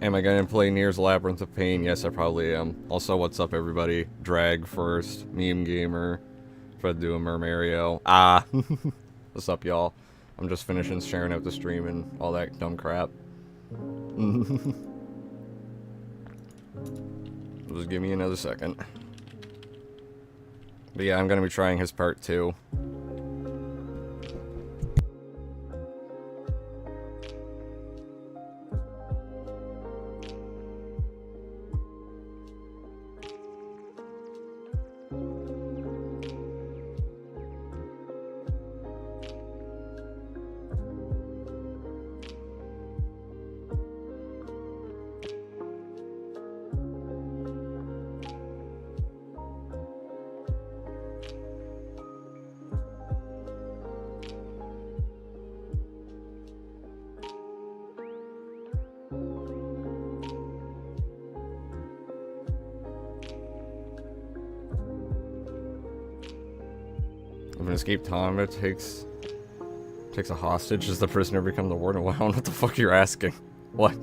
Am I gonna play Nier's Labyrinth of Pain? Yes, I probably am. Also, what's up, everybody? Drag first, Meme Gamer, Fred Doomer, Mario. What's up, y'all? I'm just finishing sharing out the stream and all that dumb crap. Just give me another second. But yeah, I'm gonna be trying his part 2. If an escaped Tama takes a hostage, does the prisoner become the warden? Wow, what the fuck you're asking? What?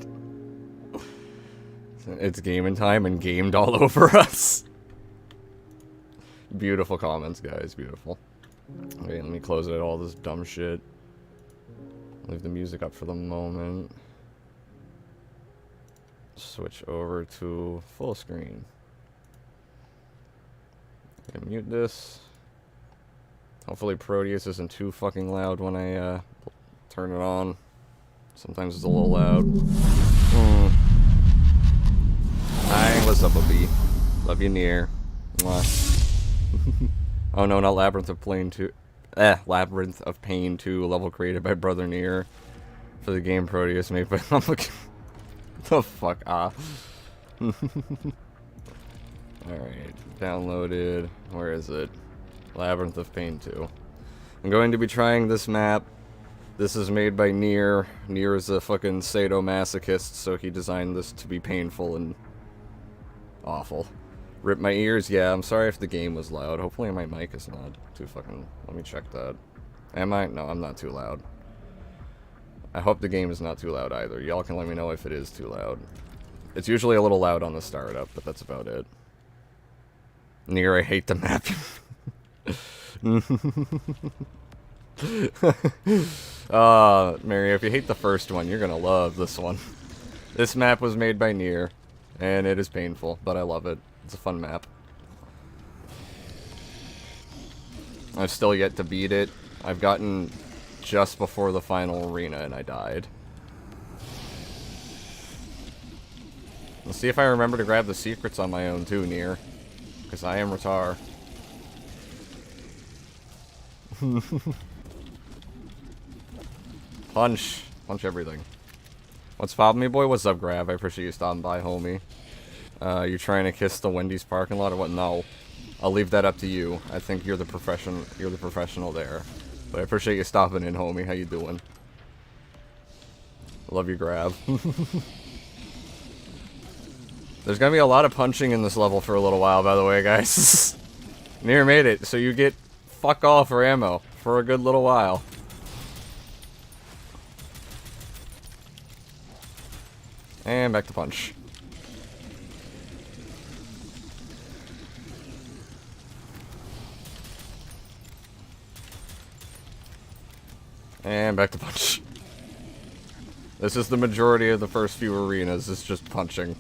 It's gaming time and gamed all over us. Beautiful comments, guys. Beautiful. Okay, let me close out all this dumb shit. Leave the music up for the moment. Switch over to full screen. Okay, mute this. Hopefully Prodeus isn't too fucking loud when I turn it on. Sometimes it's a little loud. Hi, what's up, Bobby? Love you, Nier. Oh no, not Labyrinth of Pain 2. Labyrinth of Pain 2, level created by Brother Nier for the game Prodeus made by the fuck Alright, downloaded. Where is it? Labyrinth of Pain 2. I'm going to be trying this map. This is made by Nier. Nier is a fucking sadomasochist, so he designed this to be painful and awful. Rip my ears? Yeah, I'm sorry if the game was loud. Hopefully my mic is not too fucking... Let me check that. Am I? No, I'm not too loud. I hope the game is not too loud either. Y'all can let me know if it is too loud. It's usually a little loud on the startup, but that's about it. Nier, I hate the map. Mario, if you hate the first one, you're gonna love this one. This map was made by Nier, and it is painful, but I love it. It's a fun map. I've still yet to beat it. I've gotten just before the final arena, and I died. Let's see if I remember to grab the secrets on my own, too, Nier. Because I am retard. Punch. Punch everything. What's poppin' me, boy? What's up, Grav? I appreciate you stopping by, homie. You trying to kiss the Wendy's parking lot or what? No. I'll leave that up to you. I think you're the professional there. But I appreciate you stopping in, homie. How you doing? Love you, Grav. There's gonna be a lot of punching in this level for a little while, by the way, guys. Nier made it, so you get fuck all for ammo for a good little while. And back to punch. And back to punch. This is the majority of the first few arenas, it's just punching.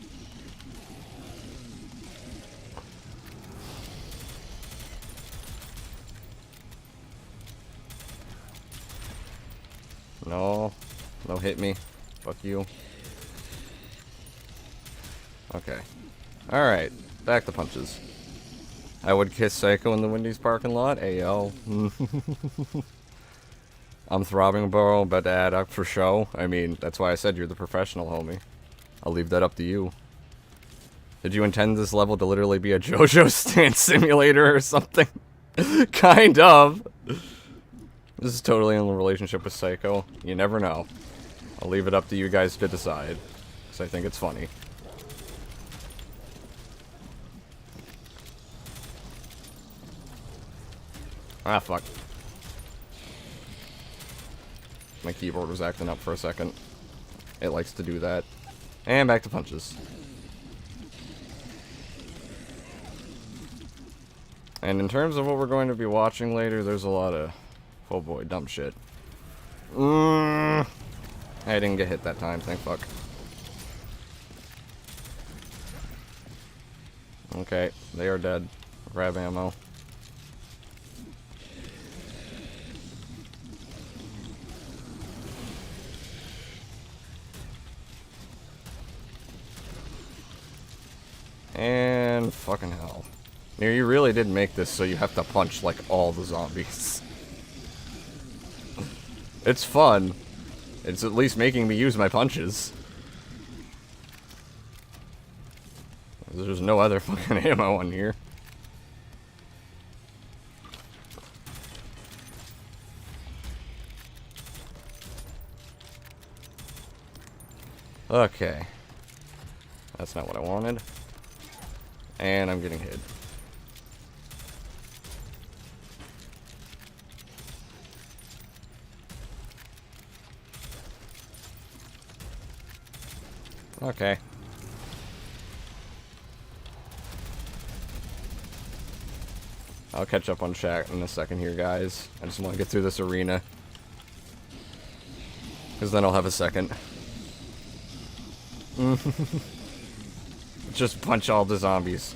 Don't hit me. Fuck you. Okay. Alright. Back to punches. I would kiss Psycho in the Wendy's parking lot. Ayo. I'm throbbing, bro. About to add up for show. I mean, that's why I said you're the professional, homie. I'll leave that up to you. Did you intend this level to literally be a JoJo stand simulator or something? Kind of. This is totally in a relationship with Psycho. You never know. I'll leave it up to you guys to decide. Because I think it's funny. Ah, fuck. My keyboard was acting up for a second. It likes to do that. And back to punches. And in terms of what we're going to be watching later, there's a lot of... Oh boy, dumb shit. I didn't get hit that time, thank fuck. Okay, they are dead. Grab ammo. And fucking hell. Near, you really did make this so you have to punch like all the zombies. It's fun. It's at least making me use my punches. There's no other fucking ammo on here. Okay. That's not what I wanted. And I'm getting hit. Okay. I'll catch up on chat in a second here, guys. I just want to get through this arena. Because then I'll have a second. Just punch all the zombies.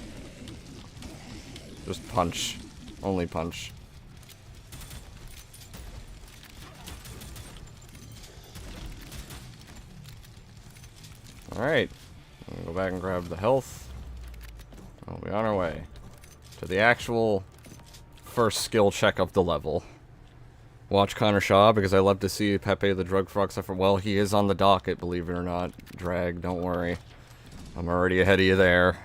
Just punch. Only punch. Alright. Go back and grab the health. We'll be on our way to the actual first skill check of the level. Watch Connor Shaw because I love to see Pepe the drug frog suffer. Well, he is on the docket, believe it or not. Drag, don't worry. I'm already ahead of you there.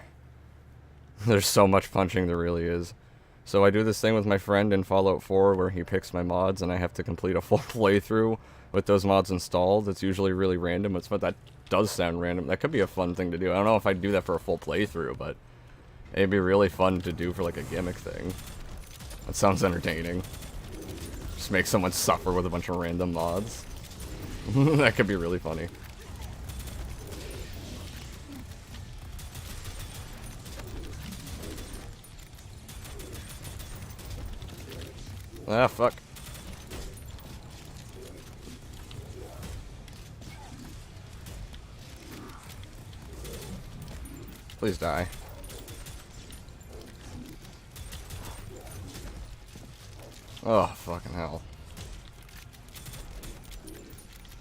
There's so much punching there really is. So I do this thing with my friend in Fallout 4 where he picks my mods and I have to complete a full playthrough with those mods installed. It's usually really random. But that does sound random. That could be a fun thing to do. I don't know if I'd do that for a full playthrough, but it'd be really fun to do for like a gimmick thing. That sounds entertaining. Just make someone suffer with a bunch of random mods. That could be really funny. Ah, fuck. Please die. Oh, fucking hell.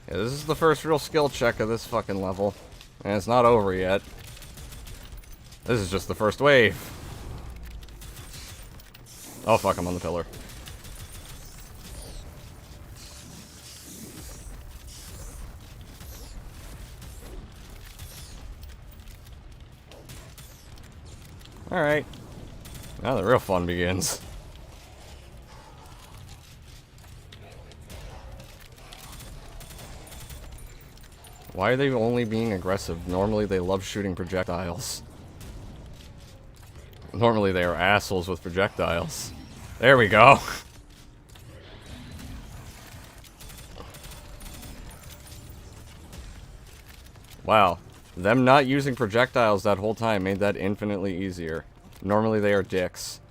Yeah, this is the first real skill check of this fucking level. And it's not over yet. This is just the first wave. Oh, fuck, I'm on the pillar. Alright. Now the real fun begins. Why are they only being aggressive? Normally they love shooting projectiles. Normally they are assholes with projectiles. There we go. Wow. Them not using projectiles that whole time made that infinitely easier. Normally they are dicks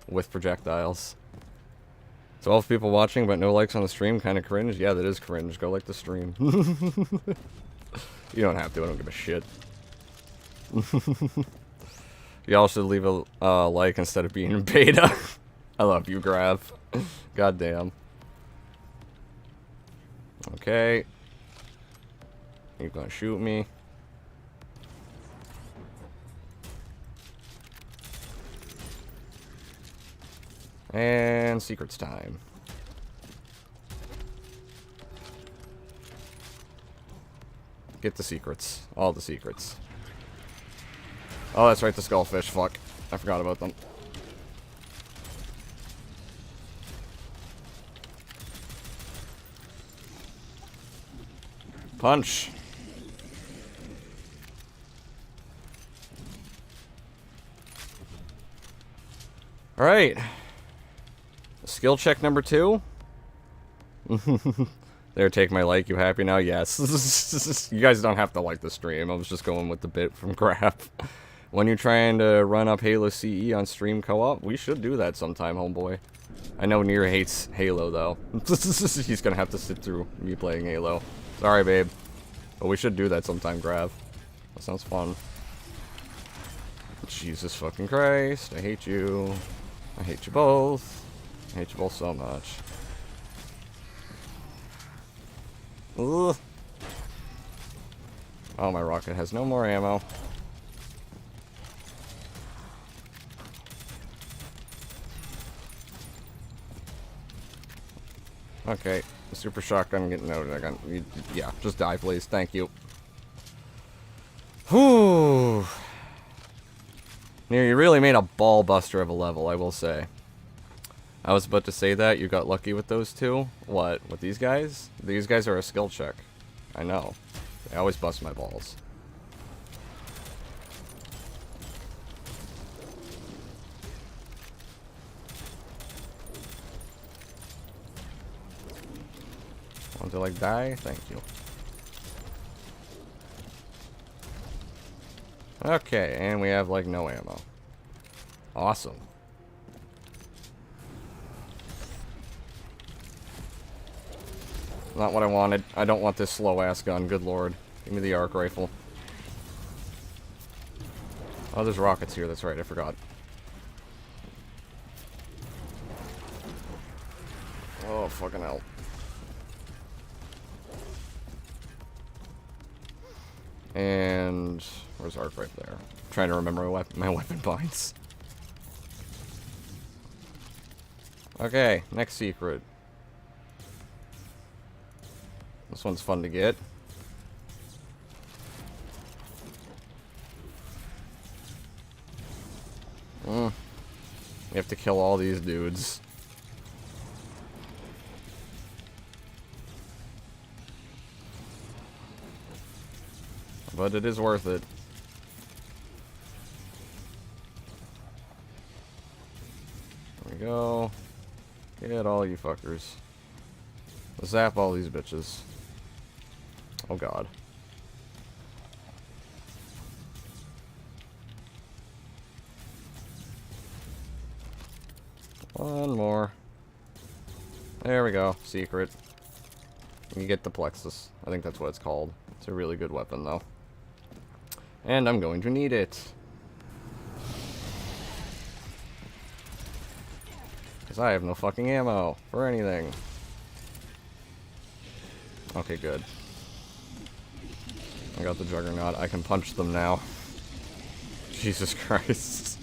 with projectiles. 12 people watching but no likes on the stream, kinda cringe? Yeah, that is cringe. Go like the stream. You don't have to, I don't give a shit. Y'all should leave a like instead of being in beta. I love you, Grav. Goddamn. Okay. You're gonna shoot me. And secrets time. Get the secrets. All the secrets. Oh, that's right, the skullfish. Fuck. I forgot about them. Punch. Alright. Skill check number 2. There, take my like. You happy now? Yes. You guys don't have to like the stream. I was just going with the bit from Grab. When you're trying to run up Halo CE on stream co-op, we should do that sometime, homeboy. I know Nier hates Halo, though. He's gonna have to sit through me playing Halo. Sorry, babe. But we should do that sometime, Grav. That sounds fun. Jesus fucking Christ. I hate you. I hate you both. I hate you both so much. Ugh. Oh, my rocket has no more ammo. Okay, the super shotgun getting out. Yeah, just die, please. Thank you. Whew. Nier, you really made a ball buster of a level, I will say. I was about to say that. You got lucky with those two. What? With these guys? These guys are a skill check. I know. They always bust my balls. Want to, like, die? Thank you. Okay, and we have, like, no ammo. Awesome. Not what I wanted. I don't want this slow-ass gun, good lord. Give me the arc rifle. Oh, there's rockets here, that's right, I forgot. Oh, fucking hell. And where's arc right there? I'm trying to remember my weapon binds. Okay, next secret. This one's fun to get. You have to kill all these dudes. But it is worth it. There we go. Get all you fuckers. Zap all these bitches. Oh god. One more. There we go. Secret. You get the plexus. I think that's what it's called. It's a really good weapon, though. And I'm going to need it. Because I have no fucking ammo for anything. Okay, good. I got the Juggernaut. I can punch them now. Jesus Christ.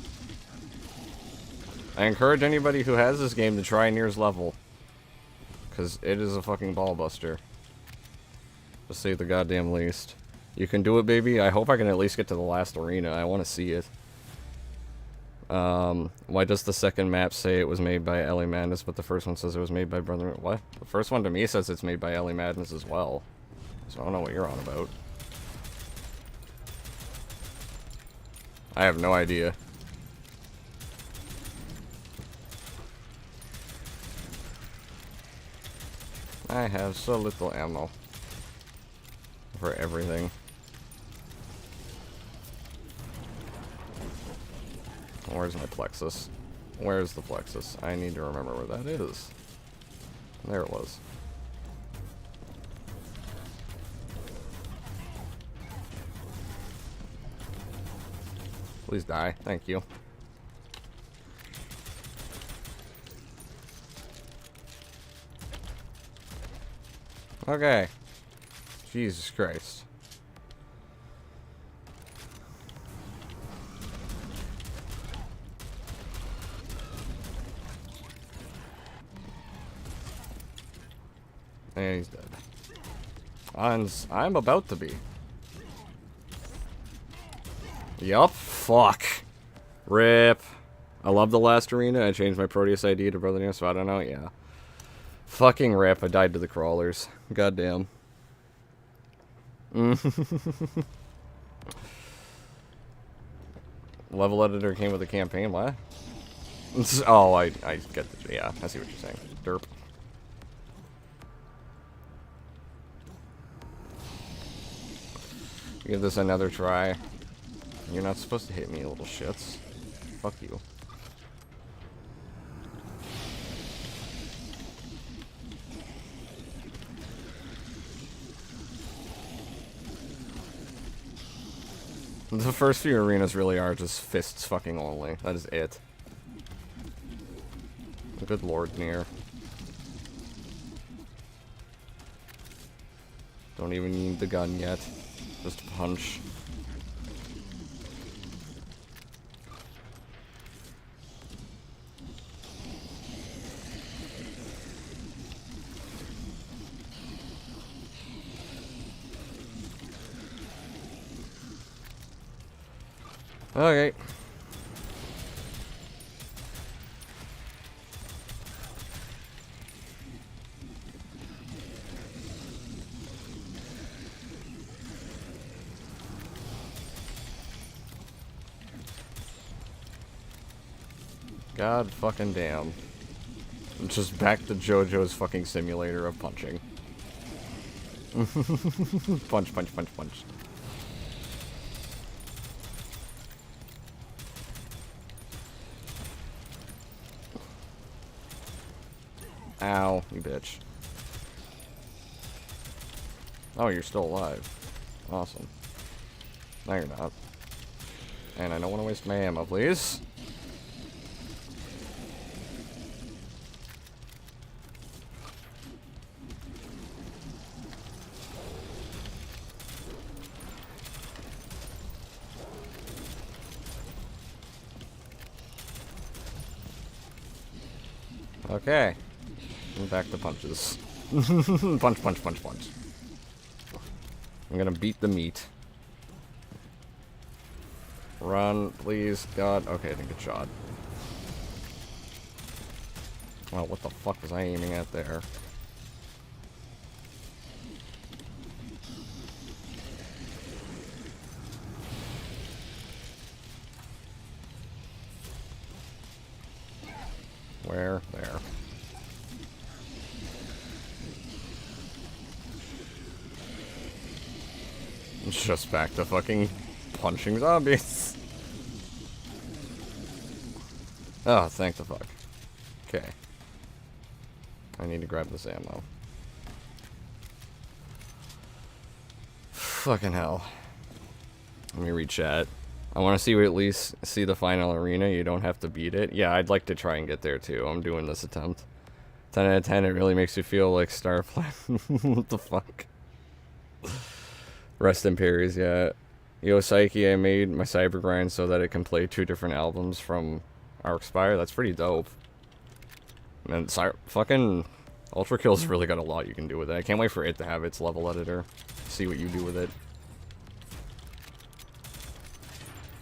I encourage anybody who has this game to try Nier's level. Because it is a fucking ball buster. To say the goddamn least. You can do it, baby. I hope I can at least get to the last arena. I want to see it. Why does the second map say it was made by Ellie Madness, but the first one says it was made by Brother... What? The first one to me says it's made by Ellie Madness as well. So I don't know what you're on about. I have no idea. I have so little ammo. For everything. Where's my plexus? Where's the plexus? I need to remember where that is. There it was. Please die. Thank you. Okay. Jesus Christ. And he's dead. And I'm about to be. Yup. Fuck. Rip. I love the last arena. I changed my Prodeus ID to Brother Neo, so I don't know. Yeah. Fucking rip. I died to the crawlers. Goddamn. Level editor came with a campaign. What? Oh, I get the... Yeah, I see what you're saying. Derp. Give this another try. You're not supposed to hit me, little shits. Fuck you. The first few arenas really are just fists fucking only. That is it. Good lord, Nier. Don't even need the gun yet. Just punch. Okay. God fucking damn. I'm just back to JoJo's fucking simulator of punching. Punch, punch, punch, punch. Ow, you bitch. Oh, you're still alive. Awesome. No, you're not. And I don't want to waste my ammo, please. Okay. And back to punches. Punch, punch, punch, punch. I'm gonna beat the meat. Run, please. God. Okay, I didn't get shot. Well, what the fuck was I aiming at there? Where? There. It's just back to fucking punching zombies. Oh, thank the fuck. Okay. I need to grab this ammo. Fucking hell. Let me read chat. I want to see at least see the final arena. You don't have to beat it. Yeah, I'd like to try and get there too. I'm doing this attempt. 10 out of 10. It really makes you feel like Starflat. What the fuck? Rest in Paris, yeah. Yo, Psyche, I made my cyber grind so that it can play 2 different albums from Arcspire. That's pretty dope. And fucking Ultra Kill's really got a lot you can do with it. I can't wait for it to have its level editor. See what you do with it.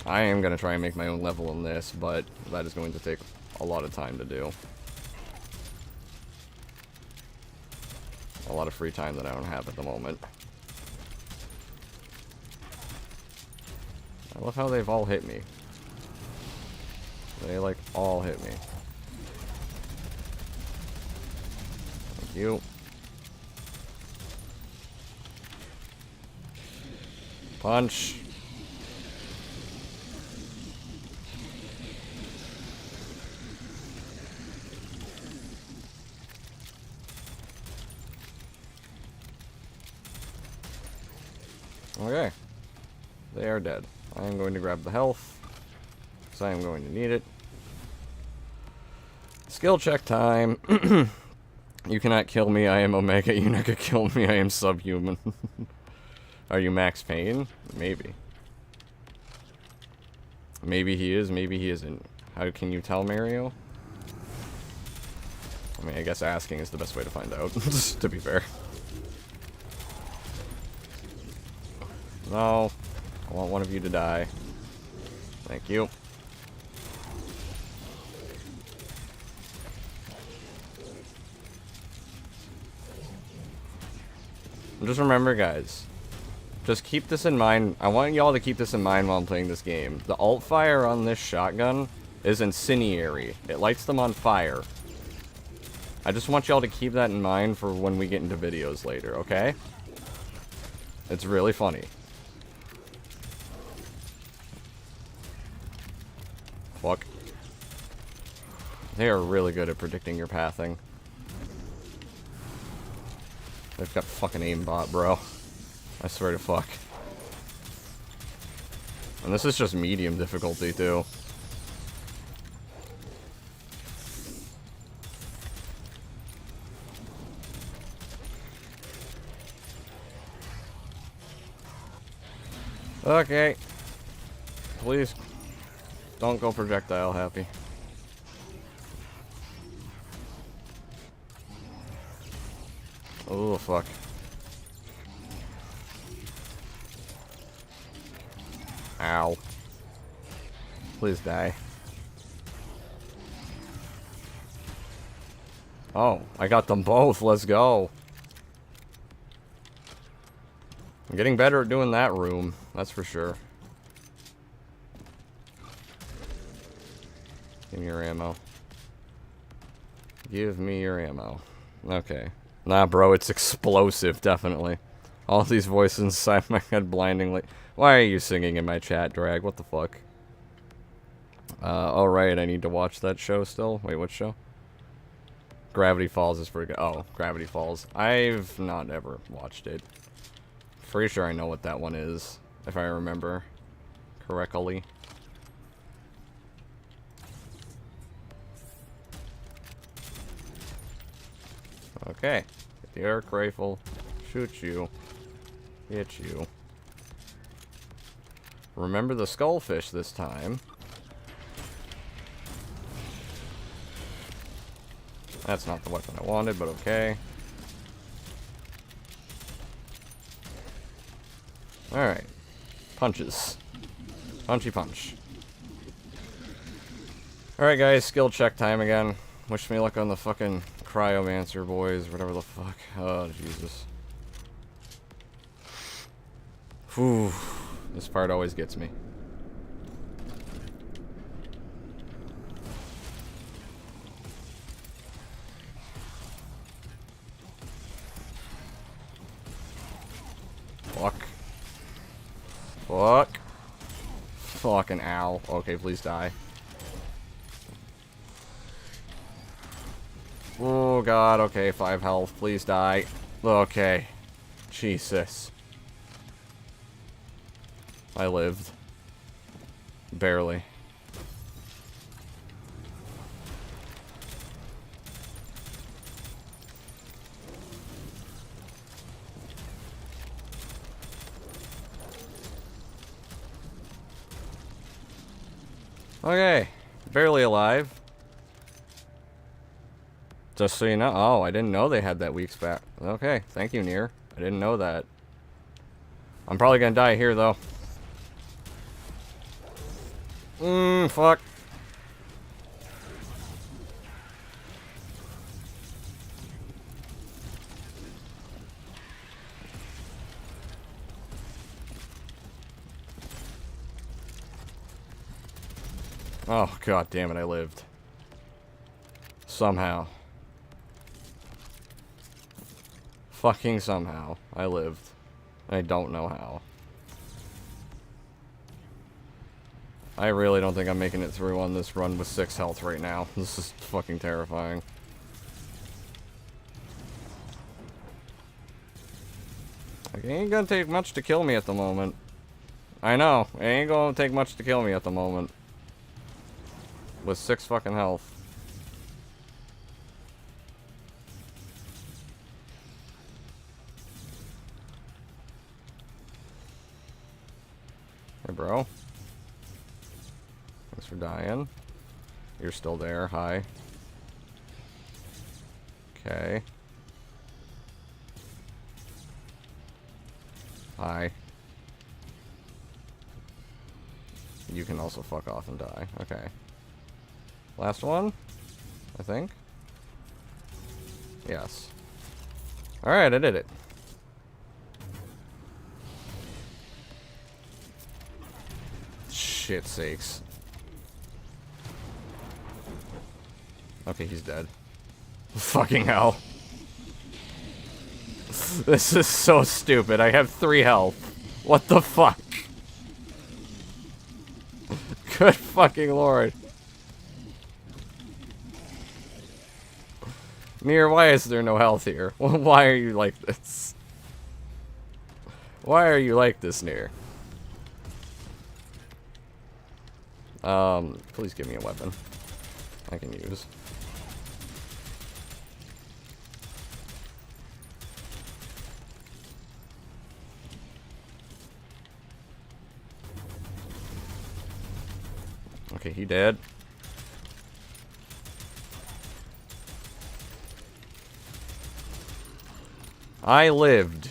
I am going to try and make my own level in this, but that is going to take a lot of time to do. A lot of free time that I don't have at the moment. I love how they've all hit me. They, like, all hit me. Thank you. Punch. Okay. They are dead. I am going to grab the health, because I am going to need it. Skill check time. You cannot kill me, I am Omega. You never kill me, I am subhuman. Are you Max Payne? Maybe. Maybe he is, maybe he isn't. How can you tell, Mario? I mean, I guess asking is the best way to find out, to be fair. No. I want one of you to die. Thank you. Just remember, guys. Just keep this in mind. I want y'all to keep this in mind while I'm playing this game. The alt fire on this shotgun is incendiary. It lights them on fire. I just want y'all to keep that in mind for when we get into videos later, okay? It's really funny. Fuck. They are really good at predicting your pathing. They've got fucking aimbot, bro. I swear to fuck. And this is just medium difficulty, too. Okay. Please. Don't go projectile happy. Oh, fuck. Ow. Please die. Oh, I got them both. Let's go. I'm getting better at doing that room. That's for sure. Give me your ammo. Give me your ammo. Okay. Nah, bro, it's explosive, definitely. All these voices inside my head blindingly. Why are you singing in my chat, Drag? What the fuck? Alright, I need to watch that show still. Wait, what show? Gravity Falls is pretty good. Oh, Gravity Falls. I've not ever watched it. Pretty sure I know what that one is, if I remember correctly. Okay. Get the arc rifle. Shoot you. Hit you. Remember the skullfish this time. That's not the weapon I wanted, but okay. Alright. Punches. Punchy punch. Alright guys, skill check time again. Wish me luck on the fucking cryomancer boys, whatever the fuck. Oh, Jesus. Whew. This part always gets me. Fuck. Fuck. Fucking ow. Okay, please die. Oh god, okay, 5 health. Please die. Okay. Jesus. I lived. Barely. Okay. Barely alive. Just so you know. Oh, I didn't know they had that weak spot. Okay, thank you, Nier. I didn't know that. I'm probably gonna die here, though. Fuck. Oh, god damn it, I lived. Somehow. Fucking somehow. I lived. I don't know how. I really don't think I'm making it through on this run with 6 health right now. This is fucking terrifying. Like, it ain't gonna take much to kill me at the moment. I know. It ain't gonna take much to kill me at the moment. With 6 fucking health. Hey, bro. Thanks for dying. You're still there. Hi. Okay. Hi. You can also fuck off and die. Okay. Last one? I think? Yes. Alright, I did it. Shit sakes. Okay, he's dead. Fucking hell. This is so stupid. I have 3 health. What the fuck? Good fucking lord. Nier, why is there no health here? Why are you like this? Why are you like this, Nier? Please give me a weapon I can use. Okay, he dead. I lived.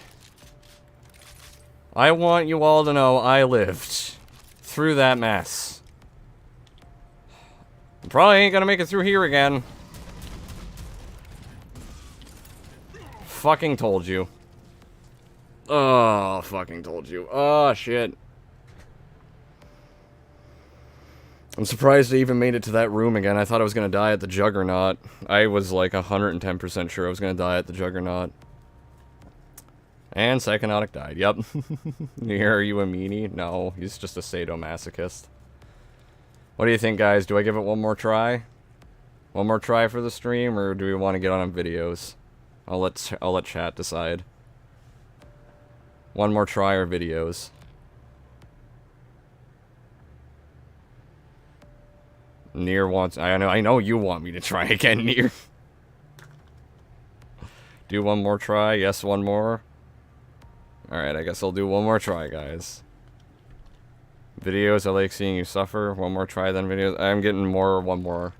I want you all to know I lived through that mess. Probably ain't gonna make it through here again. Fucking told you. Oh, fucking told you. Oh, shit. I'm surprised I even made it to that room again. I thought I was gonna die at the Juggernaut. I was like 110% sure I was gonna die at the Juggernaut. And Psychonautic died. Yep. Nier, are you a meanie? No, he's just a sadomasochist. What do you think, guys? Do I give it one more try? One more try for the stream, or do we want to get on videos? I'll let chat decide. One more try or videos? Nier wants. I know you want me to try again, Nier. Do one more try. Yes, one more. Alright, I guess I'll do one more try, guys. Videos, I like seeing you suffer. One more try, then videos. I'm getting more, one more.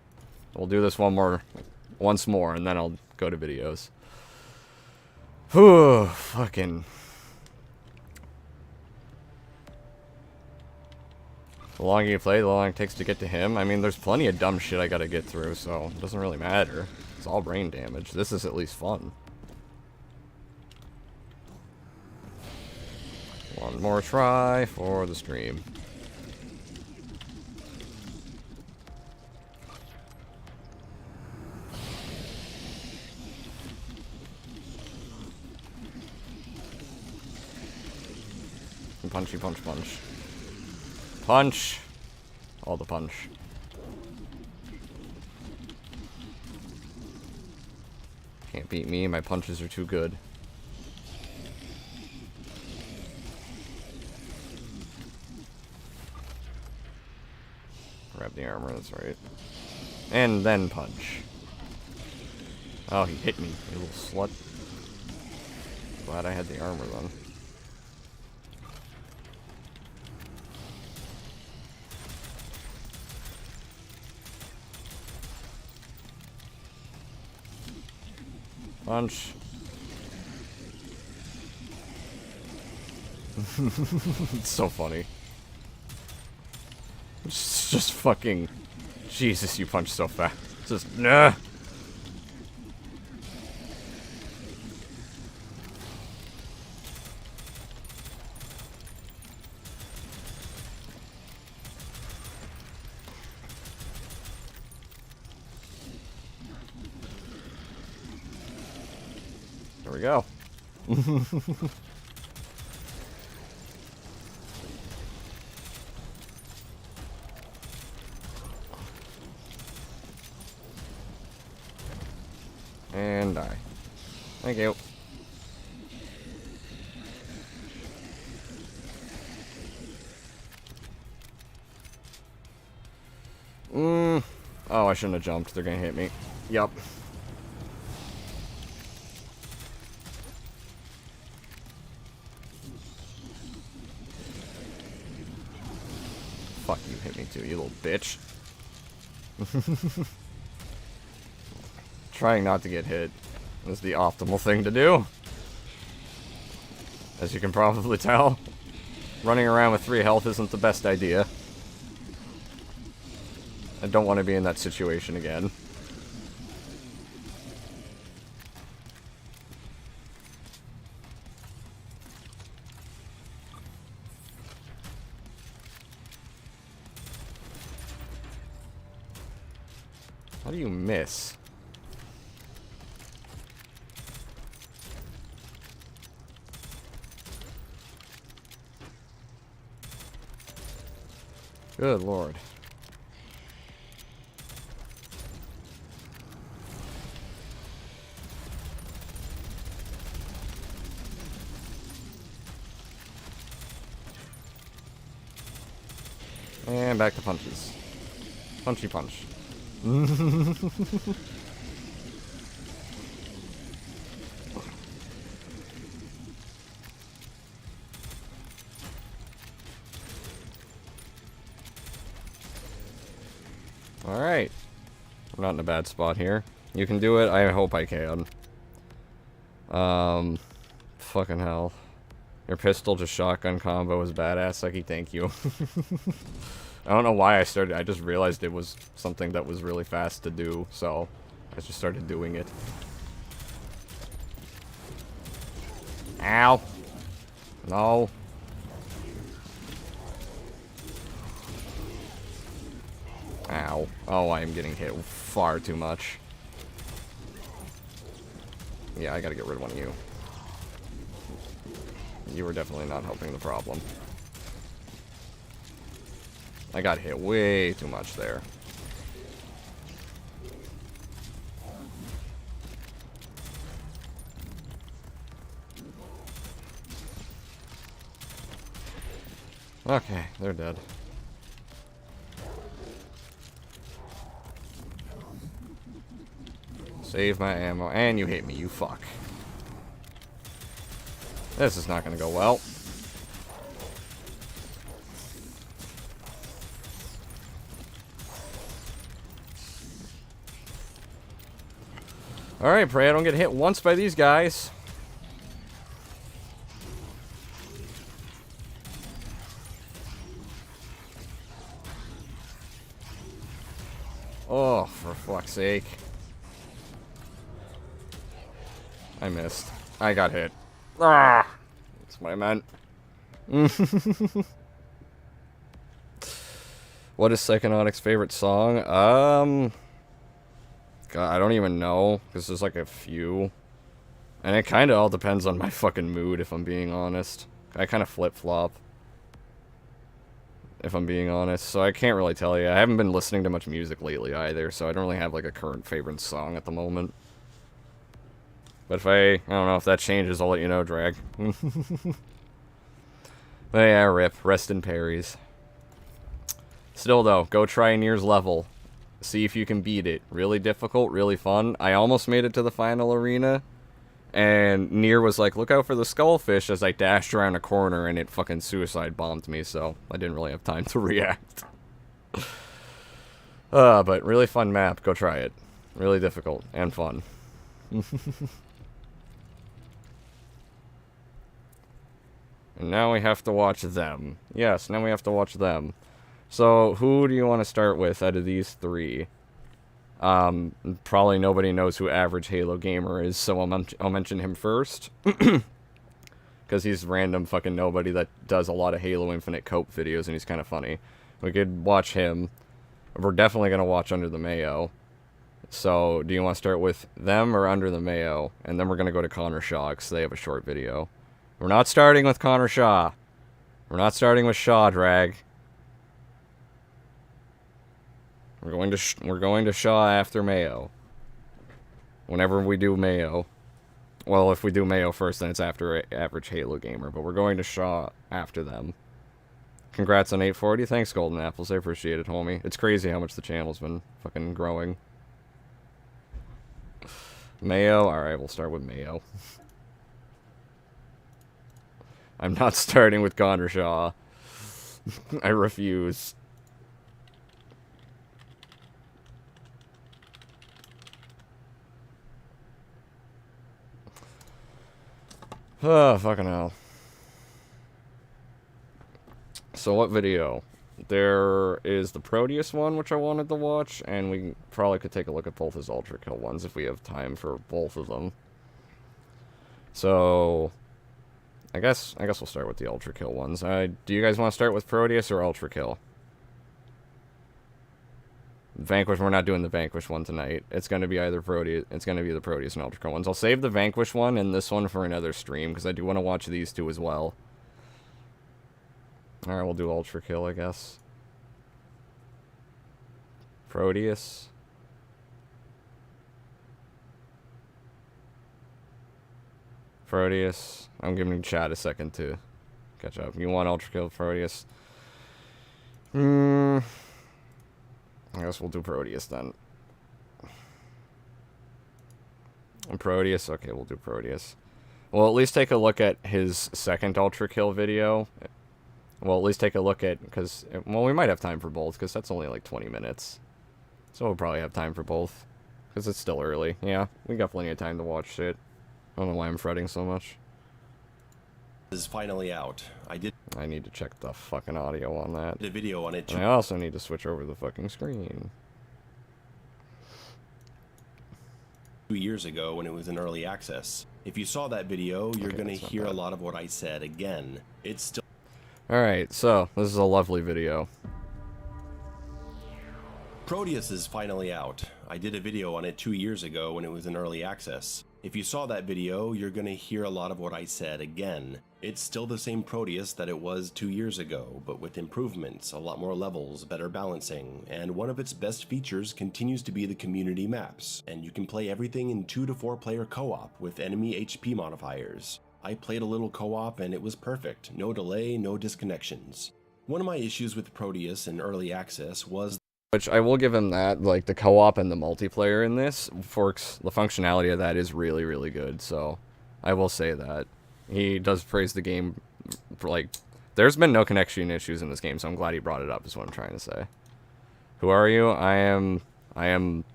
We'll do this once more, and then I'll go to videos. Whew, fucking. The longer you play, the longer it takes to get to him. I mean, there's plenty of dumb shit I gotta get through, so it doesn't really matter. It's all brain damage. This is at least fun. One more try for the stream. Punchy punch punch. Punch! All the punch. Can't beat me, my punches are too good. Grab the armor, that's right. And then punch. Oh, he hit me, you little slut. Glad I had the armor then. Punch. It's so funny. Just fucking... Jesus, you punch so fast. Just, nah. There we go. And die. Thank you. Oh, I shouldn't have jumped. They're gonna hit me. Yup. Fuck, you hit me too, you little bitch. Trying not to get hit. is the optimal thing to do. As you can probably tell, running around with 3 health isn't the best idea. I don't want to be in that situation again. How do you miss? Good lord. And back to punches. Punchy punch. Alright. We're not in a bad spot here. You can do it. I hope I can. Fucking hell. Your pistol to shotgun combo is badass, Lucky. Thank you. I don't know why I started. I just realized it was something that was really fast to do, so I just started doing it. Ow. No. Ow. Oh, I am getting hit far too much. Yeah, I gotta get rid of one of you. You were definitely not helping the problem. I got hit way too much there. Okay, they're dead. Save my ammo, and you hit me, you fuck. This is not gonna go well. Alright, pray I don't get hit once by these guys. Oh, for fuck's sake. I missed. I got hit. Ah! That's what I meant. What is Psychonautic's favorite song? God, I don't even know, because there's like a few. And it kind of all depends on my fucking mood, if I'm being honest. I kind of flip-flop, if I'm being honest, so I can't really tell you. I haven't been listening to much music lately either, so I don't really have like a current favorite song at the moment. But if I don't know, if that changes, I'll let you know, Drag. But yeah, rip. Rest in Parries. Still though, go try Nier's level. See if you can beat it. Really difficult, really fun. I almost made it to the final arena. And Nier was like, look out for the skullfish, as I dashed around a corner and it fucking suicide bombed me, so I didn't really have time to react. But really fun map. Go try it. Really difficult and fun. And now we have to watch them. Yes, now we have to watch them. So, who do you want to start with out of these 3? Probably nobody knows who Average Halo Gamer is, so I'll mention him first. Because he's random fucking nobody that does a lot of Halo Infinite cope videos, and he's kind of funny. We could watch him. We're definitely going to watch Under the Mayo. So, do you want to start with them or Under the Mayo? And then we're going to go to Connor Shaw, because they have a short video. We're not starting with Connor Shaw. We're not starting with Shaw, Drag. We're going to Shaw after Mayo. Whenever we do Mayo. Well, if we do Mayo first, then it's after Average Halo Gamer. But we're going to Shaw after them. Congrats on 840. Thanks, Golden Apples. I appreciate it, homie. It's crazy how much the channel's been fucking growing. Mayo. Alright, we'll start with Mayo. I'm not starting with Connor Shaw. I refuse. Oh, fucking hell. So what video? There is the Prodeus one, which I wanted to watch, and we probably could take a look at both his Ultra Kill ones if we have time for both of them. So, I guess we'll start with the Ultra Kill ones. Do you guys want to start with Prodeus or Ultra Kill? Vanquish, we're not doing the Vanquish one tonight. It's going to be either Prodeus, it's going to be the Prodeus and Ultra Kill ones. I'll save the Vanquish one and this one for another stream, because I do want to watch these two as well. Alright, we'll do Ultra Kill, I guess. Prodeus. Prodeus. I'm giving chat a second to catch up. You want Ultra Kill, Prodeus? I guess we'll do Prodeus then. And Prodeus? Okay, we'll do Prodeus. We'll at least take a look at his second Ultra Kill video. Well, at least take a look at, because, well, we might have time for both, because that's only like 20 minutes. So we'll probably have time for both, because it's still early. Yeah, we got plenty of time to watch shit. I don't know why I'm fretting so much. Is finally out. I need to check the fucking audio on that. Did a video on it. And I also need to switch over the fucking screen. 2 years ago when it was in early access. If you saw that video, you're gonna hear a lot of what I said again. It's still... Alright, so, this is a lovely video. Prodeus is finally out. I did a video on it 2 years ago when it was in early access. If you saw that video, you're gonna hear a lot of what I said again. It's still the same Prodeus that it was 2 years ago, but with improvements, a lot more levels, better balancing, and one of its best features continues to be the community maps, and you can play everything in 2 to 4 player co-op with enemy HP modifiers. I played a little co-op and it was perfect, no delay, no disconnections. One of my issues with Prodeus in early access was... Which, I will give him that, like, the co-op and the multiplayer in this, the functionality of that is really, really good, so I will say that. He does praise the game, for, like, there's been no connection issues in this game, so I'm glad he brought it up, is what I'm trying to say. Who are you? I am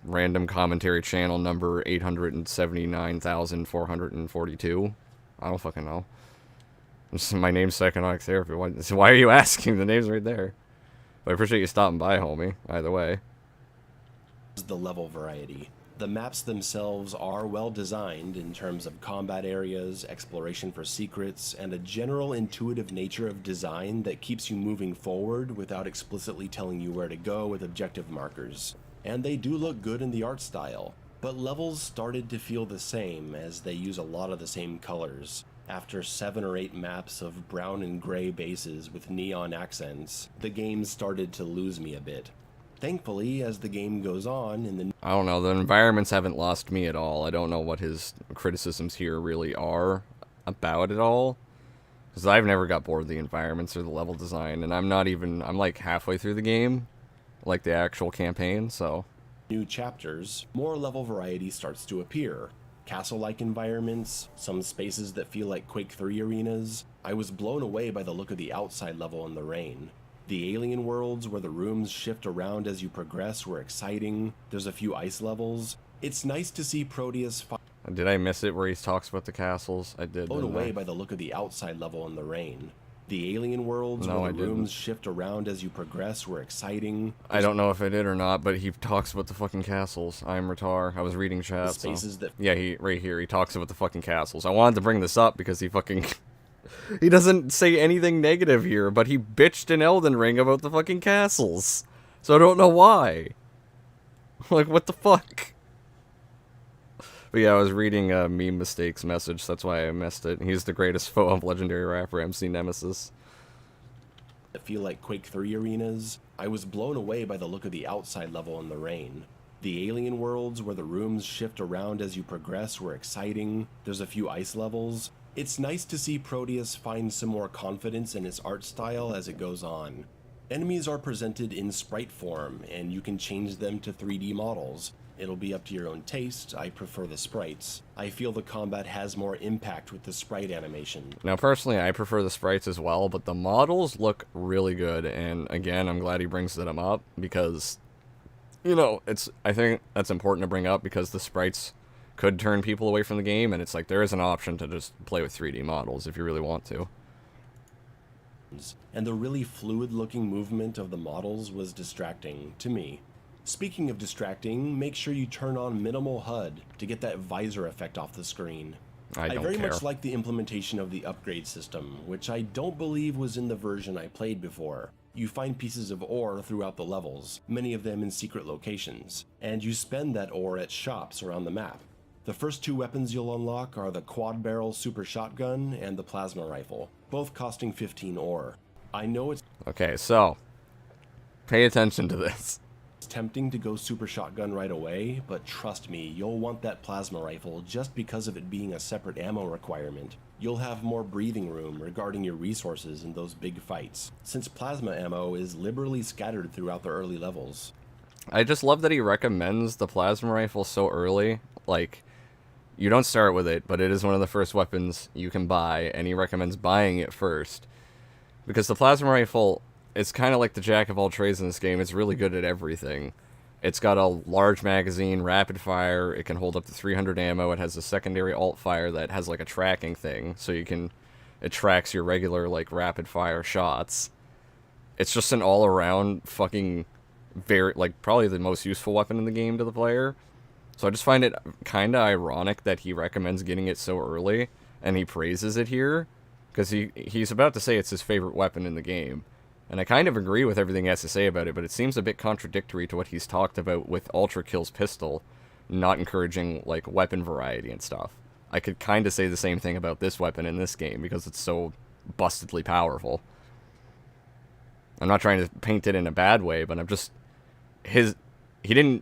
random commentary channel number 879,442. I don't fucking know. My name's Psychonaut Therapy. Why are you asking? The name's right there. But I appreciate you stopping by, homie, either way. The level variety. The maps themselves are well designed in terms of combat areas, exploration for secrets, and a general intuitive nature of design that keeps you moving forward without explicitly telling you where to go with objective markers. And they do look good in the art style, but levels started to feel the same as they use a lot of the same colors. After 7 or 8 maps of brown and gray bases with neon accents, the game started to lose me a bit. Thankfully, as the game goes on, I don't know, the environments haven't lost me at all. I don't know what his criticisms here really are about it all. Because I've never got bored of the environments or the level design, and I'm like halfway through the game, like the actual campaign, so... New chapters, more level variety starts to appear. Castle-like environments, some spaces that feel like Quake 3 arenas. I was blown away by the look of the outside level in the rain. The alien worlds where the rooms shift around as you progress were exciting. There's a few ice levels. It's nice to see Prodeus Did I miss it where he talks about the castles? I did. Blown away by the look of the outside level in the rain. The alien worlds where the rooms shift around as you progress were exciting. I don't know if I did or not, but he talks about the fucking castles. I'm retard. I was reading chat. Spaces that... Yeah, right here, he talks about the fucking castles. I wanted to bring this up because he fucking... he doesn't say anything negative here, but he bitched in Elden Ring about the fucking castles. So I don't know why. Like, what the fuck? But yeah, I was reading a Meme Mistakes message, that's why I missed it. He's the greatest foe of legendary rapper MC Nemesis. I feel like Quake 3 arenas. I was blown away by the look of the outside level in the rain. The alien worlds where the rooms shift around as you progress were exciting. There's a few ice levels. It's nice to see Prodeus find some more confidence in his art style as it goes on. Enemies are presented in sprite form, and you can change them to 3D models. It'll be up to your own taste. I prefer the sprites. I feel the combat has more impact with the sprite animation. Now, personally, I prefer the sprites as well, but the models look really good, and again, I'm glad he brings them up, because, you know, I think that's important to bring up, because the sprites could turn people away from the game, and it's like there is an option to just play with 3D models if you really want to. And the really fluid-looking movement of the models was distracting to me. Speaking of distracting, make sure you turn on minimal HUD to get that visor effect off the screen. I don't very care. much like the implementation of the upgrade system, which I don't believe was in the version I played before. You find pieces of ore throughout the levels, many of them in secret locations, and you spend that ore at shops around the map. The first 2 weapons you'll unlock are the quad-barrel super shotgun and the plasma rifle, both costing 15 ore. I know it's Okay, so pay attention to this. tempting to go super shotgun right away, but trust me, you'll want that plasma rifle just because of it being a separate ammo requirement. You'll have more breathing room regarding your resources in those big fights, since plasma ammo is liberally scattered throughout the early levels. I just love that he recommends the plasma rifle so early. Like, you don't start with it, but it is one of the first weapons you can buy, and he recommends buying it first. Because the plasma rifle, it's kind of like the jack of all trades in this game. It's really good at everything. It's got a large magazine, rapid fire, it can hold up to 300 ammo, it has a secondary alt fire that has like a tracking thing, so it tracks your regular like rapid fire shots. It's just an all around fucking probably the most useful weapon in the game to the player. So I just find it kinda ironic that he recommends getting it so early, and he praises it here, because he's about to say it's his favorite weapon in the game. And I kind of agree with everything he has to say about it, but it seems a bit contradictory to what he's talked about with Ultra Kill's pistol, not encouraging, like, weapon variety and stuff. I could kind of say the same thing about this weapon in this game, because it's so bustedly powerful. I'm not trying to paint it in a bad way, but I'm just... He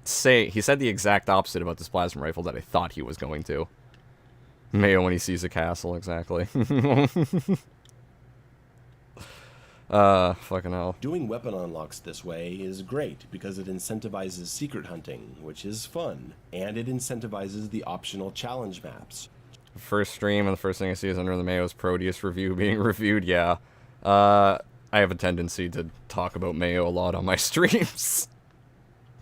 said the exact opposite about this plasma rifle that I thought he was going to. Mayo when he sees a castle, exactly. Fucking hell. Doing weapon unlocks this way is great because it incentivizes secret hunting, which is fun, and it incentivizes the optional challenge maps. First stream, and the first thing I see is under the Mayo's Prodeus review being reviewed, yeah. I have a tendency to talk about Mayo a lot on my streams,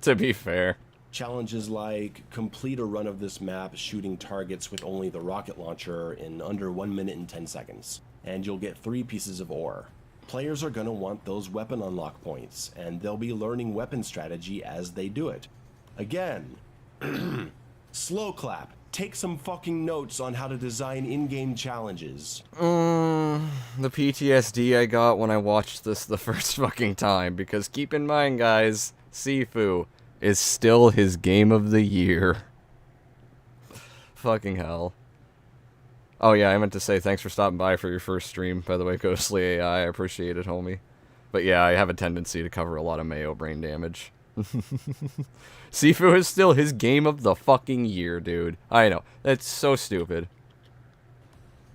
to be fair. Challenges like complete a run of this map shooting targets with only the rocket launcher in under 1 minute and 10 seconds, and you'll get 3 pieces of ore. Players are going to want those weapon unlock points, and they'll be learning weapon strategy as they do it. Again, slow clap. Take some fucking notes on how to design in-game challenges. The PTSD I got when I watched this the first fucking time, because keep in mind, guys, Sifu is still his game of the year. Fucking hell. Oh yeah, I meant to say thanks for stopping by for your first stream, by the way, Ghostly AI. I appreciate it, homie. But yeah, I have a tendency to cover a lot of Mayo brain damage. Sifu is still his game of the fucking year, dude. I know. That's so stupid.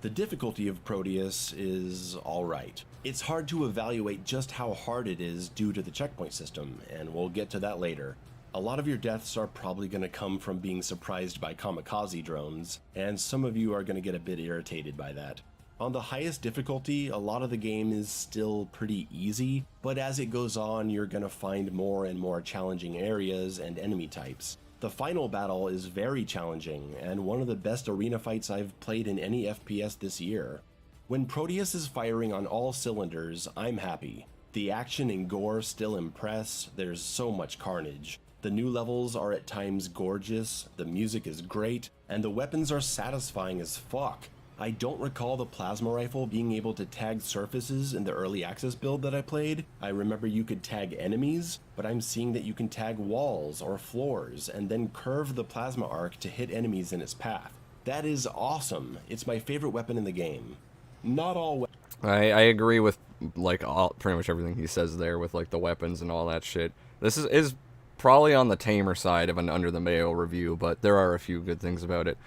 The difficulty of Prodeus is alright. It's hard to evaluate just how hard it is due to the checkpoint system, and we'll get to that later. A lot of your deaths are probably going to come from being surprised by kamikaze drones, and some of you are going to get a bit irritated by that. On the highest difficulty, a lot of the game is still pretty easy, but as it goes on, you're going to find more and more challenging areas and enemy types. The final battle is very challenging, and one of the best arena fights I've played in any FPS this year. When Prodeus is firing on all cylinders, I'm happy. The action and gore still impress, there's so much carnage. The new levels are at times gorgeous, the music is great, and the weapons are satisfying as fuck. I don't recall the plasma rifle being able to tag surfaces in the early access build that I played. I remember you could tag enemies, but I'm seeing that you can tag walls or floors and then curve the plasma arc to hit enemies in its path. That is awesome. It's my favorite weapon in the game. Not all I agree with like pretty much everything he says there with like the weapons and all that shit. This is probably on the tamer side of an Under the Mayo review, but there are a few good things about it.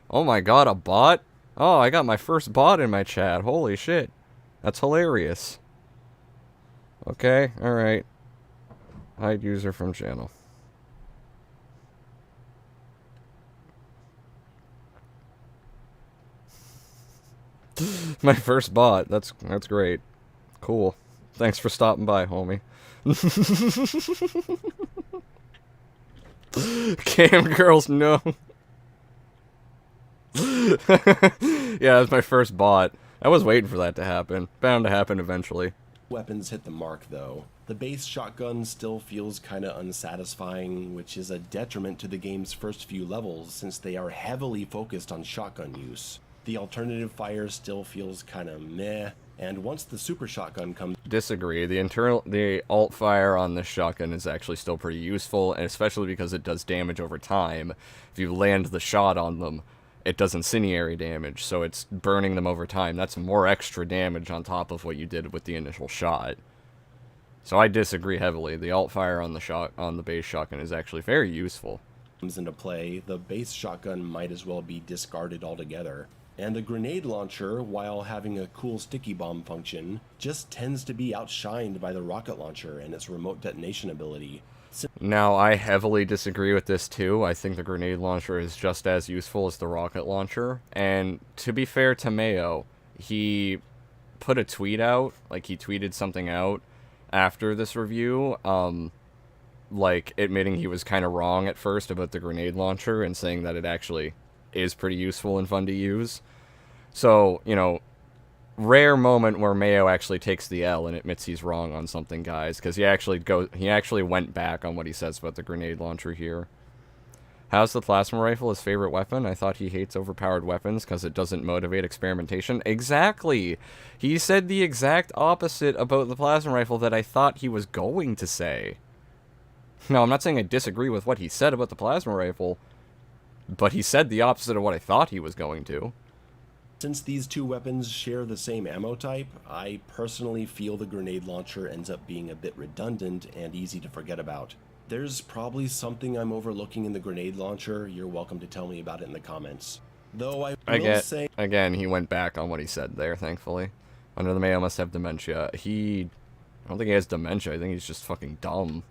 Oh my god, a bot? Oh, I got my first bot in my chat. Holy shit. That's hilarious. Okay, alright. Hide user from channel. My first bot. That's great. Cool. Thanks for stopping by, homie. Cam girls, no. Yeah, that's my first bot. I was waiting for that to happen. Bound to happen eventually. Weapons hit the mark, though. The base shotgun still feels kinda unsatisfying, which is a detriment to the game's first few levels since they are heavily focused on shotgun use. The alternative fire still feels kinda meh, and once the super shotgun comes... Disagree. The alt fire on this shotgun is actually still pretty useful, and especially because it does damage over time. If you land the shot on them, it does incendiary damage, so it's burning them over time. That's more extra damage on top of what you did with the initial shot. So I disagree heavily. The alt fire on the base shotgun is actually very useful. Comes into play, the base shotgun might as well be discarded altogether. And the grenade launcher, while having a cool sticky bomb function, just tends to be outshined by the rocket launcher and its remote detonation ability. Now, I heavily disagree with this too. I think the grenade launcher is just as useful as the rocket launcher. And to be fair to Mayo, he put a tweet out, like he tweeted something out after this review, like admitting he was kind of wrong at first about the grenade launcher and saying that it actually is pretty useful and fun to use. So, you know, rare moment where Mayo actually takes the L and admits he's wrong on something, guys, because he actually went back on what he says about the grenade launcher here. How's the plasma rifle his favorite weapon? I thought he hates overpowered weapons because it doesn't motivate experimentation. Exactly! He said the exact opposite about the plasma rifle that I thought he was going to say. No, I'm not saying I disagree with what he said about the plasma rifle, but he said the opposite of what I thought he was going to. Since these two weapons share the same ammo type, I personally feel the grenade launcher ends up being a bit redundant and easy to forget about. There's probably something I'm overlooking in the grenade launcher. You're welcome to tell me about it in the comments. Though I will say... Again, he went back on what he said there, thankfully. Under the Mayo must have dementia. I don't think he has dementia. I think he's just fucking dumb.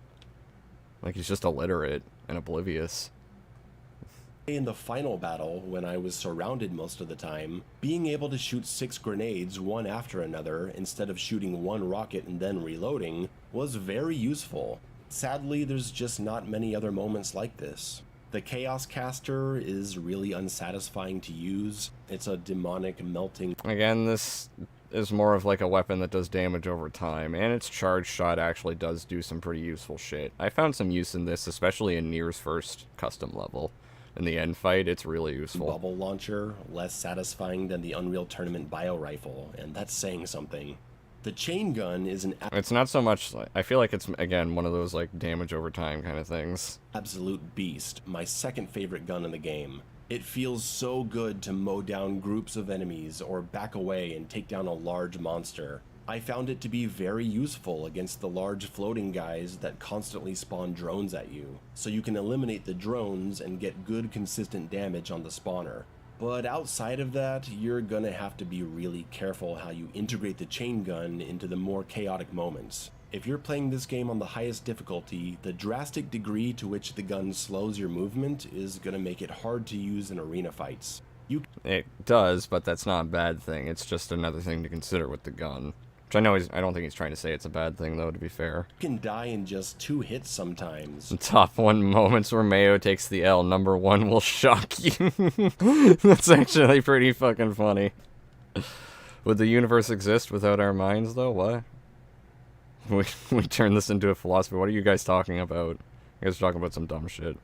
Like, he's just illiterate and oblivious. In the final battle, when I was surrounded most of the time, being able to shoot 6 grenades one after another instead of shooting one rocket and then reloading was very useful. Sadly, there's just not many other moments like this. The Chaos Caster is really unsatisfying to use. It's a demonic melting... Again, this is more of like a weapon that does damage over time, and its charge shot actually does do some pretty useful shit. I found some use in this, especially in Nier's first custom level. In the end fight, it's really useful. Bubble launcher, less satisfying than the Unreal Tournament bio rifle, and that's saying something. The chain gun is an... It's not so much... I feel like it's, again, one of those, like, damage over time kind of things. Absolute beast. My second favorite gun in the game. It feels so good to mow down groups of enemies or back away and take down a large monster. I found it to be very useful against the large floating guys that constantly spawn drones at you, so you can eliminate the drones and get good consistent damage on the spawner. But outside of that, you're gonna have to be really careful how you integrate the chain gun into the more chaotic moments. If you're playing this game on the highest difficulty, the drastic degree to which the gun slows your movement is gonna make it hard to use in arena fights. It does, but that's not a bad thing. It's just another thing to consider with the gun. Which I don't think he's trying to say it's a bad thing, though, to be fair. You can die in just 2 hits sometimes. Top 1 moments where Mayo takes the L. Number 1 will shock you. That's actually pretty fucking funny. Would the universe exist without our minds, though? What? We turn this into a philosophy. What are you guys talking about? You guys are talking about some dumb shit.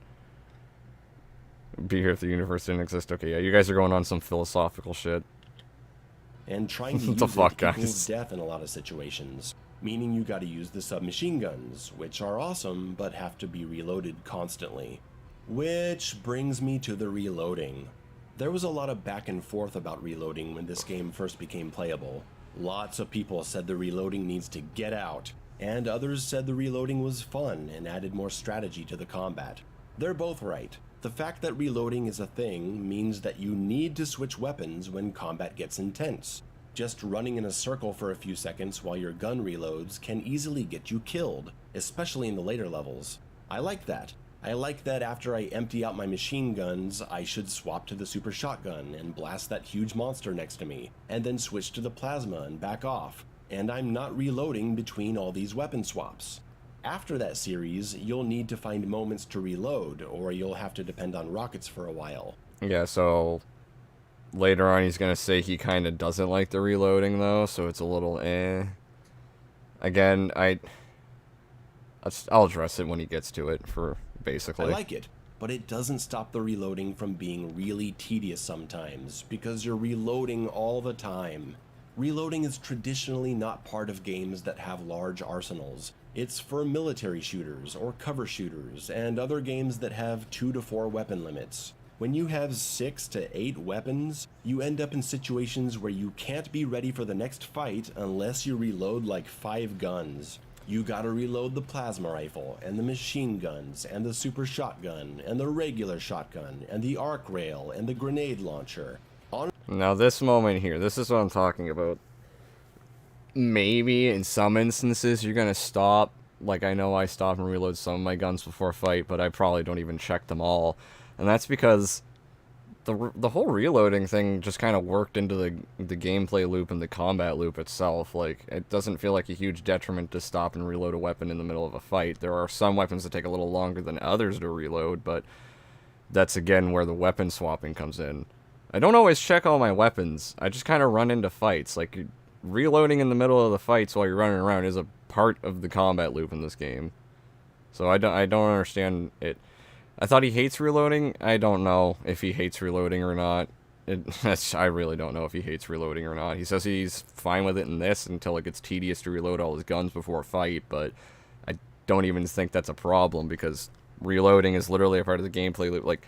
Be here if the universe didn't exist. Okay, yeah, you guys are going on some philosophical shit. And trying to use it equals death in a lot of situations, meaning you gotta use the submachine guns, which are awesome, but have to be reloaded constantly. Which brings me to the reloading. There was a lot of back and forth about reloading when this game first became playable. Lots of people said the reloading needs to get out, and others said the reloading was fun and added more strategy to the combat. They're both right. The fact that reloading is a thing means that you need to switch weapons when combat gets intense. Just running in a circle for a few seconds while your gun reloads can easily get you killed, especially in the later levels. I like that. I like that after I empty out my machine guns, I should swap to the super shotgun and blast that huge monster next to me, and then switch to the plasma and back off, and I'm not reloading between all these weapon swaps. After that series, you'll need to find moments to reload, or you'll have to depend on rockets for a while. Yeah, so later on he's gonna say he kind of doesn't like the reloading, though, so it's a little eh. Again, I'll address it when he gets to it, for basically. I like it, but it doesn't stop the reloading from being really tedious sometimes, because you're reloading all the time. Reloading is traditionally not part of games that have large arsenals. It's for military shooters or cover shooters and other games that have 2 to 4 weapon limits. When you have 6 to 8 weapons, you end up in situations where you can't be ready for the next fight unless you reload like 5 guns. You gotta reload the plasma rifle, and the machine guns, and the super shotgun, and the regular shotgun, and the arc rail, and the grenade launcher. Now this moment here, this is what I'm talking about. Maybe in some instances you're gonna stop. Like, I know I stop and reload some of my guns before a fight, but I probably don't even check them all. And that's because the whole reloading thing just kind of worked into the gameplay loop and the combat loop itself. Like, it doesn't feel like a huge detriment to stop and reload a weapon in the middle of a fight. There are some weapons that take a little longer than others to reload, but that's again where the weapon swapping comes in. I don't always check all my weapons. I just kind of run into fights. Like, reloading in the middle of the fights while you're running around is a part of the combat loop in this game. So I don't understand it. I thought he hates reloading. I don't know if he hates reloading or not. I really don't know if he hates reloading or not. He says he's fine with it in this until it gets tedious to reload all his guns before a fight, but I don't even think that's a problem because reloading is literally a part of the gameplay loop. Like,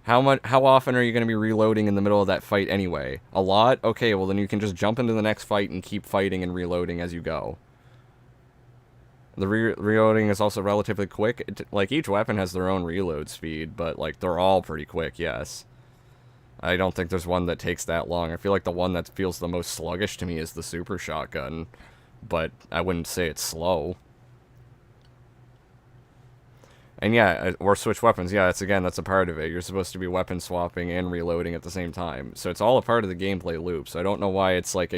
how often are you going to be reloading in the middle of that fight anyway? A lot? Okay, well then you can just jump into the next fight and keep fighting and reloading as you go. The reloading is also relatively quick. Like, each weapon has their own reload speed, but, like, they're all pretty quick, yes. I don't think there's one that takes that long. I feel like the one that feels the most sluggish to me is the super shotgun, but I wouldn't say it's slow. And yeah, or switch weapons. Yeah, that's a part of it. You're supposed to be weapon swapping and reloading at the same time. So it's all a part of the gameplay loop. So I don't know why it's like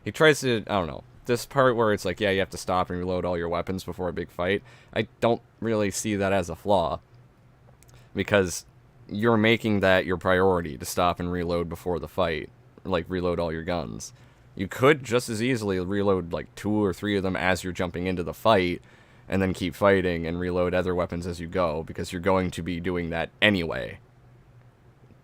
he tries to, I don't know. This part where it's like, yeah, you have to stop and reload all your weapons before a big fight. I don't really see that as a flaw. Because you're making that your priority to stop and reload before the fight. Like, reload all your guns. You could just as easily reload like 2 or 3 of them as you're jumping into the fight, and then keep fighting and reload other weapons as you go, because you're going to be doing that anyway.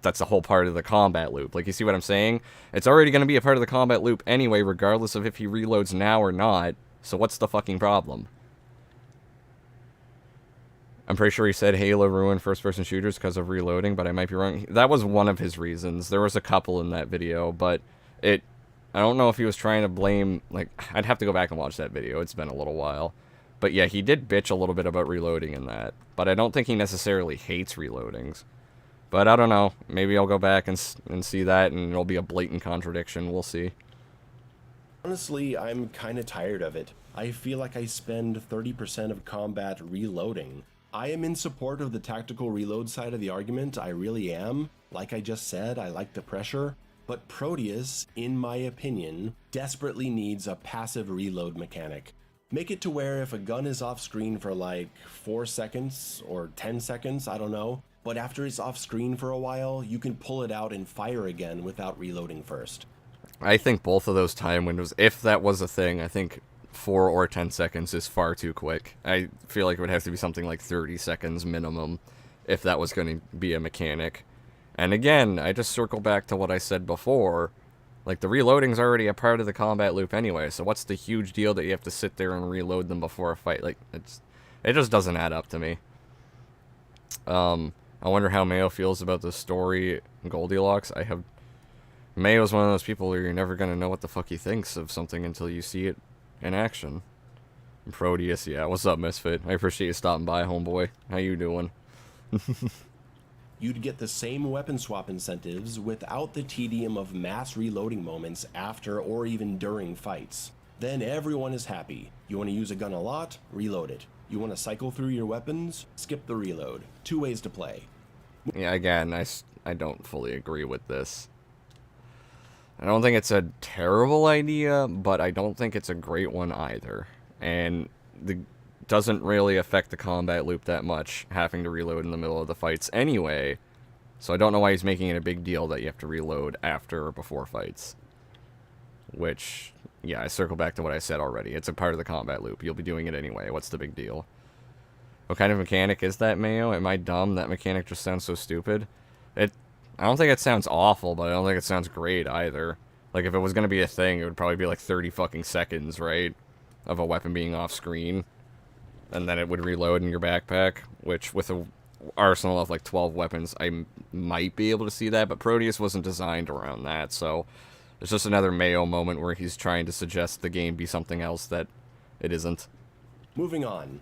That's a whole part of the combat loop. Like, you see what I'm saying? It's already going to be a part of the combat loop anyway, regardless of if he reloads now or not, so what's the fucking problem? I'm pretty sure he said Halo ruined first-person shooters because of reloading, but I might be wrong. That was one of his reasons. There was a couple in that video, but I don't know if he was trying to blame, like, I'd have to go back and watch that video. It's been a little while. But yeah, he did bitch a little bit about reloading in that. But I don't think he necessarily hates reloadings. But I don't know. Maybe I'll go back and see that, and it'll be a blatant contradiction. We'll see. Honestly, I'm kind of tired of it. I feel like I spend 30% of combat reloading. I am in support of the tactical reload side of the argument. I really am. Like I just said, I like the pressure. But Prodeus, in my opinion, desperately needs a passive reload mechanic. Make it to where if a gun is off screen for like 4 seconds or 10 seconds, I don't know, but after it's off screen for a while, you can pull it out and fire again without reloading first. I think both of those time windows, if that was a thing, I think 4 or 10 seconds is far too quick. I feel like it would have to be something like 30 seconds minimum if that was going to be a mechanic. And again, I just circle back to what I said before. Like, the reloading's already a part of the combat loop anyway, so what's the huge deal that you have to sit there and reload them before a fight? Like, it just doesn't add up to me. I wonder how Mayo feels about the story in Goldilocks. Mayo's one of those people where you're never gonna know what the fuck he thinks of something until you see it in action. And Prodeus, yeah, what's up, Misfit? I appreciate you stopping by, homeboy. How you doing? You'd get the same weapon swap incentives without the tedium of mass reloading moments after or even during fights. Then everyone is happy. You want to use a gun a lot? Reload it. You want to cycle through your weapons? Skip the reload. 2 ways to play. Yeah, again, I don't fully agree with this. I don't think it's a terrible idea, but I don't think it's a great one either. And doesn't really affect the combat loop that much, having to reload in the middle of the fights anyway. So I don't know why he's making it a big deal that you have to reload after or before fights. Which, yeah, I circle back to what I said already. It's a part of the combat loop. You'll be doing it anyway. What's the big deal? What kind of mechanic is that, Mayo? Am I dumb? That mechanic just sounds so stupid. I don't think it sounds awful, but I don't think it sounds great either. Like, if it was going to be a thing, it would probably be like 30 fucking seconds, right? Of a weapon being off screen. And then it would reload in your backpack, which with a arsenal of like 12 weapons, I might be able to see that, but Prodeus wasn't designed around that, so it's just another Mayo moment where he's trying to suggest the game be something else that it isn't. Moving on.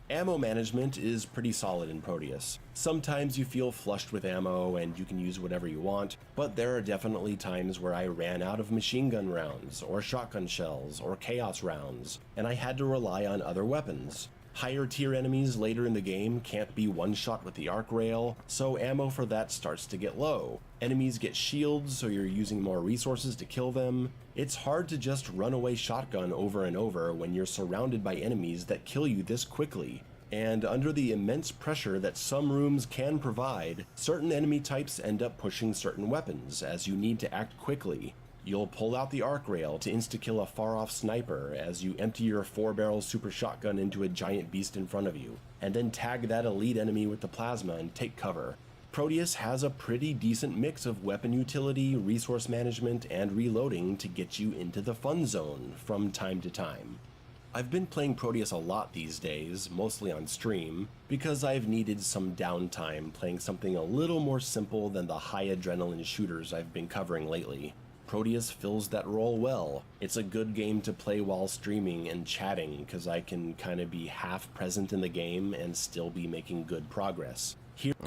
Ammo management is pretty solid in Prodeus. Sometimes you feel flushed with ammo and you can use whatever you want, but there are definitely times where I ran out of machine gun rounds, or shotgun shells, or chaos rounds, and I had to rely on other weapons. Higher tier enemies later in the game can't be one-shot with the arc rail, so ammo for that starts to get low. Enemies get shields, so you're using more resources to kill them. It's hard to just run away shotgun over and over when you're surrounded by enemies that kill you this quickly. And under the immense pressure that some rooms can provide, certain enemy types end up pushing certain weapons, as you need to act quickly. You'll pull out the arc rail to insta-kill a far-off sniper as you empty your 4-barrel super shotgun into a giant beast in front of you, and then tag that elite enemy with the plasma and take cover. Prodeus has a pretty decent mix of weapon utility, resource management, and reloading to get you into the fun zone from time to time. I've been playing Prodeus a lot these days, mostly on stream, because I've needed some downtime playing something a little more simple than the high adrenaline shooters I've been covering lately. Prodeus fills that role well. It's a good game to play while streaming and chatting, because I can kind of be half present in the game and still be making good progress.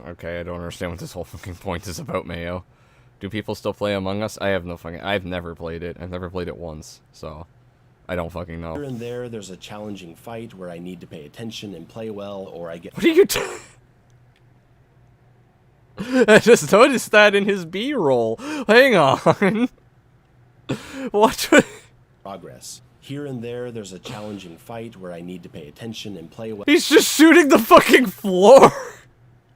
Okay, I don't understand what this whole fucking point is about, Mayo. Do people still play Among Us? I've never played it. I've never played it once, so I don't fucking know. Here and there's a challenging fight where I need to pay attention and play well, or I get... What are you doing? I just noticed that in his B-roll. Hang on. What? Progress. Here and there's a challenging fight where I need to pay attention and play well. He's just shooting the fucking floor.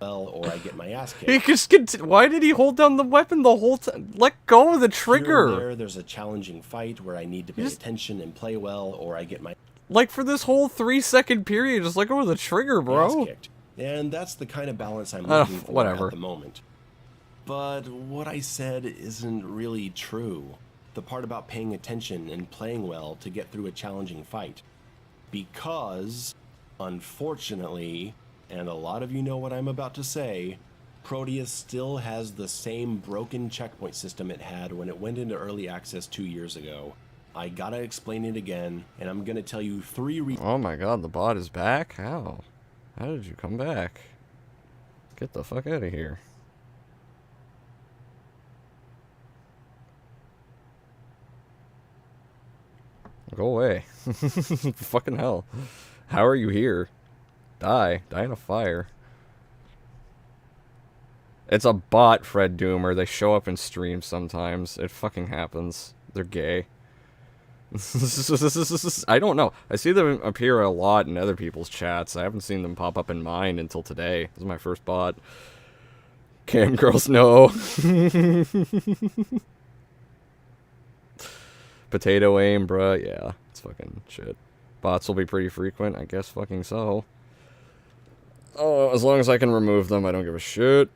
Or I get my ass kicked. He just why did he hold down the weapon the whole time? Let go of the trigger. Here and there's a challenging fight where I need to pay attention and play well, or I get my... Like, for this whole 3-second period, just let go of the trigger, bro. Ass kicked. And that's the kind of balance I'm looking for at the moment. But what I said isn't really true. The part about paying attention and playing well to get through a challenging fight. Because, unfortunately, and a lot of you know what I'm about to say, Prodeus still has the same broken checkpoint system it had when it went into early access 2 years ago. I gotta explain it again, and I'm gonna tell you 3 reasons. Oh my god, the bot is back? How? How did you come back? Get the fuck out of here. Go away. Fucking hell. How are you here? Die. Die in a fire. It's a bot, Fred Doomer. They show up in streams sometimes. It fucking happens. They're gay. I don't know. I see them appear a lot in other people's chats. I haven't seen them pop up in mine until today. This is my first bot. Cam girls, no. Potato aim, bruh. Yeah, it's fucking shit. Bots will be pretty frequent. I guess fucking so. Oh, as long as I can remove them, I don't give a shit.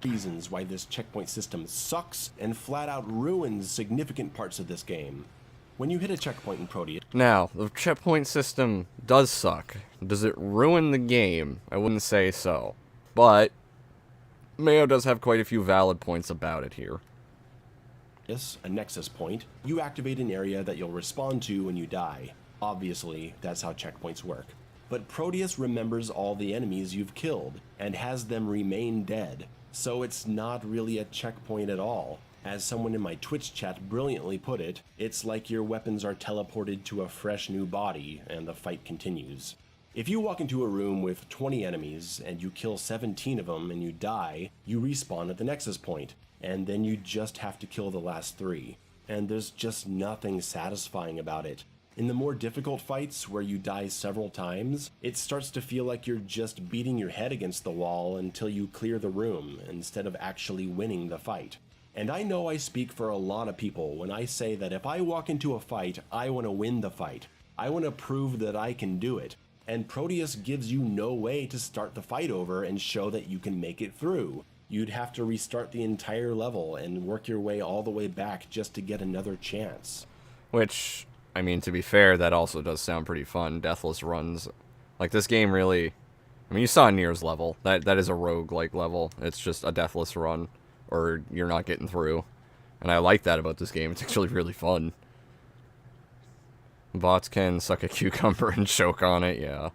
Reasons why this checkpoint system sucks and flat out ruins significant parts of this game. When you hit a checkpoint in Prodeus... Now, the checkpoint system does suck. Does it ruin the game? I wouldn't say so. But Mayo does have quite a few valid points about it here. A nexus point, you activate an area that you'll respond to when you die. Obviously, that's how checkpoints work. But Prodeus remembers all the enemies you've killed, and has them remain dead. So it's not really a checkpoint at all. As someone in my Twitch chat brilliantly put it, it's like your weapons are teleported to a fresh new body, and the fight continues. If you walk into a room with 20 enemies, and you kill 17 of them and you die, you respawn at the nexus point. And then you just have to kill the last 3. And there's just nothing satisfying about it. In the more difficult fights, where you die several times, it starts to feel like you're just beating your head against the wall until you clear the room, instead of actually winning the fight. And I know I speak for a lot of people when I say that if I walk into a fight, I want to win the fight. I want to prove that I can do it. And Prodeus gives you no way to start the fight over and show that you can make it through. You'd have to restart the entire level and work your way all the way back just to get another chance. Which, I mean, to be fair, that also does sound pretty fun. Deathless runs. Like, this game really... I mean, you saw Nier's level. That is a rogue-like level. It's just a deathless run, or you're not getting through. And I like that about this game. It's actually really fun. Bots can suck a cucumber and choke on it, yeah.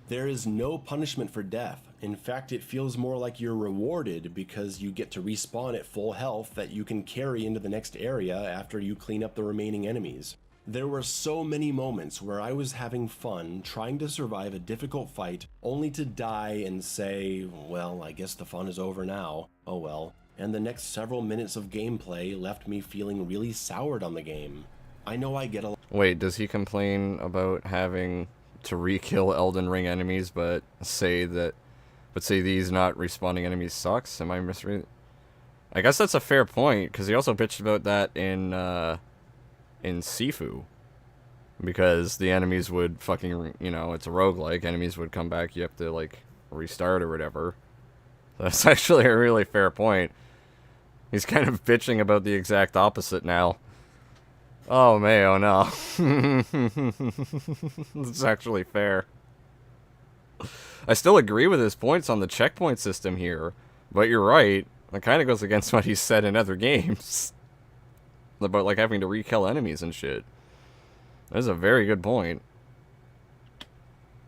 There is no punishment for death. In fact, it feels more like you're rewarded because you get to respawn at full health that you can carry into the next area after you clean up the remaining enemies. There were so many moments where I was having fun trying to survive a difficult fight only to die and say, well, I guess the fun is over now. Oh well. And the next several minutes of gameplay left me feeling really soured on the game. I know I get a... Wait, does he complain about having to re-kill Elden Ring enemies, but say these not respawning enemies sucks? Am I misreading? I guess that's a fair point, because he also bitched about that in Sifu. Because the enemies would fucking, you know, it's a roguelike, enemies would come back, you have to, like, restart or whatever. That's actually a really fair point. He's kind of bitching about the exact opposite now. Oh, Mayo, no. It's actually fair. I still agree with his points on the checkpoint system here, but you're right. It kind of goes against what he said in other games. About, like, having to re-kill enemies and shit. That's a very good point.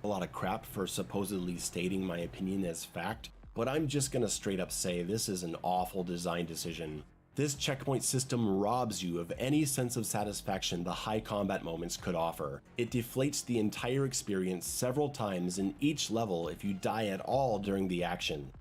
A lot of crap for supposedly stating my opinion as fact, but I'm just gonna straight up say this is an awful design decision. This checkpoint system robs you of any sense of satisfaction the high combat moments could offer. It deflates the entire experience several times in each level if you die at all during the action.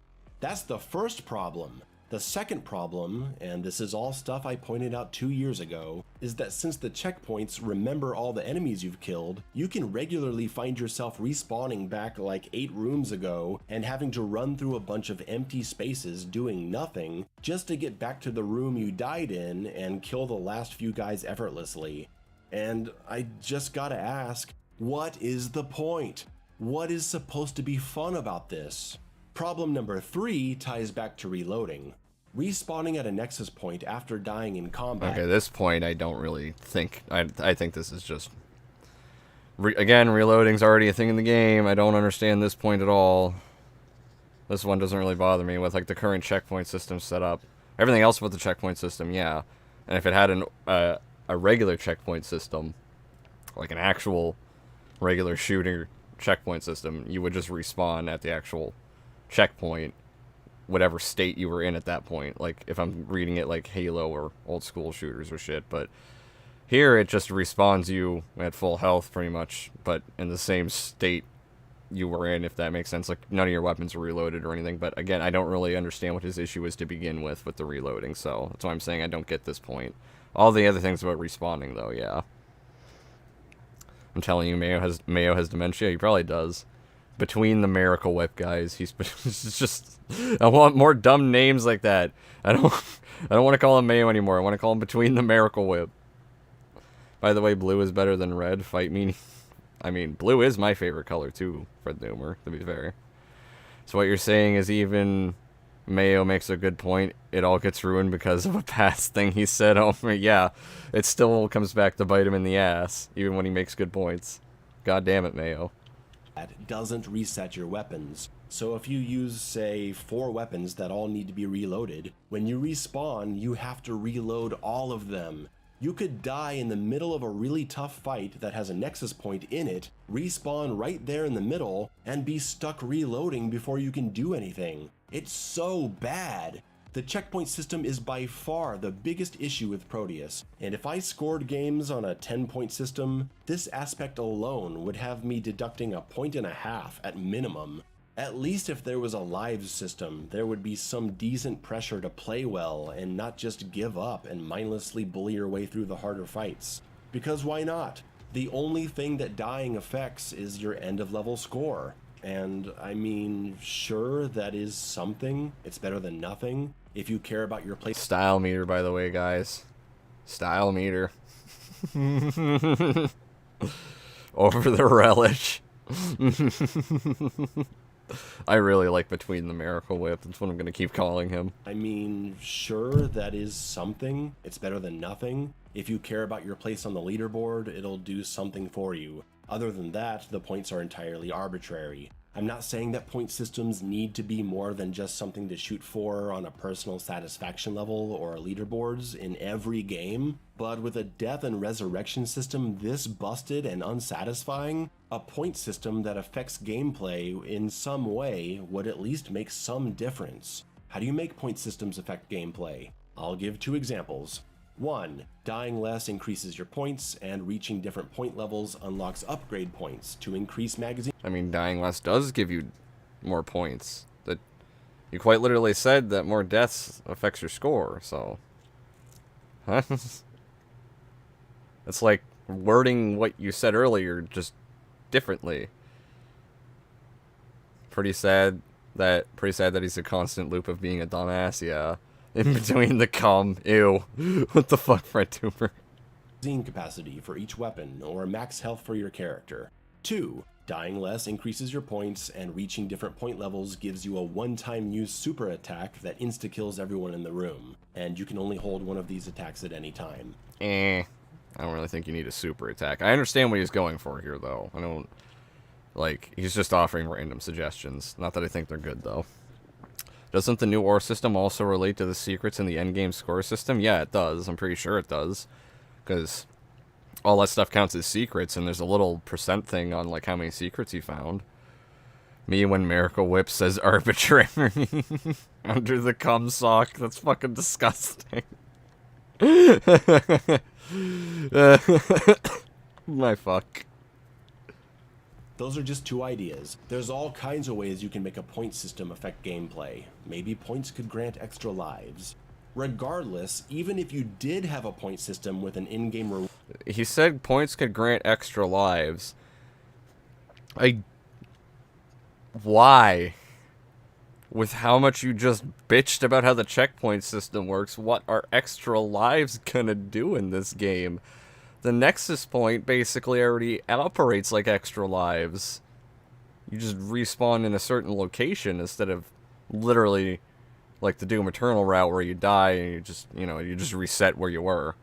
That's the first problem. The second problem, and this is all stuff I pointed out 2 years ago, is that since the checkpoints remember all the enemies you've killed, you can regularly find yourself respawning back like 8 rooms ago and having to run through a bunch of empty spaces doing nothing just to get back to the room you died in and kill the last few guys effortlessly. And I just gotta ask, what is the point? What is supposed to be fun about this? Problem number 3 ties back to reloading. Respawning at a nexus point after dying in combat. Okay, this point I don't really think... I think this is just... Again, reloading's already a thing in the game. I don't understand this point at all. This one doesn't really bother me with, like, the current checkpoint system set up. Everything else with the checkpoint system, yeah. And if it had a regular checkpoint system, like an actual regular shooter checkpoint system, you would just respawn at the actual checkpoint, whatever state you were in at that point. Like, if I'm reading it like Halo or old school shooters or shit, but here it just respawns you at full health pretty much, but in the same state you were in, if that makes sense. Like, none of your weapons are reloaded or anything, but again, I don't really understand what his issue is to begin with the reloading, so that's why I'm saying I don't get this point. All the other things about respawning, though, yeah. I'm telling you, Mayo has dementia. He probably does. Between the Miracle Whip guys, he's just... I want more dumb names like that. I don't want to call him Mayo anymore. I want to call him Between the Miracle Whip. By the way, blue is better than red. Fight me. I mean, blue is my favorite color too, Fred Doomer, to be fair. So what you're saying is even Mayo makes a good point. It all gets ruined because of a past thing he said. Oh, yeah. It still comes back to bite him in the ass, even when he makes good points. God damn it, Mayo. That doesn't reset your weapons. So if you use, say, 4 weapons that all need to be reloaded, when you respawn, you have to reload all of them. You could die in the middle of a really tough fight that has a nexus point in it, respawn right there in the middle, and be stuck reloading before you can do anything. It's so bad. The checkpoint system is by far the biggest issue with Prodeus, and if I scored games on a 10-point system, this aspect alone would have me deducting 1.5 points at minimum. At least if there was a lives system, there would be some decent pressure to play well and not just give up and mindlessly bully your way through the harder fights. Because why not? The only thing that dying affects is your end of level score. And I mean, sure, that is something. It's better than nothing. If you care about your place. Style meter, by the way, guys. Style meter. Over the relish. I really like Between the Miracle Whip. That's what I'm going to keep calling him. I mean, sure, that is something. It's better than nothing. If you care about your place on the leaderboard, it'll do something for you. Other than that, the points are entirely arbitrary. I'm not saying that point systems need to be more than just something to shoot for on a personal satisfaction level or leaderboards in every game, but with a death and resurrection system this busted and unsatisfying, a point system that affects gameplay in some way would at least make some difference. How do you make point systems affect gameplay? I'll give 2 examples. 1. Dying less increases your points, and reaching different point levels unlocks upgrade points to increase magazine. I mean, dying less does give you more points. That you quite literally said that more deaths affects your score, so. Huh? It's like wording what you said earlier just differently. Pretty sad that he's a constant loop of being a dumbass, yeah. In between the cum. Ew. What the fuck, Fred Tuber? Magazine capacity for each weapon, or max health for your character. 2. Dying less increases your points, and reaching different point levels gives you a one-time use super attack that insta-kills everyone in the room, and you can only hold one of these attacks at any time. I don't really think you need a super attack. I understand what he's going for here, though. I don't... Like, he's just offering random suggestions. Not that I think they're good, though. Doesn't the new ore system also relate to the secrets in the endgame score system? Yeah, it does. I'm pretty sure it does. Because all that stuff counts as secrets, and there's a little percent thing on, like, how many secrets you found. Me when Miracle Whip says arbitrary. Under the cum sock. That's fucking disgusting. My fuck. Those are just 2 ideas. There's all kinds of ways you can make a point system affect gameplay. Maybe points could grant extra lives. Regardless, even if you did have a point system with an in-game reward... He said points could grant extra lives. Why? With how much you just bitched about how the checkpoint system works, what are extra lives gonna do in this game? The Nexus point basically already operates like extra lives. You just respawn in a certain location instead of literally like the Doom Eternal route where you die and you just, you just reset where you were.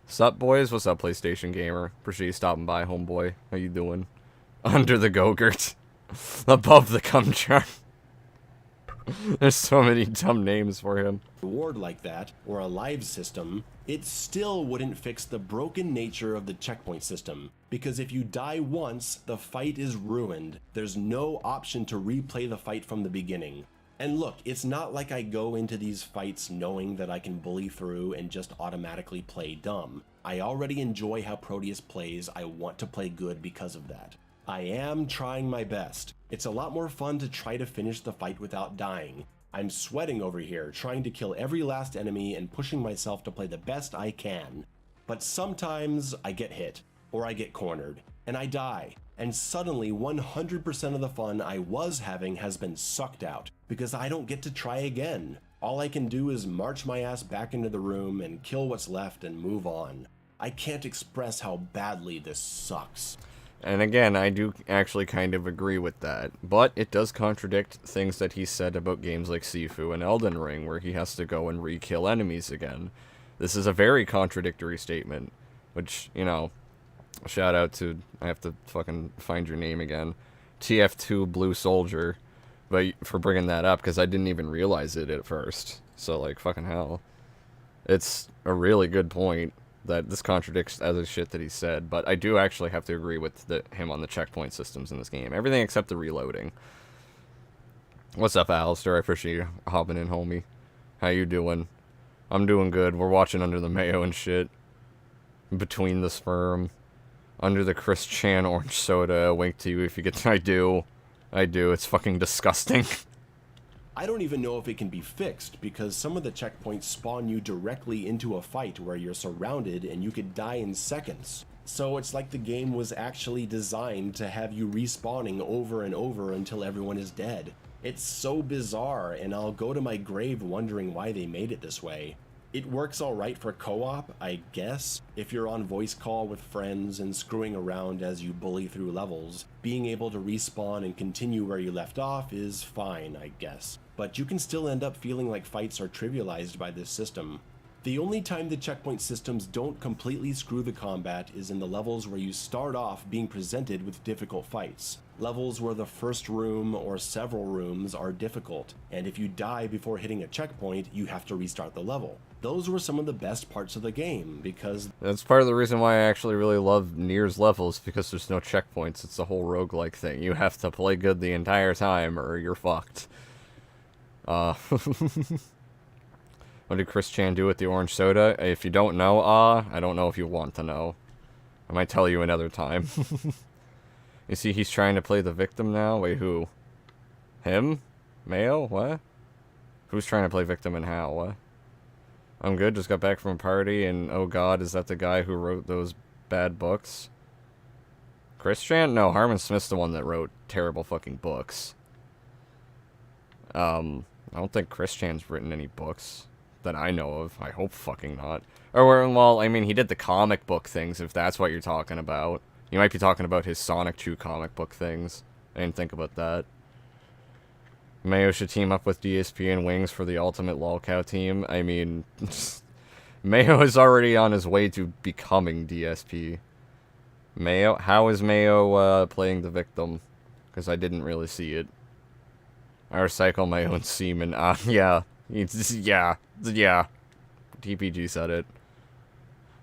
Sup, boys? What's up, PlayStation Gamer? Appreciate you stopping by, homeboy. How you doing? Under the Go-Gurt. Above the cum chart. There's so many dumb names for him. Reward like that, or a live system, it still wouldn't fix the broken nature of the checkpoint system. Because if you die once, the fight is ruined. There's no option to replay the fight from the beginning. And look, it's not like I go into these fights knowing that I can bully through and just automatically play dumb. I already enjoy how Prodeus plays. I want to play good because of that. I am trying my best. It's a lot more fun to try to finish the fight without dying. I'm sweating over here, trying to kill every last enemy and pushing myself to play the best I can. But sometimes I get hit, or I get cornered, and I die. And suddenly 100% of the fun I was having has been sucked out, because I don't get to try again. All I can do is march my ass back into the room and kill what's left and move on. I can't express how badly this sucks. And again, I do actually kind of agree with that. But it does contradict things that he said about games like Sifu and Elden Ring, where he has to go and re-kill enemies again. This is a very contradictory statement, which, shout out to, I have to fucking find your name again, TF2 Blue Soldier, but for bringing that up, because I didn't even realize it at first. So, like, fucking hell. It's a really good point that this contradicts other shit that he said, but I do actually have to agree with him on the checkpoint systems in this game. Everything except the reloading. What's up, Alistair? I appreciate you hopping in, homie. How you doing? I'm doing good. We're watching Under the Mayo and shit. Between the Sperm. Under the Chris Chan orange soda. Wink to you if you get... I do. It's fucking disgusting. I don't even know if it can be fixed, because some of the checkpoints spawn you directly into a fight where you're surrounded and you could die in seconds. So it's like the game was actually designed to have you respawning over and over until everyone is dead. It's so bizarre, and I'll go to my grave wondering why they made it this way. It works alright for co-op, I guess. If you're on voice call with friends and screwing around as you bully through levels, being able to respawn and continue where you left off is fine, I guess. But you can still end up feeling like fights are trivialized by this system. The only time the checkpoint systems don't completely screw the combat is in the levels where you start off being presented with difficult fights. Levels where the first room or several rooms are difficult, and if you die before hitting a checkpoint, you have to restart the level. Those were some of the best parts of the game, because That's part of the reason why I actually really love Nier's levels, because there's no checkpoints. It's the whole roguelike thing. You have to play good the entire time, or you're fucked. What did Chris Chan do with the orange soda? If you don't know, I don't know if you want to know. I might tell you another time. You see, he's trying to play the victim now? Wait, who? Him? Mayo? What? Who's trying to play victim and how? What? I'm good, just got back from a party, and oh god, is that the guy who wrote those bad books? Chris Chan? No, Harmon Smith's the one that wrote terrible fucking books. I don't think Chris Chan's written any books that I know of. I hope fucking not. Or, well, I mean, he did the comic book things, if that's what you're talking about. You might be talking about his Sonic 2 comic book things. I didn't think about that. Mayo should team up with DSP and Wings for the ultimate lolcow team. I mean, Mayo is already on his way to becoming DSP. Mayo? How is Mayo playing the victim? Because I didn't really see it. I recycle my own semen. Yeah. Yeah. TPG said it.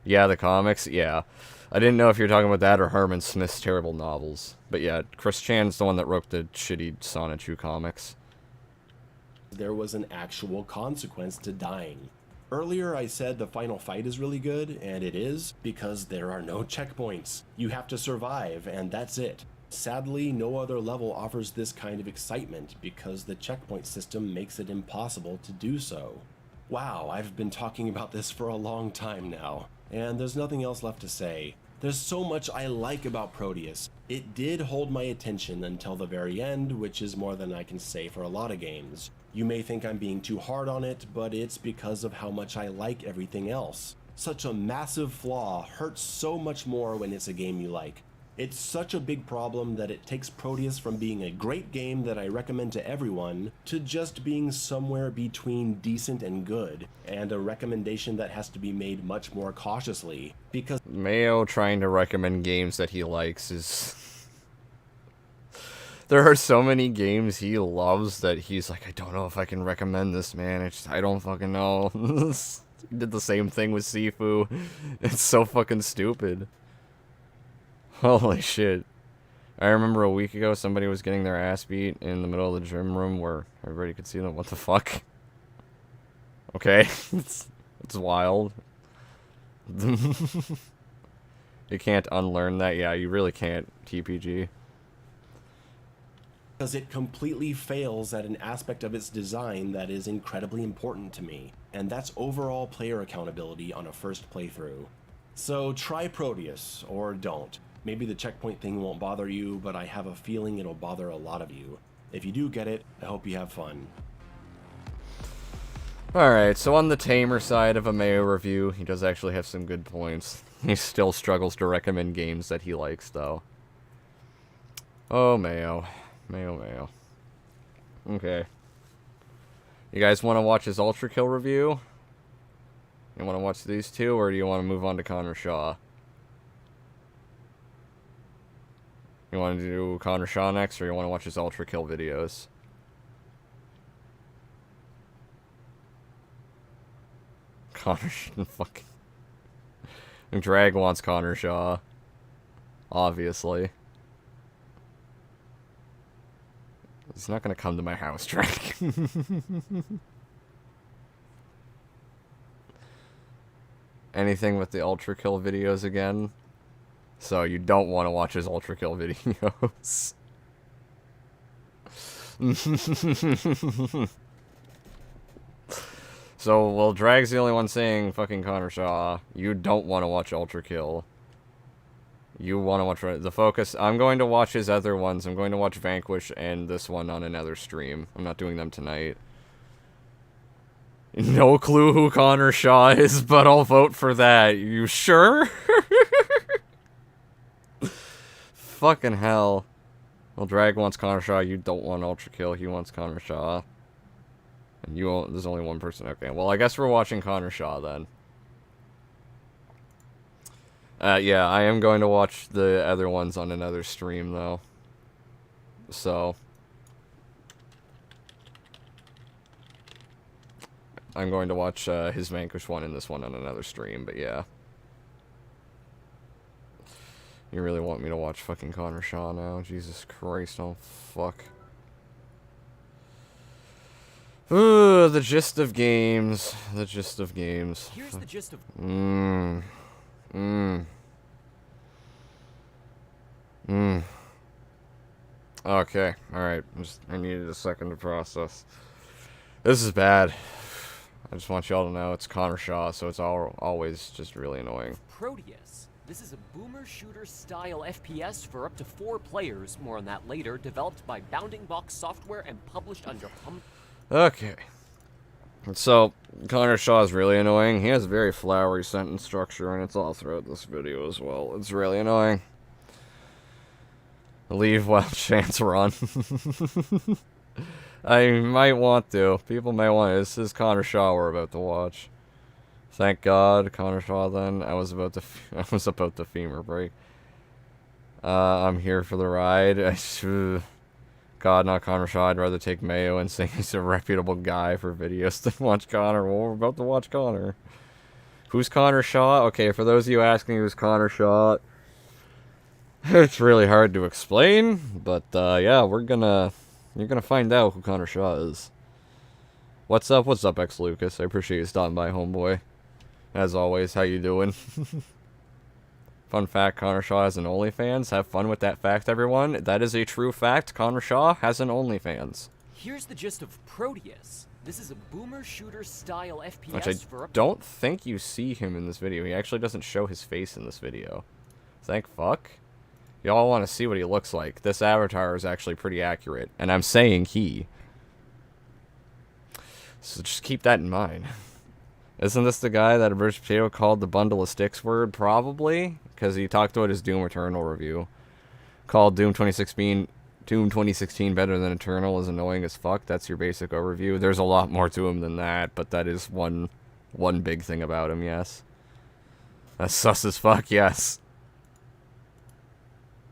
Yeah, the comics? Yeah. I didn't know if you were talking about that or Herman Smith's terrible novels. But yeah, Chris Chan's the one that wrote the shitty Sonic 2 comics. There was an actual consequence to dying. Earlier I said the final fight is really good, and it is, because there are no checkpoints. You have to survive, and that's it. Sadly, no other level offers this kind of excitement, because the checkpoint system makes it impossible to do so. Wow, I've been talking about this for a long time now, and there's nothing else left to say. There's so much I like about Prodeus. It did hold my attention until the very end, which is more than I can say for a lot of games. You may think I'm being too hard on it, but it's because of how much I like everything else. Such a massive flaw hurts so much more when it's a game you like. It's such a big problem that it takes Prodeus from being a great game that I recommend to everyone to just being somewhere between decent and good, and a recommendation that has to be made much more cautiously, because Mayo trying to recommend games that he likes is... There are so many games he loves that he's like, I don't know if I can recommend this, man. I don't fucking know. He did the same thing with Sifu. It's so fucking stupid. Holy shit. I remember a week ago somebody was getting their ass beat in the middle of the gym room where everybody could see them. What the fuck? Okay. It's wild. You can't unlearn that. Yeah, you really can't, TPG. Because it completely fails at an aspect of its design that is incredibly important to me, and that's overall player accountability on a first playthrough. So try Prodeus, or don't. Maybe the checkpoint thing won't bother you, but I have a feeling it'll bother a lot of you. If you do get it, I hope you have fun. Alright, so on the tamer side of a Mayo review, he does actually have some good points. He still struggles to recommend games that he likes, though. Oh, Mayo. Mayo. Okay. You guys want to watch his Ultra Kill review? You want to watch these two, or do you want to move on to Connor Shaw? You want to do Connor Shaw next, or you want to watch his Ultra Kill videos? Connor fucking... Drag wants Connor Shaw. Obviously. He's not gonna come to my house, Drag. Anything with the Ultra Kill videos again? So you don't want to watch his Ultra Kill videos. So, well, Drag's the only one saying fucking Connor Shaw. You don't want to watch Ultra Kill. You want to watch the Focus? I'm going to watch his other ones. I'm going to watch Vanquish and this one on another stream. I'm not doing them tonight. No clue who Connor Shaw is, but I'll vote for that. You sure? Fucking hell. Well, Drag wants Connor Shaw. You don't want Ultra Kill. He wants Connor Shaw. And you won't. There's only one person. Okay, well, I guess we're watching Connor Shaw then. Yeah, I am going to watch the other ones on another stream, though. So. I'm going to watch his Vanquish one and this one on another stream, but yeah. You really want me to watch fucking Connor Shaw now? Jesus Christ, oh fuck. Ooh, the gist of games. The gist of games. Here's the gist of... Okay, alright. I needed a second to process. This is bad. I just want y'all to know it's Connor Shaw, so it's always just really annoying. Prodeus. This is a boomer shooter style FPS for up to 4 players, more on that later, developed by Bounding Box Software and published under Okay. So, Connor Shaw is really annoying. He has a very flowery sentence structure, and it's all throughout this video as well. It's really annoying. Leave while chance run. I might want to. People might want to. This is Connor Shaw we're about to watch. Thank God, Connor Shaw. Then I was about to femur break. I'm here for the ride. God, not Connor Shaw. I'd rather take Mayo and say he's a reputable guy for videos than watch Connor. Well, we're about to watch Connor. Who's Connor Shaw? Okay, for those of you asking who's Connor Shaw, it's really hard to explain, but yeah, you're gonna find out who Connor Shaw is. What's up, X Lucas? I appreciate you stopping by, homeboy. As always, how you doing? Fun fact, Connor Shaw has an OnlyFans. Have fun with that fact, everyone. That is a true fact. Connor Shaw has an OnlyFans. Here's the gist of Prodeus. This is a boomer shooter style FPS Which I for... don't think you see him in this video. He actually doesn't show his face in this video. Thank fuck. Y'all want to see what he looks like. This avatar is actually pretty accurate. And I'm saying he. So just keep that in mind. Isn't this the guy that Average Potato called the bundle of sticks word? Probably. Because he talked about his Doom Eternal review. Called Doom 2016 better than Eternal is annoying as fuck. That's your basic overview. There's a lot more to him than that. But that is one big thing about him, yes. That's sus as fuck, yes.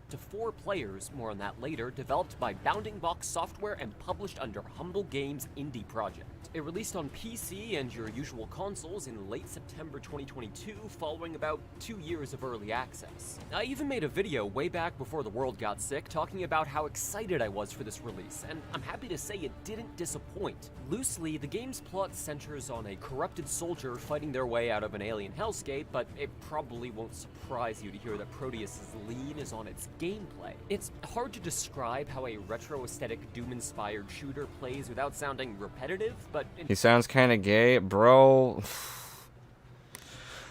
To 4 players, more on that later, developed by Bounding Box Software and published under Humble Games Indie Project. It released on PC and your usual consoles in late September 2022, following about 2 years of early access. I even made a video way back before the world got sick talking about how excited I was for this release, and I'm happy to say it didn't disappoint. Loosely, the game's plot centers on a corrupted soldier fighting their way out of an alien hellscape, but it probably won't surprise you to hear that Prodeus' lean is on its gameplay. It's hard to describe how a retro-aesthetic Doom-inspired shooter plays without sounding repetitive, but... He sounds kinda gay. Bro...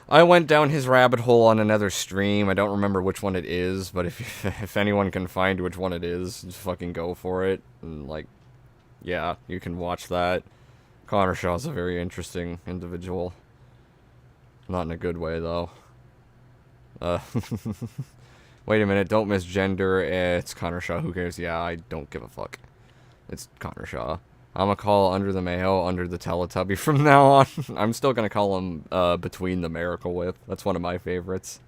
I went down his rabbit hole on another stream. I don't remember which one it is, but if anyone can find which one it is, just fucking go for it. And, like, yeah, you can watch that. Connor Shaw's a very interesting individual. Not in a good way, though. Wait a minute, don't misgender. It's Connor Shaw, who cares? Yeah, I don't give a fuck. It's Connor Shaw. I'm gonna call Under the Mayo Under the Teletubby from now on. I'm still gonna call him Between the Miracle Whip. That's one of my favorites.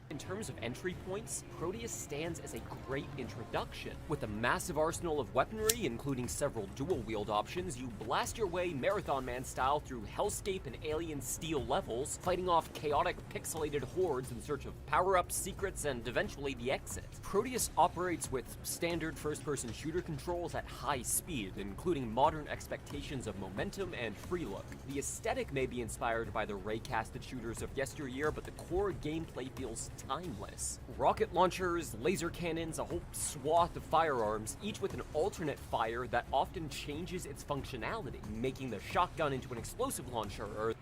In terms of entry points, Prodeus stands as a great introduction. With a massive arsenal of weaponry, including several dual-wield options, you blast your way Marathon Man style through hellscape and alien steel levels, fighting off chaotic pixelated hordes in search of power-ups, secrets, and eventually the exit. Prodeus operates with standard first-person shooter controls at high speed, including modern expectations of momentum and free look. The aesthetic may be inspired by the ray-casted shooters of yesteryear, but the core gameplay feels timeless. Rocket launchers, laser cannons, a whole swath of firearms, each with an alternate fire that often changes its functionality, making the shotgun into an explosive launcher, or...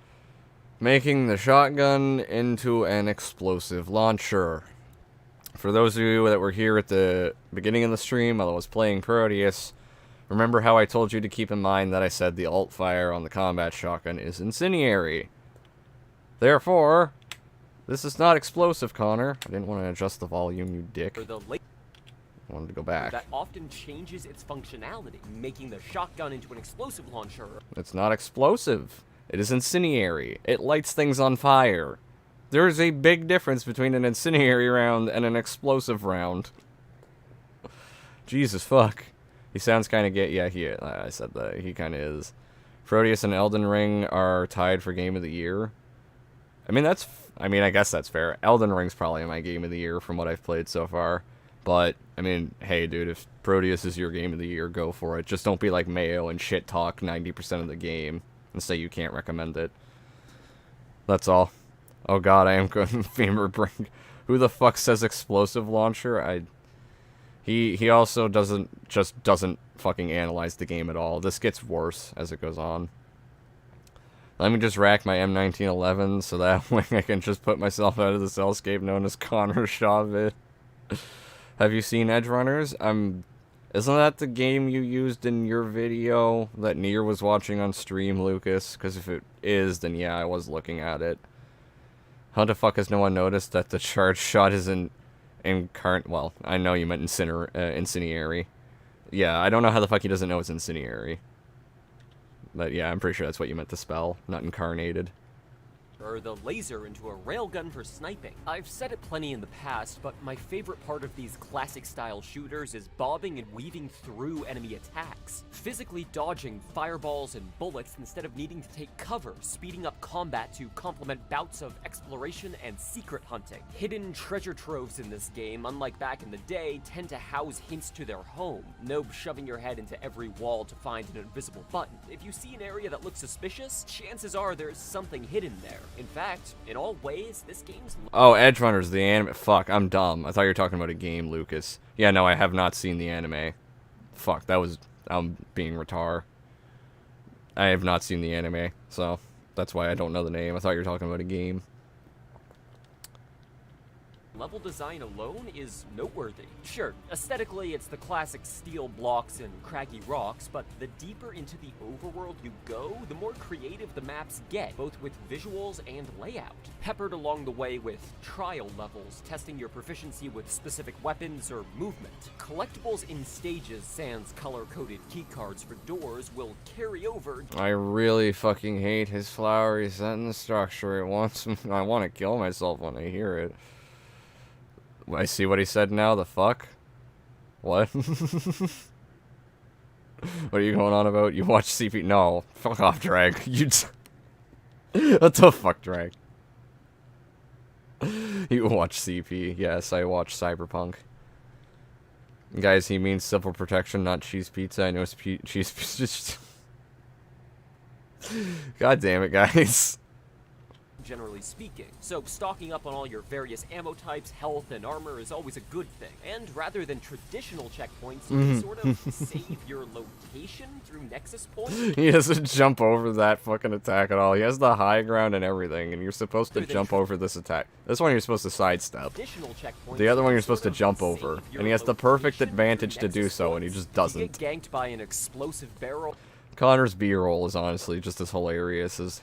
Making the shotgun into an explosive launcher. For those of you that were here at the beginning of the stream while I was playing Prodeus, remember how I told you to keep in mind that I said the alt fire on the combat shotgun is incendiary. Therefore, this is not explosive, Connor. I didn't want to adjust the volume, you dick. I wanted to go back. That often changes its functionality, making the shotgun into an explosive launcher. It's not explosive. It is incendiary. It lights things on fire. There is a big difference between an incendiary round and an explosive round. Jesus fuck. He sounds kind of gay. Yeah, I said that. He kind of is. Prodeus and Elden Ring are tied for Game of the Year. I mean, I guess that's fair. Elden Ring's probably my Game of the Year from what I've played so far. But, I mean, hey, dude, if Prodeus is your Game of the Year, go for it. Just don't be like Mayo and shit talk 90% of the game and say you can't recommend it. That's all. Oh god, I am going to Femur Bring. Who the fuck says explosive launcher? He also doesn't fucking analyze the game at all. This gets worse as it goes on. Let me just rack my M1911 so that way I can just put myself out of this hellscape known as Connor Shawvid. Have you seen Edge Runners? Isn't that the game you used in your video that Nier was watching on stream, Lucas? Because if it is, then yeah, I was looking at it. How the fuck has no one noticed that the charge shot is well, I know you meant incendiary. Yeah, I don't know how the fuck he doesn't know it's incendiary. But yeah, I'm pretty sure that's what you meant to spell, not incarnated. Or the laser into a railgun for sniping. I've said it plenty in the past, but my favorite part of these classic-style shooters is bobbing and weaving through enemy attacks. Physically dodging fireballs and bullets instead of needing to take cover, speeding up combat to complement bouts of exploration and secret hunting. Hidden treasure troves in this game, unlike back in the day, tend to house hints to their home. No shoving your head into every wall to find an invisible button. If you see an area that looks suspicious, chances are there's something hidden there. In fact, in all ways, this game's... Oh, Edge Runners, the anime. Fuck, I'm dumb. I thought you were talking about a game, Lucas. Yeah, no, I have not seen the anime. Fuck, I'm being retard. I have not seen the anime, so that's why I don't know the name. I thought you were talking about a game. Level design alone is noteworthy. Sure, aesthetically it's the classic steel blocks and craggy rocks, but the deeper into the overworld you go, the more creative the maps get, both with visuals and layout. Peppered along the way with trial levels, testing your proficiency with specific weapons or movement. Collectibles in stages, sans color-coded keycards for doors, will carry over. I really fucking hate his flowery sentence structure. I want to kill myself when I hear it. I see what he said now, the fuck? What? What are you going on about? You watch CP? No. Fuck off, Drag. What the fuck, Drag? You watch CP. Yes, I watch Cyberpunk. Guys, he means civil protection, not cheese pizza. I know it's cheese pizza. God damn it, guys. Generally speaking. So stocking up on all your various ammo types, health, and armor is always a good thing. And rather than traditional checkpoints, you can sort of save your location through Nexus points. He doesn't jump over that fucking attack at all. He has the high ground and everything, and you're supposed to jump over this attack. This one you're supposed to sidestep. The other one you're supposed to jump over. And he has the perfect advantage to do so, and he just doesn't. You get ganked by an explosive barrel. Connor's B-roll is honestly just as hilarious as,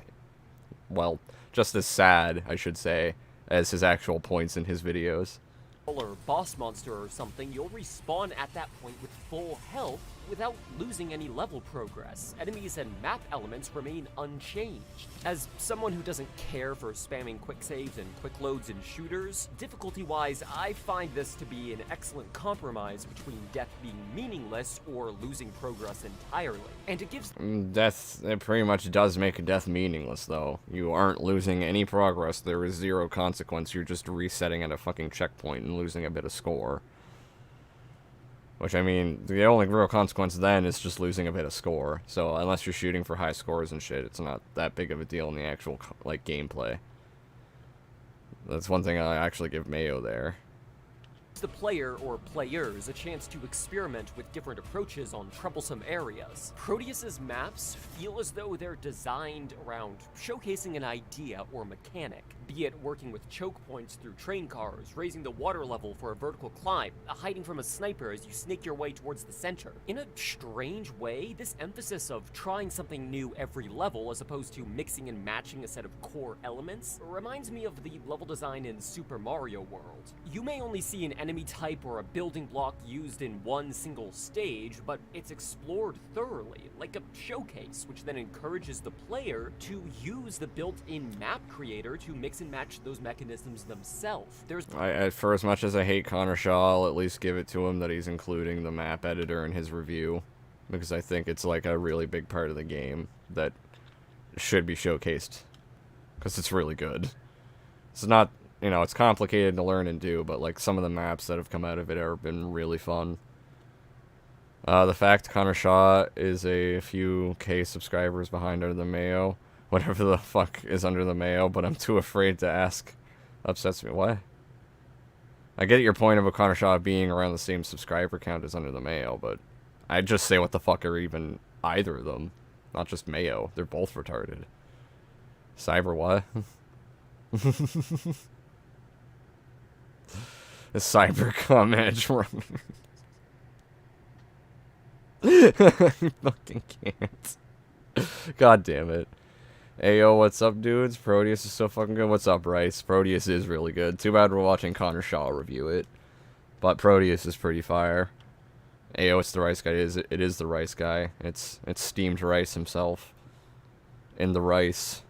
well, just as sad, I should say, as his actual points in his videos. Or boss monster or something, you'll respawn at that point with full health without losing any level progress. Enemies and map elements remain unchanged. As someone who doesn't care for spamming quick saves and quick loads in shooters, difficulty-wise, I find this to be an excellent compromise between death being meaningless or losing progress entirely. And it gives... Death, it pretty much does make death meaningless, though. You aren't losing any progress, there is zero consequence, you're just resetting at a fucking checkpoint and losing a bit of score. Which, I mean, the only real consequence then is just losing a bit of score. So, unless you're shooting for high scores and shit, it's not that big of a deal in the actual, like, gameplay. That's one thing I actually give Mayo there. gives the player, or players, a chance to experiment with different approaches on troublesome areas. Prodeus's maps feel as though they're designed around showcasing an idea or mechanic, be it working with choke points through train cars, raising the water level for a vertical climb, hiding from a sniper as you snake your way towards the center. In a strange way, this emphasis of trying something new every level as opposed to mixing and matching a set of core elements reminds me of the level design in Super Mario World. You may only see an enemy type or a building block used in one single stage, but it's explored thoroughly, like a showcase, which then encourages the player to use the built-in map creator to mix and match those mechanisms themselves. For as much as I hate Connor Shaw, I'll at least give it to him that he's including the map editor in his review, because I think it's like a really big part of the game that should be showcased, because it's really good. It's not, you know, it's complicated to learn and do, but like some of the maps that have come out of it have been really fun. The fact Connor Shaw is a few K subscribers behind Under the Mayo, whatever the fuck is Under the Mayo, but I'm too afraid to ask, upsets me. What? I get your point about Connor Shaw being around the same subscriber count as Under the Mayo, but I'd just say what the fuck are even either of them? Not just Mayo. They're both retarded. Cyber what? The Cybercom Edge Runner. I fucking can't. God damn it. Ayo, what's up, dudes? Prodeus is so fucking good. What's up, Rice? Prodeus is really good. Too bad we're watching Connor Shaw review it. But Prodeus is pretty fire. Ayo, it's the Rice guy. It is the Rice guy. It's steamed Rice himself. In the Rice.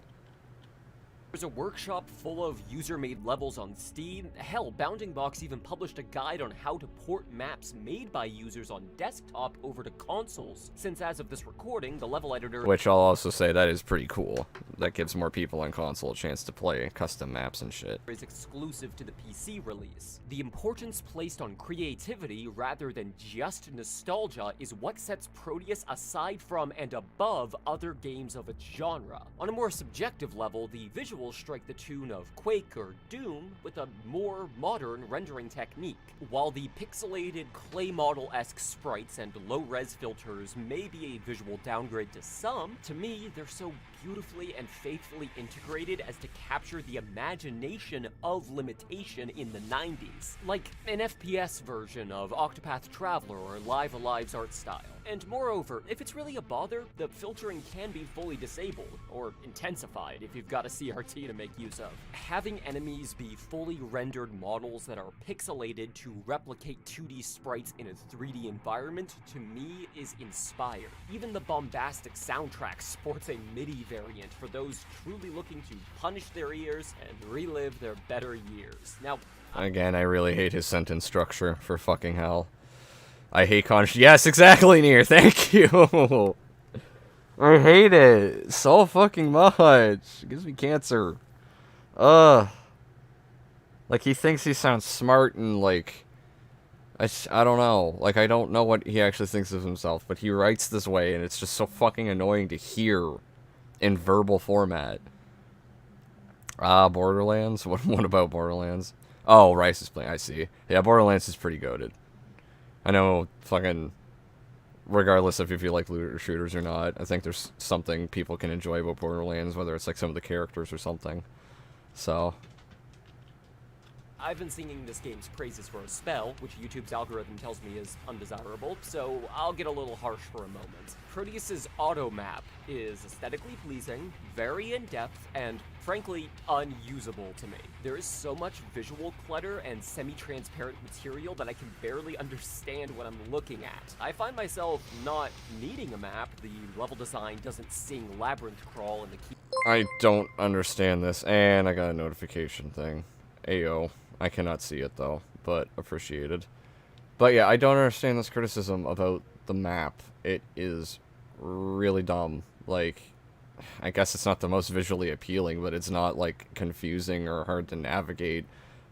There's a workshop full of user-made levels on Steam. Hell, Bounding Box even published a guide on how to port maps made by users on desktop over to consoles, since as of this recording, the level editor... Which I'll also say that is pretty cool. That gives more people on console a chance to play custom maps and shit. ...is exclusive to the PC release. The importance placed on creativity rather than just nostalgia is what sets Prodeus aside from and above other games of its genre. On a more subjective level, the visual strike the tune of Quake or Doom with a more modern rendering technique. While the pixelated clay model-esque sprites and low-res filters may be a visual downgrade to some, to me they're so beautifully and faithfully integrated as to capture the imagination of limitation in the 90s, like an FPS version of Octopath Traveler or Live Alive's art style. And moreover, if it's really a bother, the filtering can be fully disabled, or intensified if you've got a CRT to make use of. Having enemies be fully rendered models that are pixelated to replicate 2D sprites in a 3D environment, to me, is inspired. Even the bombastic soundtrack sports a MIDI variant for those truly looking to punish their ears and relive their better years. Now, again, I really hate his sentence structure, for fucking hell. I hate Yes, exactly, Nier. Thank you. I hate it so fucking much. It gives me cancer. Like, he thinks he sounds smart and, like... I don't know. Like, I don't know what he actually thinks of himself, but he writes this way, and it's just so fucking annoying to hear in verbal format. Borderlands? What about Borderlands? Oh, Rice is playing. I see. Yeah, Borderlands is pretty goated. I know, fucking, regardless of if you like looter shooters or not, I think there's something people can enjoy about Borderlands, whether it's like some of the characters or something. So... I've been singing this game's praises for a spell, which YouTube's algorithm tells me is undesirable, so I'll get a little harsh for a moment. Prodeus's auto map is aesthetically pleasing, very in-depth, and frankly, unusable to me. There is so much visual clutter and semi-transparent material that I can barely understand what I'm looking at. I find myself not needing a map. The level design doesn't sing Labyrinth Crawl in the key. I don't understand this, and I got a notification thing. Ayo. I cannot see it, though, but appreciated. But yeah, I don't understand this criticism about the map. It is really dumb. Like, I guess it's not the most visually appealing, but it's not, like, confusing or hard to navigate.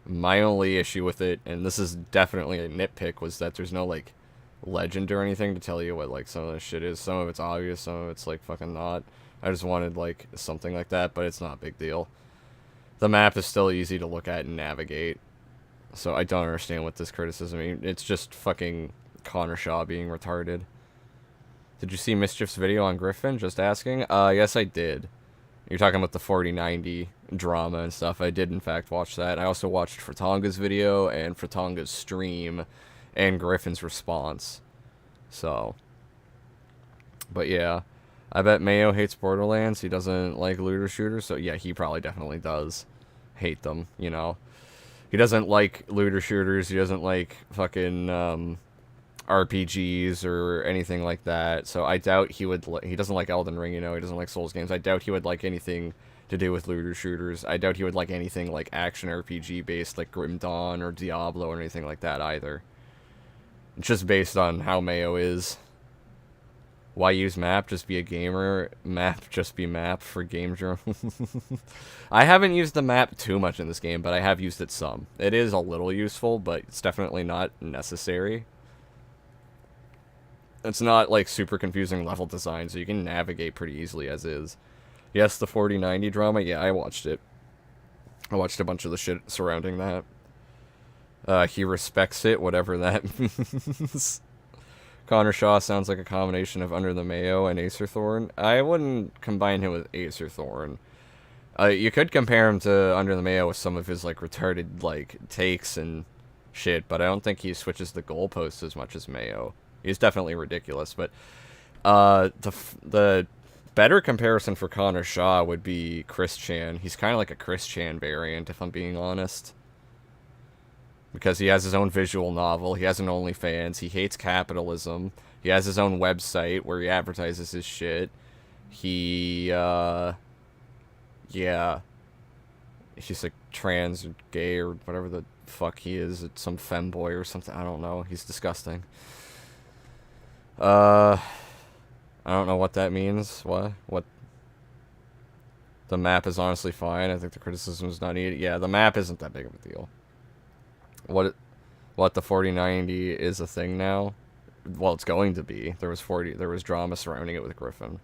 My only issue with it, and this is definitely a nitpick, was that there's no, like, legend or anything to tell you what, like, some of this shit is. Some of it's obvious, some of it's, like, fucking not. I just wanted, like, something like that, but it's not a big deal. The map is still easy to look at and navigate. So I don't understand what this criticism means. It's just fucking Connor Shaw being retarded. Did you see Mischief's video on Griffin? Just asking. Yes, I did. You're talking about the 4090 drama and stuff. I did, in fact, watch that. I also watched Fratonga's video and Fratonga's stream and Griffin's response. So. But yeah. I bet Mayo hates Borderlands. He doesn't like looter shooters. So yeah, he probably definitely does hate them, you know. He doesn't like looter shooters. He doesn't like fucking RPGs or anything like that. So I doubt he would. He doesn't like Elden Ring, you know. He doesn't like Souls games. I doubt he would like anything to do with looter shooters. I doubt he would like anything like action RPG based, like Grim Dawn or Diablo or anything like that either. It's just based on how Mayo is. Why use map? Just be a gamer. Map, just be map for game journal. I haven't used the map too much in this game, but I have used it some. It is a little useful, but it's definitely not necessary. It's not like super confusing level design, so you can navigate pretty easily as is. Yes, the 4090 drama. Yeah, I watched it. I watched a bunch of the shit surrounding that. He respects it, whatever that means. Connor Shaw sounds like a combination of Under the Mayo and Acerthorn. I wouldn't combine him with Acerthorn. You could compare him to Under the Mayo with some of his, like, retarded, like, takes and shit, but I don't think he switches the goalposts as much as Mayo. He's definitely ridiculous, but the better comparison for Connor Shaw would be Chris Chan. He's kind of like a Chris Chan variant, if I'm being honest. Because he has his own visual novel, he has an OnlyFans, he hates capitalism, he has his own website where he advertises his shit. He, yeah. He's like trans or gay or whatever the fuck he is. It's some femboy or something. I don't know. He's disgusting. I don't know what that means. What? The map is honestly fine. I think the criticism is not needed. Yeah, the map isn't that big of a deal. What the 4090 is a thing now? Well, it's going to be. There was drama surrounding it with Griffin.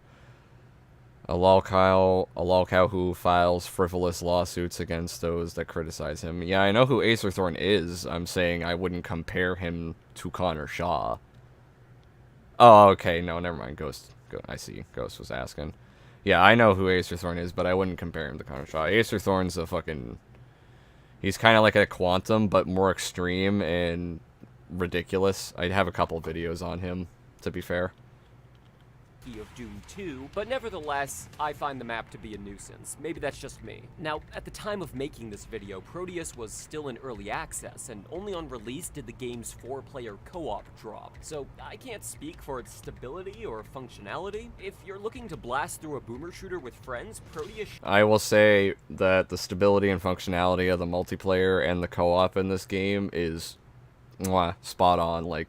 A lolcow who files frivolous lawsuits against those that criticize him. Yeah, I know who Acerthorn is. I'm saying I wouldn't compare him to Connor Shaw. Oh, okay. No, never mind. Ghost. I see. Ghost was asking. Yeah, I know who Acerthorn is, but I wouldn't compare him to Connor Shaw. Acerthorn's a fucking... He's kind of like a Quantum, but more extreme and ridiculous. I'd have a couple videos on him, to be fair. Of Doom 2, but nevertheless, I find the map to be a nuisance. Maybe that's just me. Now, at the time of making this video, Prodeus was still in early access, and only on release did the game's 4-player co-op drop. So, I can't speak for its stability or functionality. If you're looking to blast through a boomer shooter with friends, Prodeus... I will say that the stability and functionality of the multiplayer and the co-op in this game is spot on. Like,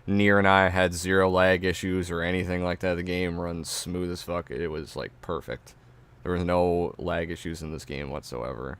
Nier and I had zero lag issues or anything like that. The game runs smooth as fuck. It was, like, perfect. There was no lag issues in this game whatsoever.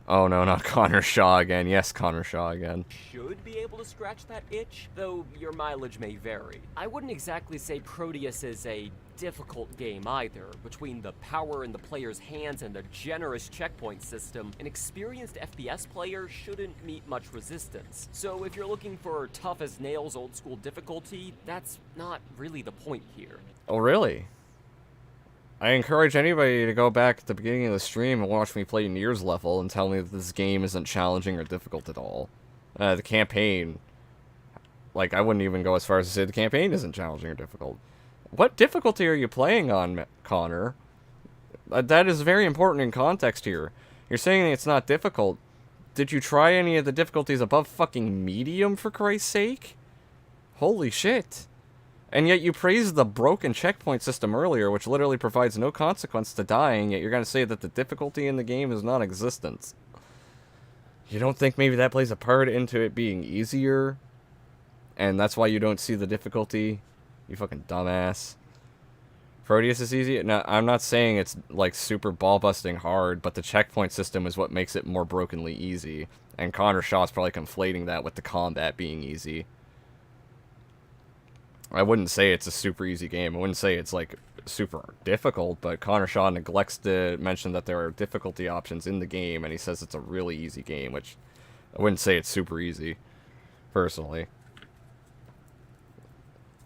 Oh, no, not Connor Shaw again. Yes, Connor Shaw again. Should be able to scratch that itch, though your mileage may vary. I wouldn't exactly say Prodeus is a difficult game either. Between the power in the player's hands and the generous checkpoint system, an experienced FPS player shouldn't meet much resistance. So if you're looking for tough as nails old school difficulty, that's not really the point here. Oh, really? I encourage anybody to go back at the beginning of the stream and watch me play Nier's level and tell me that this game isn't challenging or difficult at all. The campaign, like, I wouldn't even go as far as to say the campaign isn't challenging or difficult. What difficulty are you playing on, Connor? That is very important in context here. You're saying it's not difficult. Did you try any of the difficulties above fucking medium, for Christ's sake? Holy shit. And yet you praised the broken checkpoint system earlier, which literally provides no consequence to dying, yet you're going to say that the difficulty in the game is non-existent. You don't think maybe that plays a part into it being easier? And that's why you don't see the difficulty? You fucking dumbass. Prodeus is easy? No, I'm not saying it's, like, super ball-busting hard, but the checkpoint system is what makes it more brokenly easy. And Connor Shaw's probably conflating that with the combat being easy. I wouldn't say it's a super easy game. I wouldn't say it's, like, super difficult, but Connor Shaw neglects to mention that there are difficulty options in the game, and he says it's a really easy game, which I wouldn't say it's super easy, personally.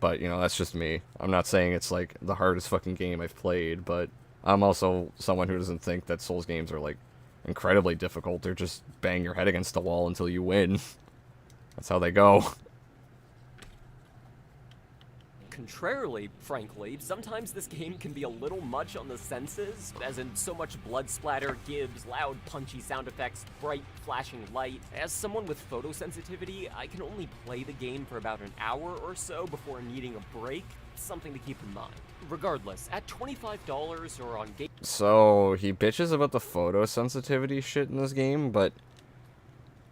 But, you know, that's just me. I'm not saying it's, like, the hardest fucking game I've played, but I'm also someone who doesn't think that Souls games are, like, incredibly difficult. They're just bang your head against the wall until you win. That's how they go. Contrarily, frankly, sometimes this game can be a little much on the senses, as in so much blood splatter, gibbs, loud punchy sound effects, bright flashing light. As someone with photosensitivity, I can only play the game for about an hour or so before needing a break, something to keep in mind. Regardless, at $25 or on game... So, he bitches about the photosensitivity shit in this game, but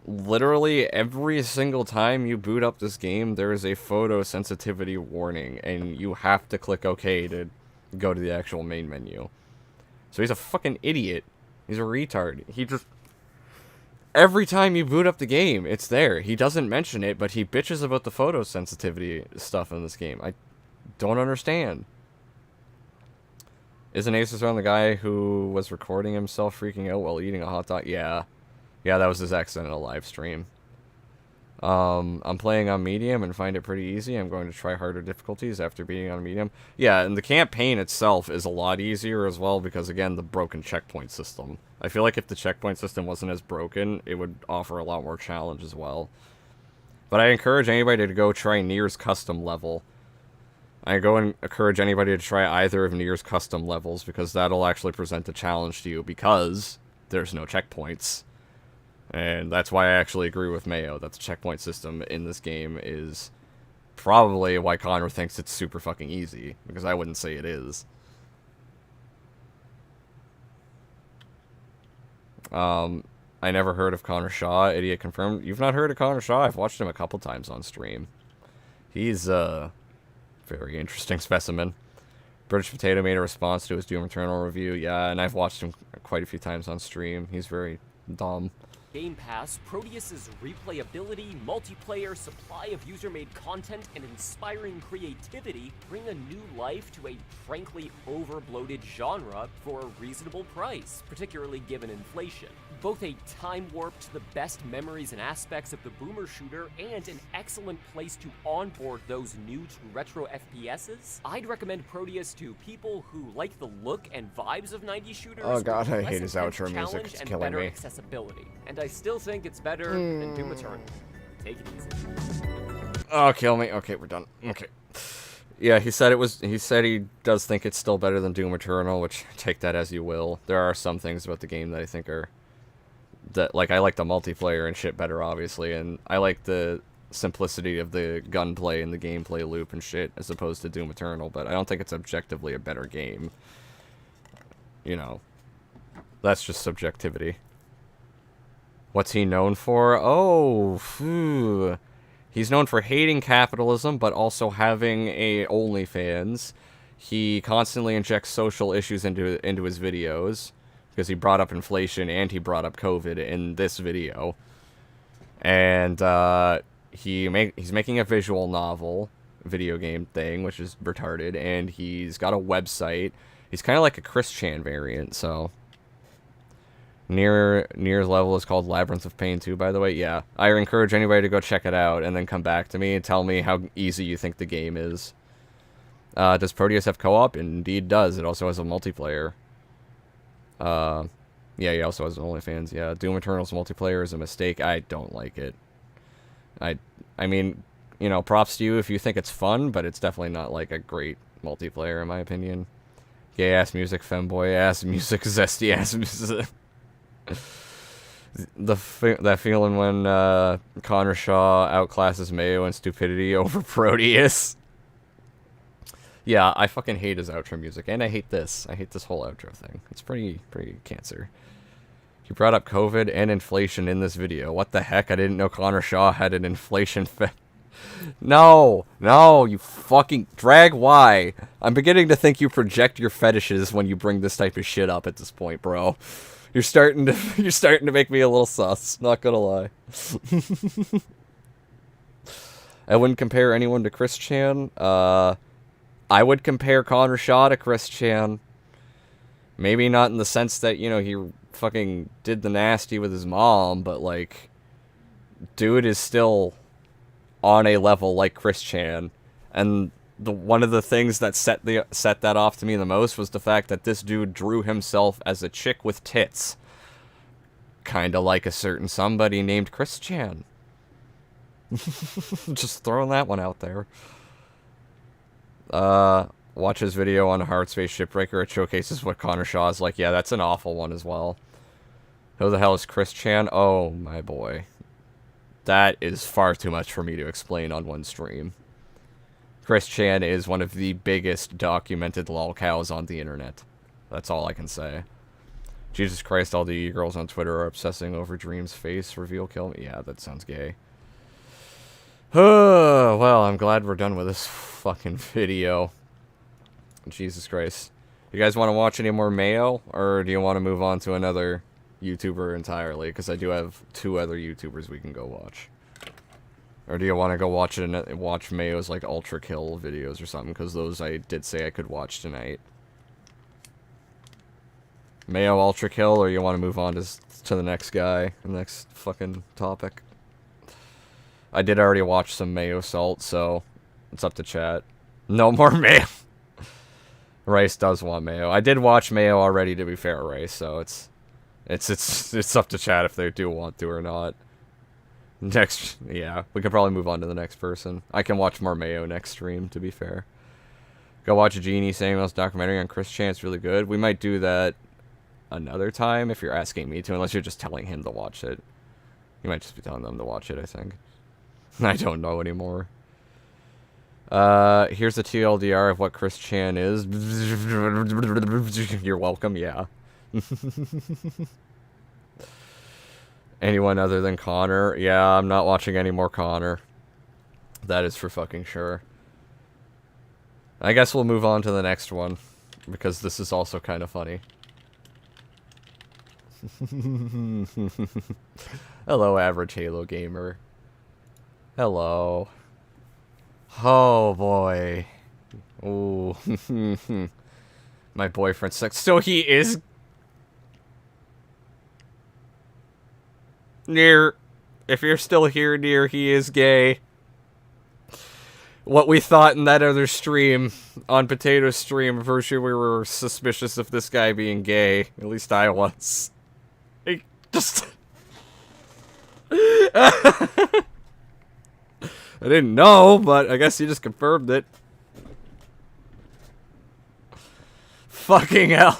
literally every single time you boot up this game, there is a photosensitivity warning, and you have to click OK to go to the actual main menu. So he's a fucking idiot. He's a retard. He just... Every time you boot up the game, it's there. He doesn't mention it, but he bitches about the photosensitivity stuff in this game. I don't understand. Isn't Asus on the guy who was recording himself freaking out while eating a hot dog? Yeah. Yeah, that was his accidental live stream. I'm playing on medium and find it pretty easy. I'm going to try harder difficulties after being on medium. Yeah, and the campaign itself is a lot easier as well because, again, the broken checkpoint system. I feel like if the checkpoint system wasn't as broken, it would offer a lot more challenge as well. But I encourage anybody to go try Nier's custom level. I go and encourage anybody to try either of Nier's custom levels because that'll actually present a challenge to you because there's no checkpoints. And that's why I actually agree with Mayo that the checkpoint system in this game is probably why Connor thinks it's super fucking easy, because I wouldn't say it is. I never heard of Connor Shaw, idiot confirmed. You've not heard of Connor Shaw? I've watched him a couple times on stream. He's a very interesting specimen. British Potato made a response to his Doom Eternal review. Yeah, and I've watched him quite a few times on stream. He's very dumb. Game Pass, Prodeus's replayability, multiplayer, supply of user-made content, and inspiring creativity bring a new life to a frankly over-bloated genre for a reasonable price, particularly given inflation. Both a time warp to the best memories and aspects of the boomer shooter and an excellent place to onboard those new to retro FPSs, I'd recommend Prodeus to people who like the look and vibes of 90s shooters. Oh god, I less hate his intense outro music. challenge It's and killing better me. accessibility. And I still think it's better than Doom Eternal. Take it easy. Oh, kill me. Okay, we're done. Okay. Yeah, he said he does think it's still better than Doom Eternal, which take that as you will. There are some things about the game that I think are I like the multiplayer and shit better, obviously, and I like the simplicity of the gunplay and the gameplay loop and shit as opposed to Doom Eternal, but I don't think it's objectively a better game. You know, that's just subjectivity. What's he known for? Oh, phew. He's known for hating capitalism, but also having a OnlyFans. He constantly injects social issues into his videos, because he brought up inflation and he brought up COVID in this video. And he's making a visual novel, video game thing, which is retarded, and he's got a website. He's kind of like a Chris Chan variant, so... Nier's level is called Labyrinth of Pain 2, by the way. Yeah, I encourage anybody to go check it out and then come back to me and tell me how easy you think the game is. Does Prodeus have co-op? Indeed does. It also has a multiplayer. Yeah, he also has OnlyFans. Yeah, Doom Eternal's multiplayer is a mistake. I don't like it. I mean, you know, props to you if you think it's fun, but it's definitely not, like, a great multiplayer, in my opinion. Gay-ass music, femboy-ass music, zesty-ass music. That feeling when Connor Shaw outclasses Mayo in stupidity over Proteus. Yeah, I fucking hate his outro music, and I hate this. I hate this whole outro thing. It's pretty cancer. He brought up COVID and inflation in this video. What the heck? I didn't know Connor Shaw had an inflation No, you fucking drag Y. I'm beginning to think you project your fetishes when you bring this type of shit up at this point, bro. You're starting to make me a little sus, not gonna lie. I wouldn't compare anyone to Chris Chan. I would compare Connor Shaw to Chris Chan. Maybe not in the sense that, you know, he fucking did the nasty with his mom, but, like, dude is still on a level like Chris Chan, and one of the things that set that off to me the most was the fact that this dude drew himself as a chick with tits, kind of like a certain somebody named Chris Chan. Just throwing that one out there. Watch his video on Hard Space Shipbreaker. It showcases what Connor Shaw is like. Yeah, that's an awful one as well. Who the hell is Chris Chan? Oh, my boy. That is far too much for me to explain on one stream. Chris Chan is one of the biggest documented lolcows on the internet. That's all I can say. Jesus Christ, all the girls on Twitter are obsessing over Dream's face reveal kill me. Yeah, that sounds gay. Well, I'm glad we're done with this fucking video. Jesus Christ. You guys want to watch any more Mayo? Or do you want to move on to another YouTuber entirely? Because I do have 2 other YouTubers we can go watch. Or do you want to go watch Mayo's, like, Ultra Kill videos or something? Because those I did say I could watch tonight. Mayo Ultra Kill, or you want to move on to the next guy? The next fucking topic? I did already watch some Mayo Salt, so it's up to chat. No more Mayo. Rice does want Mayo. I did watch Mayo already, to be fair, Rice, so it's up to chat if they do want to or not. Next, yeah, we could probably move on to the next person. I can watch more Mayo next stream, to be fair. Go watch Jeannie Samuel's documentary on Chris Chan. It's really good. We might do that another time if you're asking me to, unless you're just telling him to watch it. You might just be telling them to watch it, I think. I don't know anymore. Here's a TLDR of what Chris Chan is. You're welcome, yeah. Anyone other than Connor? Yeah, I'm not watching any more Connor. That is for fucking sure. I guess we'll move on to the next one, because this is also kind of funny. Hello, average Halo gamer. Hello. Oh boy. Ooh. My boyfriend sucks. So he is near. If you're still here, near, he is gay. What we thought in that other stream, on Potato's stream, for sure we were suspicious of this guy being gay. At least I was. I just... I didn't know, but I guess you just confirmed it. Fucking hell.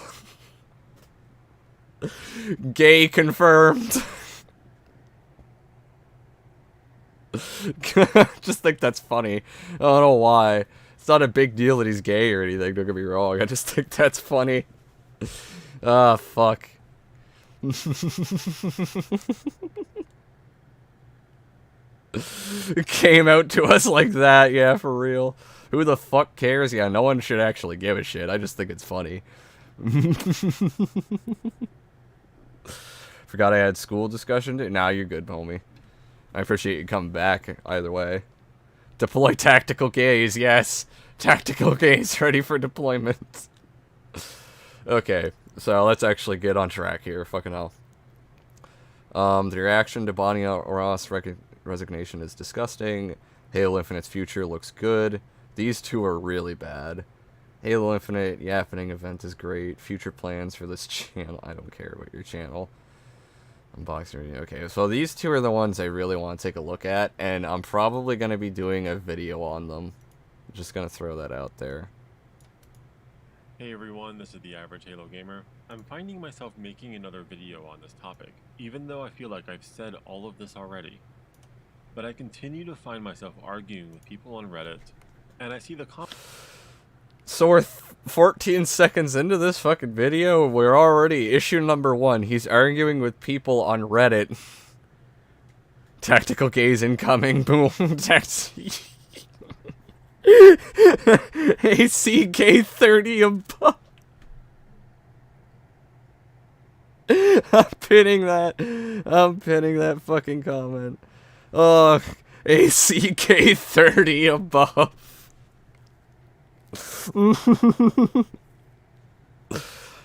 Gay confirmed. Just think that's funny. I don't know why. It's not a big deal that he's gay or anything, don't get me wrong. I just think that's funny. Ah, fuck. It came out to us like that, yeah, for real. Who the fuck cares? Yeah, no one should actually give a shit. I just think it's funny. Forgot I had school discussion. Nah, you're good, homie. I appreciate you coming back, either way. Deploy tactical gaze, yes. Tactical gaze ready for deployment. Okay, so let's actually get on track here. Fucking hell. The reaction to Bonnie Ross resignation is disgusting. Halo Infinite's future looks good. These two are really bad. Halo Infinite Yappening event is great. Future plans for this channel. I don't care about your channel. Unboxing. Okay, so these two are the ones I really want to take a look at, and I'm probably going to be doing a video on them. I'm just going to throw that out there. Hey everyone, this is the Average Halo Gamer. I'm finding myself making another video on this topic, even though I feel like I've said all of this already. But I continue to find myself arguing with people on Reddit, and I see the So we're 14 seconds into this fucking video, we're already issue number 1. He's arguing with people on Reddit. Tactical gaze incoming, boom. ACK30 above. I'm pinning that fucking comment. Oh, ACK30 above.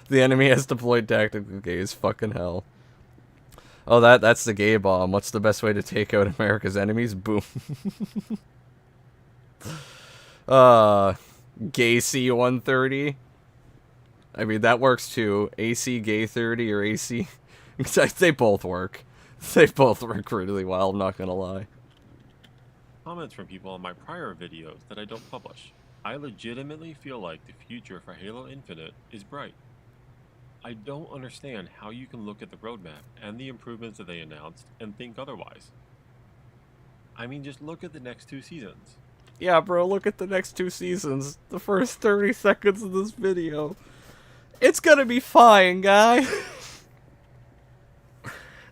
The enemy has deployed tactical gaze. Fucking hell. Oh, that's the gay bomb. What's the best way to take out America's enemies? Boom. Gay C-130. I mean, that works too. AC Gay 30 or AC... They both work. They both work really well, I'm not gonna lie. Comments from people on my prior videos that I don't publish. I legitimately feel like the future for Halo Infinite is bright. I don't understand how you can look at the roadmap and the improvements that they announced and think otherwise. I mean, just look at the next 2 seasons. Yeah, bro, look at the next 2 seasons. The first 30 seconds of this video. It's gonna be fine, guy.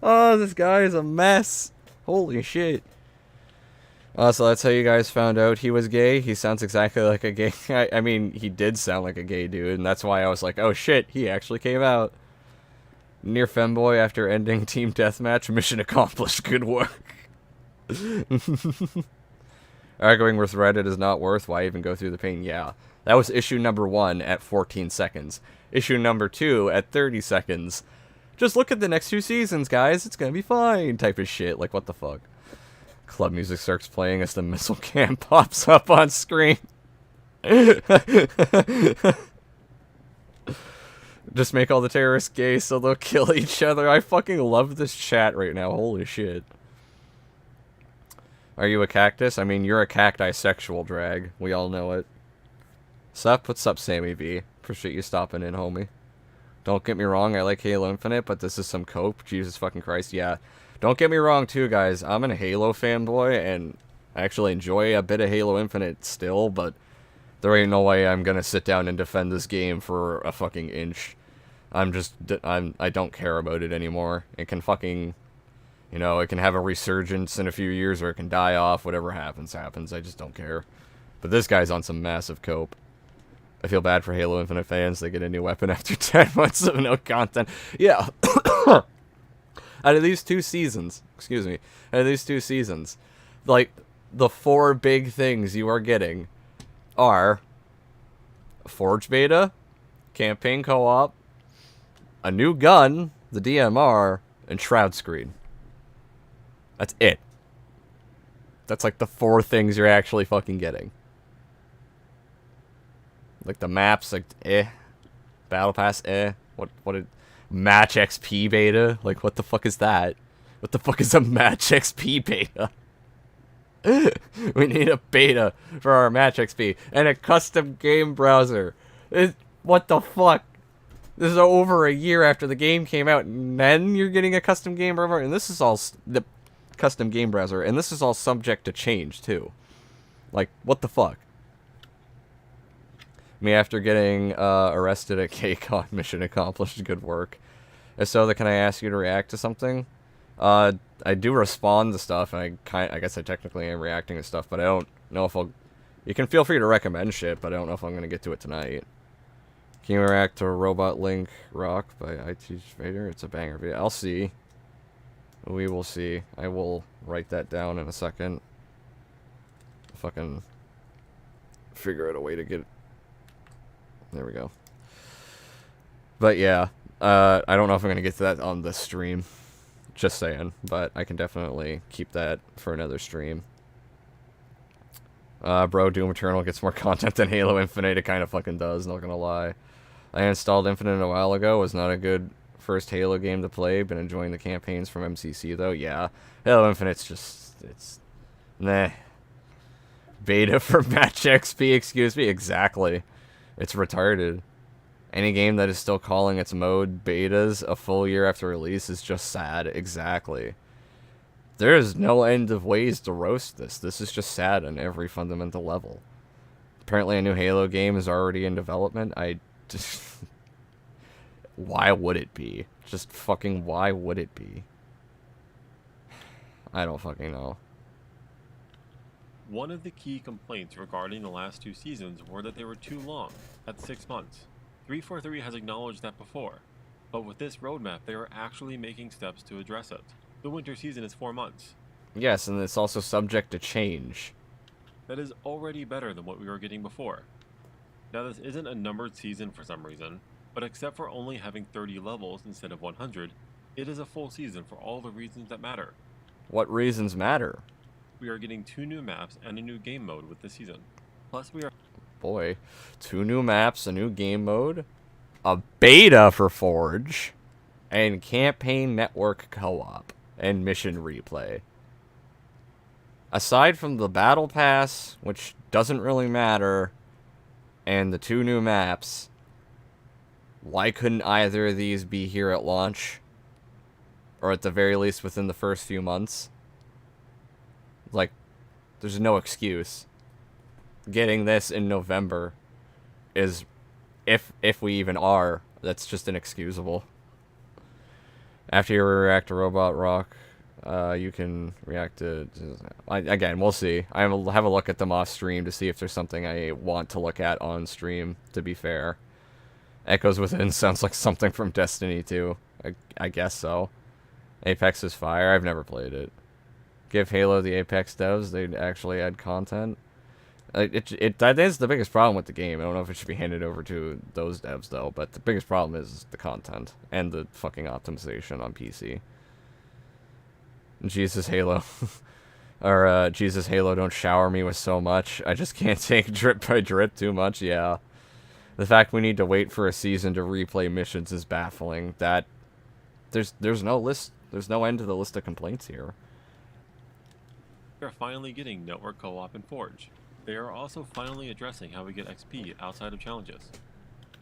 Oh, this guy is a mess. Holy shit. So that's how you guys found out he was gay. He sounds exactly like a gay... I mean, he did sound like a gay dude, and that's why I was like, oh shit, he actually came out. Near femboy after ending team deathmatch. Mission accomplished. Good work. Arguing with Reddit is not worth. Why even go through the pain? Yeah. That was issue number 1 at 14 seconds. Issue number 2 at 30 seconds. Just look at the next 2 seasons, guys. It's gonna be fine. Type of shit. Like, what the fuck? Club music starts playing as the missile cam pops up on screen. Just make all the terrorists gay so they'll kill each other. I fucking love this chat right now. Holy shit. Are you a cactus? I mean, you're a cacti-sexual drag. We all know it. Sup? What's up, Sammy V? Appreciate you stopping in, homie. Don't get me wrong, I like Halo Infinite, but this is some cope. Jesus fucking Christ, yeah. Don't get me wrong, too, guys. I'm a Halo fanboy, and I actually enjoy a bit of Halo Infinite still, but there ain't no way I'm gonna sit down and defend this game for a fucking inch. I don't care about it anymore. It can fucking, you know, it can have a resurgence in a few years, or it can die off. Whatever happens, happens. I just don't care. But this guy's on some massive cope. I feel bad for Halo Infinite fans. They get a new weapon after 10 months of no content. Yeah. Out of these 2 seasons, like, the 4 big things you are getting are Forge Beta, Campaign Co-op, a new gun, the DMR, and Shroud Screen. That's it. That's like the 4 things you're actually fucking getting. Like the maps, like, Battle Pass, Match XP beta? Like, what the fuck is that? What the fuck is a Match XP beta? We need a beta for our Match XP. And a custom game browser. What the fuck? This is over a year after the game came out, and then you're getting a custom game browser? And this is all... the custom game browser. And this is all subject to change, too. Like, what the fuck? Me after getting arrested at KCON, mission accomplished, good work. If so, then can I ask you to react to something? I do respond to stuff, and I guess I technically am reacting to stuff, but I don't know if I'll... You can feel free to recommend shit, but I don't know if I'm going to get to it tonight. Can you react to Robot Link Rock by IT Vader? It's a banger video. I'll see. We will see. I will write that down in a second. If I can figure out a way to get it. There we go. But yeah, I don't know if I'm going to get to that on this stream. Just saying. But I can definitely keep that for another stream. Bro, Doom Eternal gets more content than Halo Infinite. It kind of fucking does, not gonna lie. I installed Infinite a while ago. It was not a good first Halo game to play. Been enjoying the campaigns from MCC, though. Yeah. Halo Infinite's just... it's... Nah. Beta for Match XP, excuse me? Exactly. It's retarded. Any game that is still calling its mode betas a full year after release is just sad. Exactly. There is no end of ways to roast this. This is just sad on every fundamental level. Apparently a new Halo game is already in development. I just... Why would it be? Just fucking why would it be? I don't fucking know. One of the key complaints regarding the last 2 seasons were that they were too long, at 6 months. 343 has acknowledged that before, but with this roadmap they are actually making steps to address it. The winter season is 4 months. Yes, and it's also subject to change. That is already better than what we were getting before. Now this isn't a numbered season for some reason, but except for only having 30 levels instead of 100, It is a full season for all the reasons that matter. What reasons matter? We are getting 2 new maps and a new game mode with this season. Plus we are... Boy, 2 new maps, a new game mode, a beta for Forge, and campaign network co-op, and mission replay. Aside from the battle pass, which doesn't really matter, and the 2 new maps, why couldn't either of these be here at launch? Or at the very least within the first few months? Like, there's no excuse. Getting this in November is, if we even are, that's just inexcusable. After you react to Robot Rock, you can react to... Again, we'll see. I will have a look at them off stream to see if there's something I want to look at on stream, to be fair. Echoes Within sounds like something from Destiny 2. I guess so. Apex is fire. I've never played it. Give Halo the Apex devs. They'd actually add content. That is the biggest problem with the game. I don't know if it should be handed over to those devs, though. But the biggest problem is the content. And the fucking optimization on PC. Jesus Halo. Or, Jesus Halo, don't shower me with so much. I just can't take drip by drip too much. Yeah. The fact we need to wait for a season to replay missions is baffling. That... There's no list... There's no end to the list of complaints here. We are finally getting network co-op in Forge. They are also finally addressing how we get XP outside of challenges.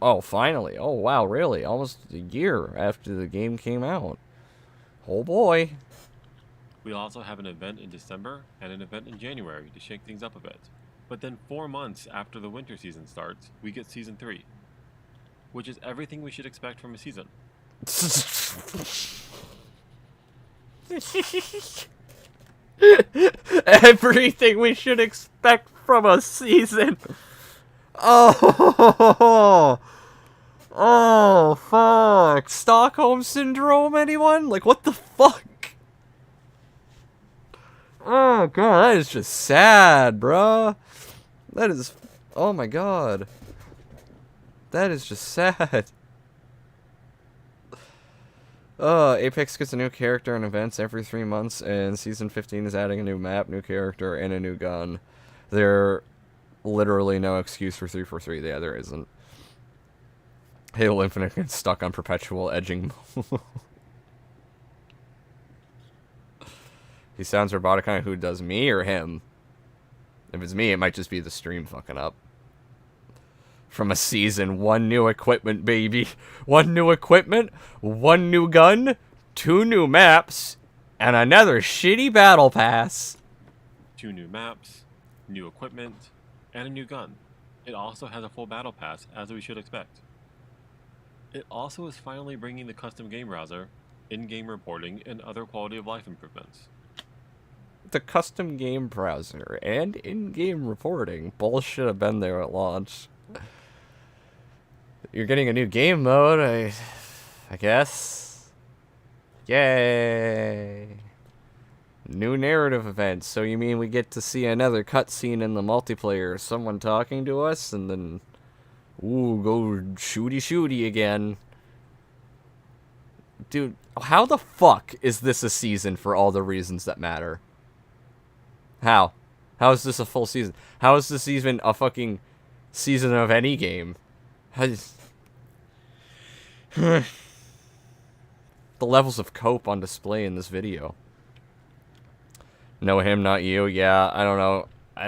Oh, finally. Oh, wow, really? Almost a year after the game came out. Oh, boy. We also have an event in December and an event in January to shake things up a bit. But then 4 months after the winter season starts, we get Season 3. Which is everything we should expect from a season. Everything we should expect from a season. Oh, oh, fuck. Stockholm Syndrome, anyone? Like, what the fuck? Oh, God, that is just sad, bruh. That is... Oh, my God. That is just sad. Apex gets a new character and events every 3 months, and Season 15 is adding a new map, new character, and a new gun. There literally no excuse for 343. Yeah, there isn't. Halo Infinite gets stuck on perpetual edging. He sounds robotic, kind of who does, me or him? If it's me, it might just be the stream fucking up. From a season, 1 new equipment, baby. 1 new equipment, 1 new gun, 2 new maps, and another shitty battle pass. 2 new maps, new equipment, and a new gun. It also has a full battle pass, as we should expect. It also is finally bringing the custom game browser, in-game reporting, and other quality of life improvements. The custom game browser and in-game reporting both should have been there at launch. You're getting a new game mode, I guess. Yay! New narrative events. So you mean we get to see another cutscene in the multiplayer, someone talking to us, and then, ooh, go shooty again. Dude, how the fuck is this a season for all the reasons that matter? How? How is this a full season? How is this even a fucking season of any game? The levels of cope on display in this video. No, him, not you. Yeah, I don't know. I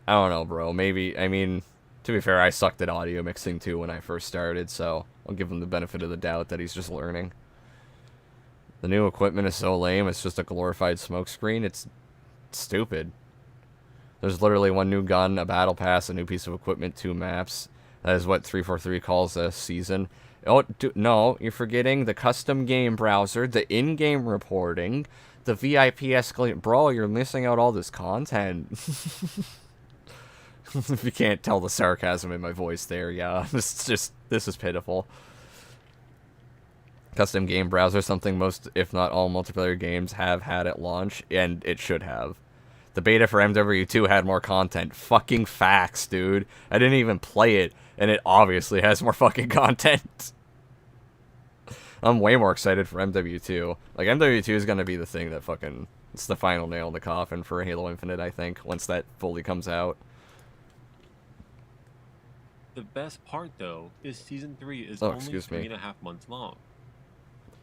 don't know, bro. Maybe, I mean, to be fair, I sucked at audio mixing too when I first started, so I'll give him the benefit of the doubt that he's just learning. The new equipment is so lame, it's just a glorified smokescreen. It's stupid. There's literally 1 new gun, a battle pass, a new piece of equipment, 2 maps. That is what 343 calls a season. Oh, no, you're forgetting the custom game browser, the in-game reporting, the VIP escalate. Bro, you're missing out all this content. If you can't tell the sarcasm in my voice there, yeah. This is pitiful. Custom game browser, something most, if not all, multiplayer games have had at launch, and it should have. The beta for MW2 had more content. Fucking facts, dude. I didn't even play it, and it obviously has more fucking content. I'm way more excited for MW2. Like, MW2 is gonna be the thing that fucking... It's the final nail in the coffin for Halo Infinite, I think, once that fully comes out. The best part, though, is Season 3 is Oh, only excuse me. 3.5 months long.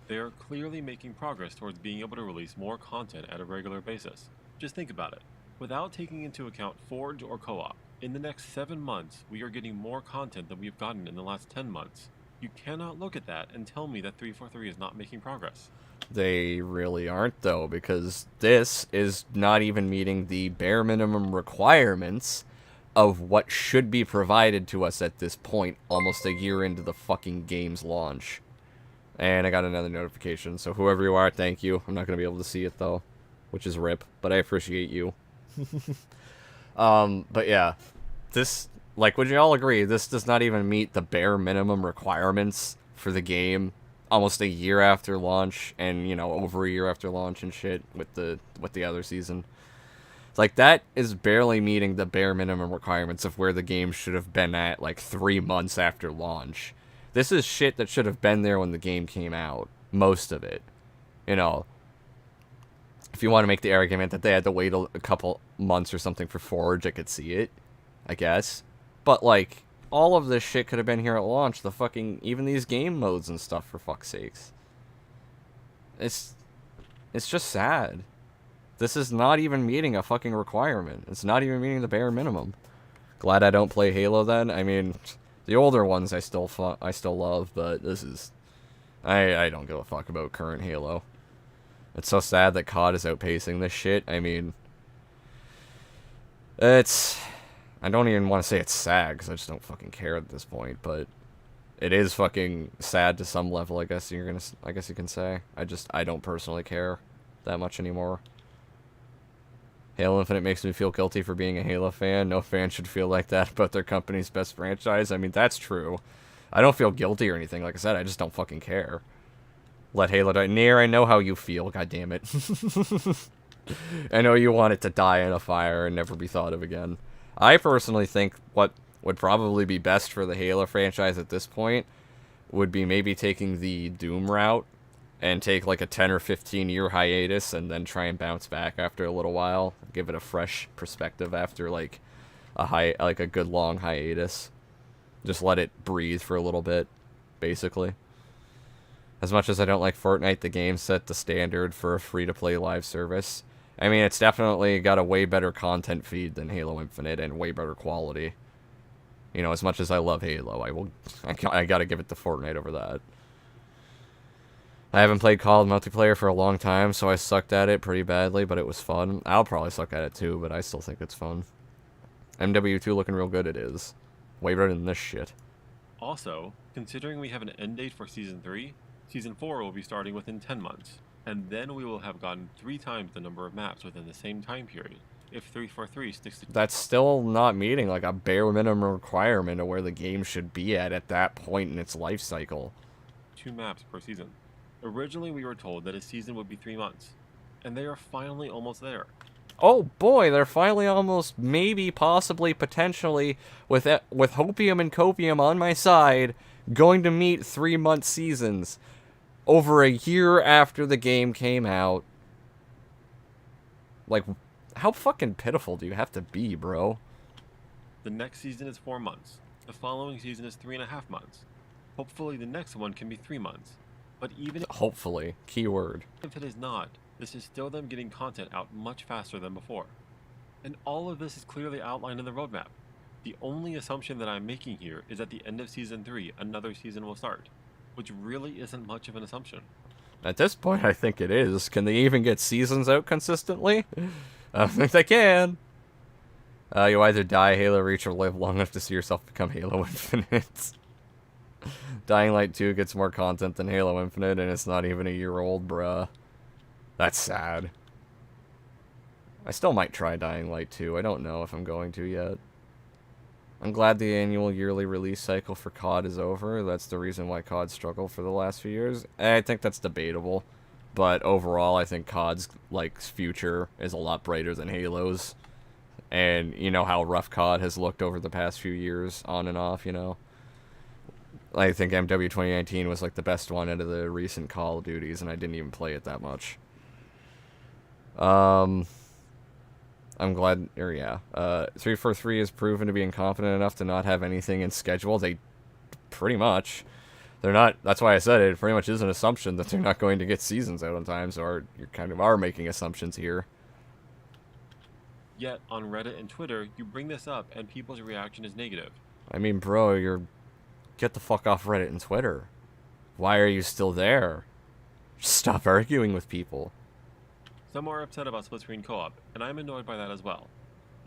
They are clearly making progress towards being able to release more content at a regular basis. Just think about it. Without taking into account Forge or Co-op, in the next 7 months, we are getting more content than we've gotten in the last 10 months. You cannot look at that and tell me that 343 is not making progress. They really aren't, though, because this is not even meeting the bare minimum requirements of what should be provided to us at this point, almost a year into the fucking game's launch. And I got another notification, so whoever you are, thank you. I'm not going to be able to see it, though, which is rip, but I appreciate you. But yeah, this, like, would you all agree, this does not even meet the bare minimum requirements for the game almost a year after launch, and, you know, over a year after launch and shit with the other season. Like, that is barely meeting the bare minimum requirements of where the game should have been at, like, 3 months after launch. This is shit that should have been there when the game came out. Most of it. You know, if you want to make the argument that they had to wait a couple months or something for Forge, I could see it, I guess. But, like, all of this shit could have been here at launch. The fucking, even these game modes and stuff, for fuck's sakes. It's just sad. This is not even meeting a fucking requirement. It's not even meeting the bare minimum. Glad I don't play Halo then. I mean, the older ones I still love, but this is... I don't give a fuck about current Halo. It's so sad that COD is outpacing this shit. I mean... It's... I don't even want to say it's sad, because I just don't fucking care at this point, but... It is fucking sad to some level, I guess you can say. I don't personally care that much anymore. Halo Infinite makes me feel guilty for being a Halo fan. No fan should feel like that about their company's best franchise. I mean, that's true. I don't feel guilty or anything. Like I said, I just don't fucking care. Let Halo die. Nier, I know how you feel. God damn it. I know you want it to die in a fire and never be thought of again. I personally think what would probably be best for the Halo franchise at this point would be maybe taking the Doom route and take like a 10 or 15 year hiatus and then try and bounce back after a little while. Give it a fresh perspective after like a good long hiatus. Just let it breathe for a little bit, basically. As much as I don't like Fortnite, the game set the standard for a free-to-play live service. I mean, it's definitely got a way better content feed than Halo Infinite and way better quality. You know, as much as I love Halo, I gotta give it to Fortnite over that. I haven't played COD multiplayer for a long time, so I sucked at it pretty badly, but it was fun. I'll probably suck at it too, but I still think it's fun. MW2 looking real good, it is. Way better than this shit. Also, considering we have an end date for Season 3, Season 4 will be starting within 10 months, and then we will have gotten 3 times the number of maps within the same time period, if 343 sticks to... That's still not meeting like a bare minimum requirement of where the game should be at that point in its life cycle. 2 maps per season. Originally, we were told that a season would be 3 months, and they are finally almost there. Oh boy, they're finally almost, maybe, possibly, potentially, with Hopium and Copium on my side, going to meet 3-month seasons over a year after the game came out. Like, how fucking pitiful do you have to be, bro? The next season is 4 months. The following season is 3.5 months. Hopefully the next one can be 3 months. But even hopefully, keyword. If it is not, this is still them getting content out much faster than before. And all of this is clearly outlined in the roadmap. The only assumption that I'm making here is at the end of Season 3, another season will start, which really isn't much of an assumption. At this point, I think it is. Can they even get seasons out consistently? I don't think they can. You either die Halo Reach or live long enough to see yourself become Halo Infinite. Dying Light 2 gets more content than Halo Infinite, and it's not even a year old, bruh. That's sad. I still might try Dying Light 2. I don't know if I'm going to yet. I'm glad the annual yearly release cycle for COD is over. That's the reason why COD struggled for the last few years. I think that's debatable. But overall, I think COD's like future is a lot brighter than Halo's. And you know how rough COD has looked over the past few years, on and off, you know. I think MW 2019 was like the best one out of the recent Call of Duties, and I didn't even play it that much. I'm glad, or yeah. 343 is proven to be incompetent enough to not have anything in schedule. They pretty much. They're not, that's why I said it pretty much is an assumption that they're not going to get seasons out on time, so you kind of are making assumptions here. Yet, on Reddit and Twitter, you bring this up and people's reaction is negative. I mean, bro, get the fuck off Reddit and Twitter. Why are you still there? Just stop arguing with people. Some are upset about split screen co-op, and I'm annoyed by that as well.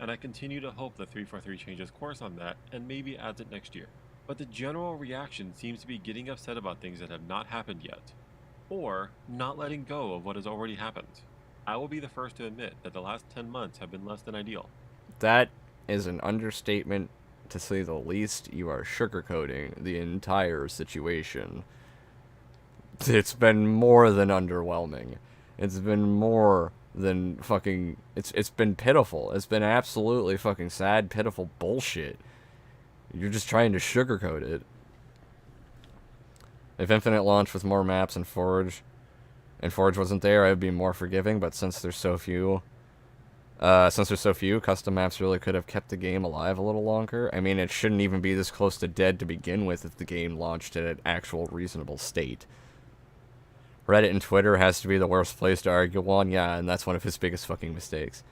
And I continue to hope that 343 changes course on that and maybe adds it next year. But the general reaction seems to be getting upset about things that have not happened yet, or not letting go of what has already happened. I will be the first to admit that the last 10 months have been less than ideal. That is an understatement, to say the least. You are sugarcoating the entire situation. It's been more than underwhelming. It's been more than fucking... It's been pitiful. It's been absolutely fucking sad, pitiful bullshit. You're just trying to sugarcoat it. If Infinite launched with more maps and Forge wasn't there, I would be more forgiving, but since there's so few, custom maps really could have kept the game alive a little longer. I mean, it shouldn't even be this close to dead to begin with if the game launched in an actual reasonable state. Reddit and Twitter has to be the worst place to argue on, yeah, and that's one of his biggest fucking mistakes.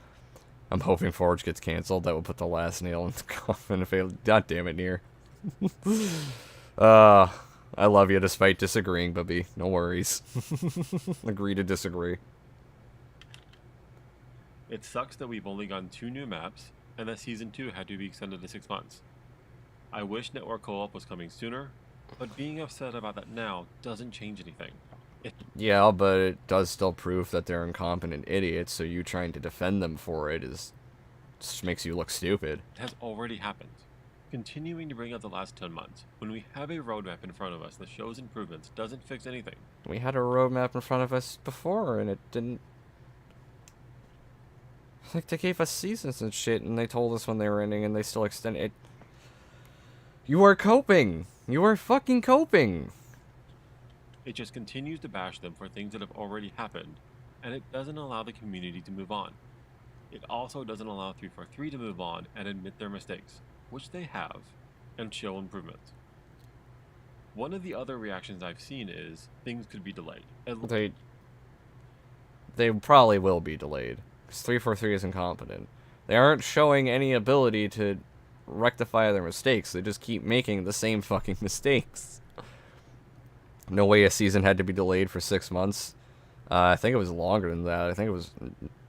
I'm hoping Forge gets cancelled. That will put the last nail in the coffin if it... God damn it, Nier. I love you despite disagreeing, Bubby. No worries. Agree to disagree. It sucks that we've only gotten 2 new maps, and that Season 2 had to be extended to 6 months. I wish Network Co-op was coming sooner, but being upset about that now doesn't change anything. Yeah, but it does still prove that they're incompetent idiots, so you trying to defend them for it just makes you look stupid. It has already happened. Continuing to bring up the last 10 months, when we have a roadmap in front of us that shows improvements, doesn't fix anything. We had a roadmap in front of us before, and it didn't... Like, they gave us seasons and shit, and they told us when they were ending, and they still extended it. You are coping! You are fucking coping! It just continues to bash them for things that have already happened, and it doesn't allow the community to move on. It also doesn't allow 343 to move on and admit their mistakes, which they have, and show improvement. One of the other reactions I've seen is, things could be delayed. They probably will be delayed, because 343 is incompetent. They aren't showing any ability to rectify their mistakes, they just keep making the same fucking mistakes. No way a season had to be delayed for 6 months. I think it was longer than that. I think it was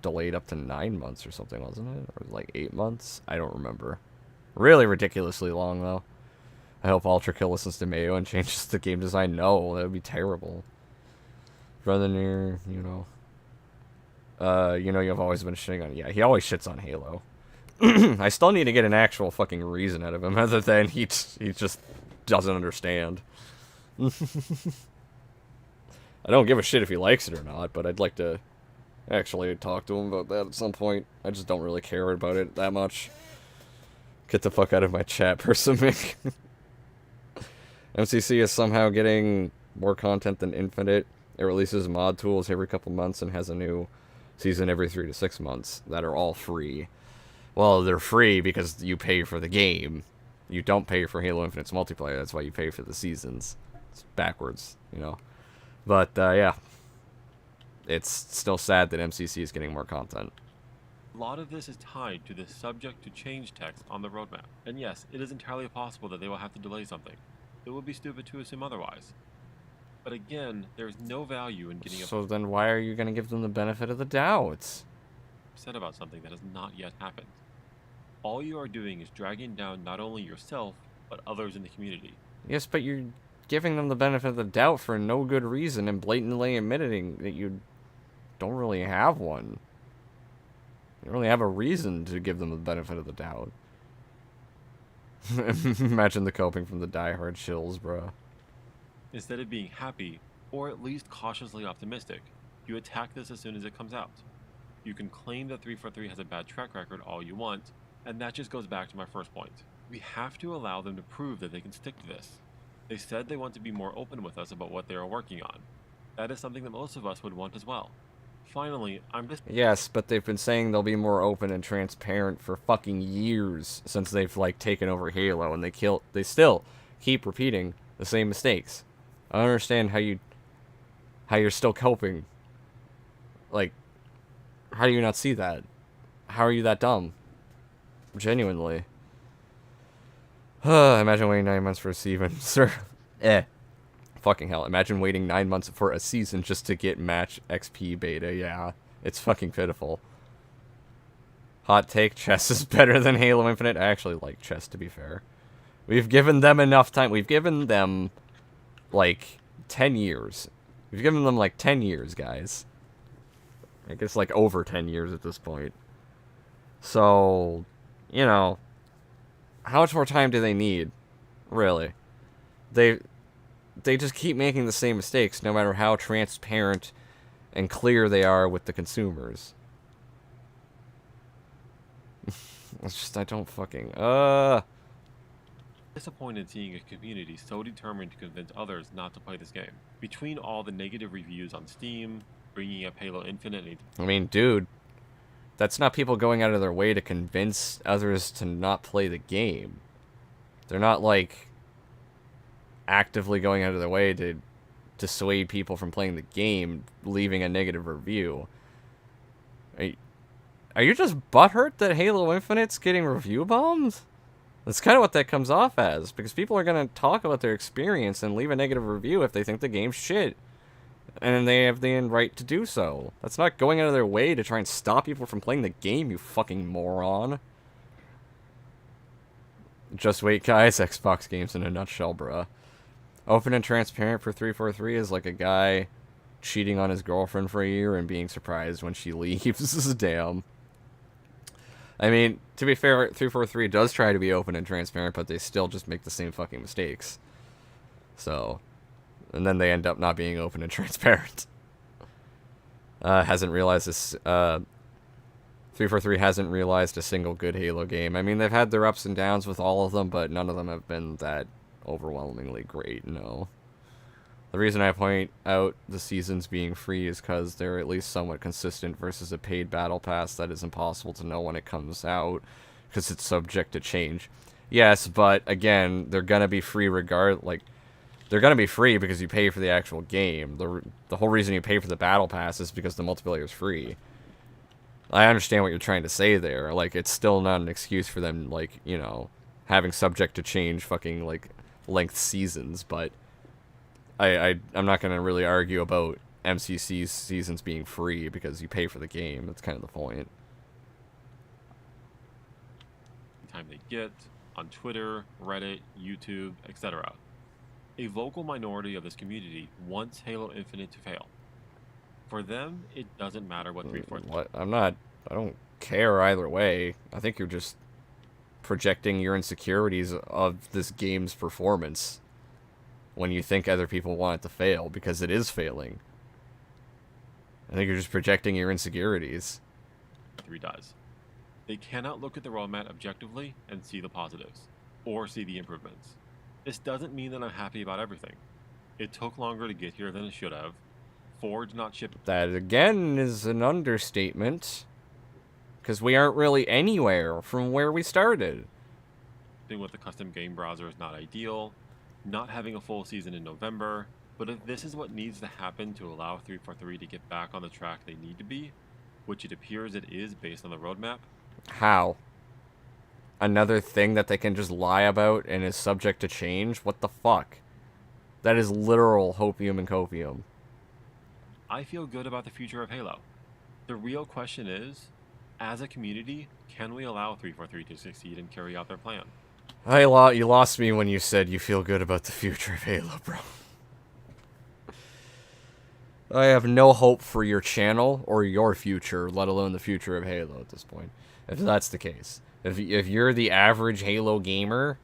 delayed up to 9 months or something, wasn't it? Or like 8 months? I don't remember. Really ridiculously long, though. I hope Ultra Kill listens to Mayo and changes the game design. No, that would be terrible. Brother Near, you know, you've always been shitting on... Yeah, he always shits on Halo. I still need to get an actual fucking reason out of him, other than he just doesn't understand. I don't give a shit if he likes it or not, but I'd like to actually talk to him about that at some point. I just don't really care about it that much. Get the fuck out of my chat, person, Mick. MCC is somehow getting more content than Infinite. It releases mod tools every couple months and has a new season every 3 to 6 months that are all free. Well, they're free because you pay for the game. You don't pay for Halo Infinite's multiplayer, that's why you pay for the seasons. It's backwards, you know. But, yeah. It's still sad that MCC is getting more content. A lot of this is tied to the subject to change text on the roadmap. And yes, it is entirely possible that they will have to delay something. It would be stupid to assume otherwise. But again, there's no value in getting So then why are you going to give them the benefit of the doubt? upset about something that has not yet happened. All you are doing is dragging down not only yourself, but others in the community. Yes, but you're giving them the benefit of the doubt for no good reason and blatantly admitting that you don't really have one. You don't really have a reason to give them the benefit of the doubt. Imagine the coping from the diehard chills, bro. Instead of being happy, or at least cautiously optimistic, you attack this as soon as it comes out. You can claim that 343 has a bad track record all you want, and that just goes back to my first point. We have to allow them to prove that they can stick to this. They said they want to be more open with us about what they are working on. That is something that most of us would want as well. Finally, I'm just... Yes, but they've been saying they'll be more open and transparent for fucking years since they've, like, taken over Halo, and they still keep repeating the same mistakes. I don't understand how you're still coping. Like, how do you not see that? How are you that dumb? Genuinely. Imagine waiting 9 months for a season. Sir. Fucking hell. Imagine waiting 9 months for a season just to get match XP beta. Yeah. It's fucking pitiful. Hot take, chess is better than Halo Infinite. I actually like chess, to be fair. We've given them enough time. We've given them, like, 10 years. We've given them, like, 10 years, guys. I guess, like, over 10 years at this point. So, you know, how much more time do they need? Really? They just keep making the same mistakes, no matter how transparent and clear they are with the consumers. It's just, I don't fucking, disappointed seeing a community so determined to convince others not to play this game. Between all the negative reviews on Steam, bringing up Halo Infinite... I mean, dude, that's not people going out of their way to convince others to not play the game. They're not, like, actively going out of their way to dissuade people from playing the game, leaving a negative review. Are you just butthurt that Halo Infinite's getting review bombed? That's kind of what that comes off as, because people are going to talk about their experience and leave a negative review if they think the game's shit. And they have the right to do so. That's not going out of their way to try and stop people from playing the game, you fucking moron. Just wait, guys. Xbox games in a nutshell, bruh. Open and transparent for 343 is like a guy cheating on his girlfriend for a year and being surprised when she leaves. Damn. I mean, to be fair, 343 does try to be open and transparent, but they still just make the same fucking mistakes. So, and then they end up not being open and transparent. Hasn't realized this, 343 hasn't realized a single good Halo game. I mean, they've had their ups and downs with all of them, but none of them have been that overwhelmingly great, no. The reason I point out the seasons being free is because they're at least somewhat consistent versus a paid battle pass that is impossible to know when it comes out, because it's subject to change. Yes, but again, they're gonna be free they're gonna be free because you pay for the actual game. The whole reason you pay for the battle pass is because the multiplayer is free. I understand what you're trying to say there. Like, it's still not an excuse for them, like, you know, having subject to change fucking, like, length seasons, but I'm not going to really argue about MCC's seasons being free because you pay for the game. That's kind of the point. time they get on Twitter, Reddit, YouTube, etc. A vocal minority of this community wants Halo Infinite to fail. For them, it doesn't matter what 343. What? I don't care either way. I think you're just projecting your insecurities of this game's performance when you think other people want it to fail, because it is failing. I think you're just projecting your insecurities. 3 does. They cannot look at the roadmap objectively and see the positives, or see the improvements. This doesn't mean that I'm happy about everything. It took longer to get here than it should have. Forge not shipped. That, again, is an understatement, because we aren't really anywhere from where we started. With the custom game browser is not ideal. Not having a full season in November. But if this is what needs to happen to allow 343 to get back on the track they need to be, which it appears it is based on the roadmap. How? Another thing that they can just lie about and is subject to change? What the fuck? That is literal hopium and copium. I feel good about the future of Halo. The real question is, as a community, can we allow 343 to succeed and carry out their plan? You lost me when you said you feel good about the future of Halo, bro. I have no hope for your channel or your future, let alone the future of Halo at this point. If that's the case. If you're the average Halo gamer,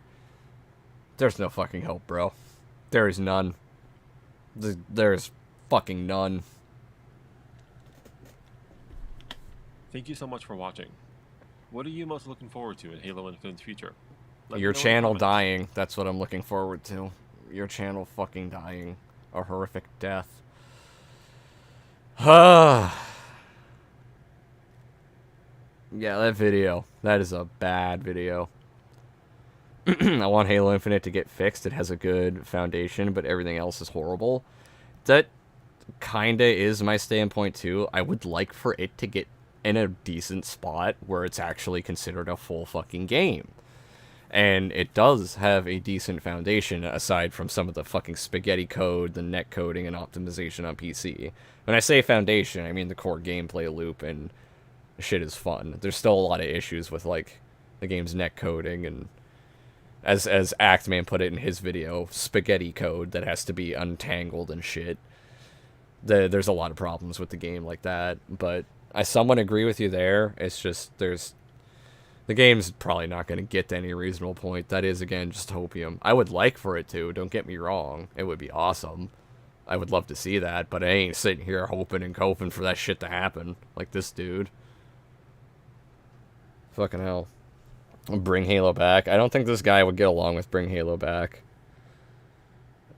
there's no fucking hope, bro. There is none. There's fucking none. Thank you so much for watching. What are you most looking forward to in Halo Infinite's future? Your channel dying, that's what I'm looking forward to. your channel fucking dying a horrific death. Yeah, that video. That is a bad video. I want Halo Infinite to get fixed. It has a good foundation, but everything else is horrible. That kinda is my standpoint too. I would like for it to get in a decent spot where it's actually considered a full fucking game. And it does have a decent foundation aside from some of the fucking spaghetti code, the net coding, and optimization on PC. When I say foundation, I mean the core gameplay loop and shit is fun. There's still a lot of issues with, like, the game's net coding and, as Actman put it in his video, spaghetti code that has to be untangled and shit. There's a lot of problems with the game like that, but I somewhat agree with you there. It's just, the game's probably not going to get to any reasonable point. That is, again, just hopium. I would like for it to, don't get me wrong. It would be awesome. I would love to see that, but I ain't sitting here hoping and coping for that shit to happen. Like this dude. Fucking hell. Bring Halo back. I don't think this guy would get along with Bring Halo back.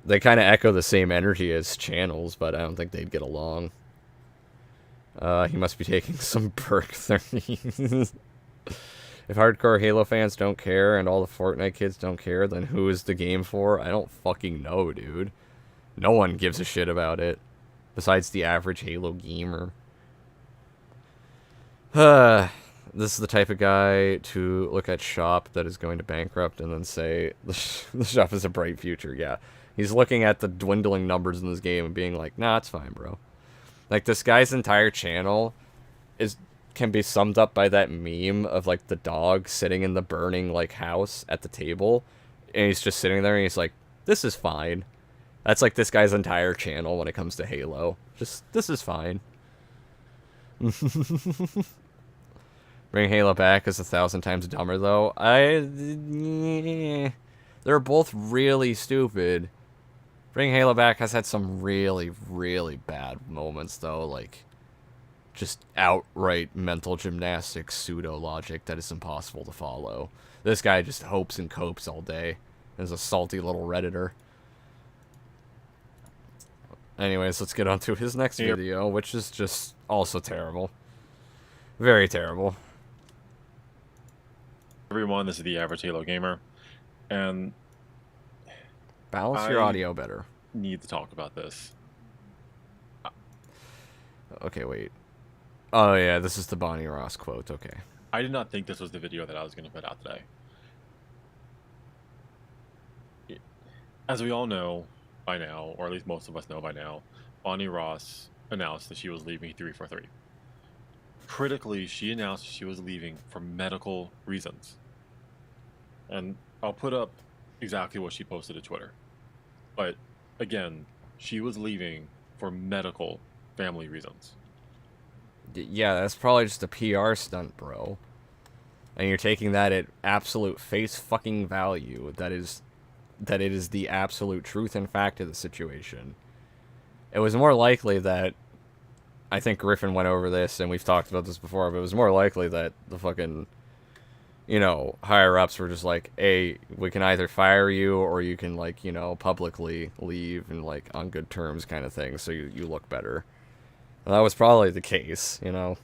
They kind of echo the same energy as channels, but I don't think they'd get along. He must be taking some perk 30s. If hardcore Halo fans don't care and all the Fortnite kids don't care, then who is the game for? I don't fucking know, dude. No one gives a shit about it. Besides the average Halo gamer. This is the type of guy to look at shop that is going to bankrupt and then say, the shop has a bright future. Yeah. He's looking at the dwindling numbers in this game and being like, nah, it's fine, bro. Like, this guy's entire channel can be summed up by that meme of, like, the dog sitting in the burning, like, house at the table. And he's just sitting there and he's like, this is fine. That's, like, this guy's entire channel when it comes to Halo. Just, this is fine. Bring Halo back is 1,000 times dumber, though. They're both really stupid. Bring Halo back has had some really, really bad moments, though. Like, just outright mental gymnastics, pseudo-logic that is impossible to follow. This guy just hopes and copes all day. As a salty little Redditor. Anyways, let's get on to his next video, which is just also terrible. Very terrible. Everyone, this is the Average Halo Gamer, and balance your audio better. Need to talk about this. Okay, wait. Oh yeah, this is the Bonnie Ross quote. Okay. I did not think this was the video that I was going to put out today. As we all know by now, or at least most of us know by now, Bonnie Ross announced that she was leaving 343. Critically, she announced she was leaving for medical reasons. And I'll put up exactly what she posted to Twitter. But again, she was leaving for medical family reasons. Yeah, that's probably just a PR stunt, bro. And you're taking that at absolute face fucking value. That it is the absolute truth and fact of the situation. It was more likely that, I think Griffin went over this, and we've talked about this before, but it was more likely that the fucking, you know, higher-ups were just like, hey, we can either fire you, or you can, like, you know, publicly leave, and, like, on good terms kind of thing, so you look better. And that was probably the case, you know.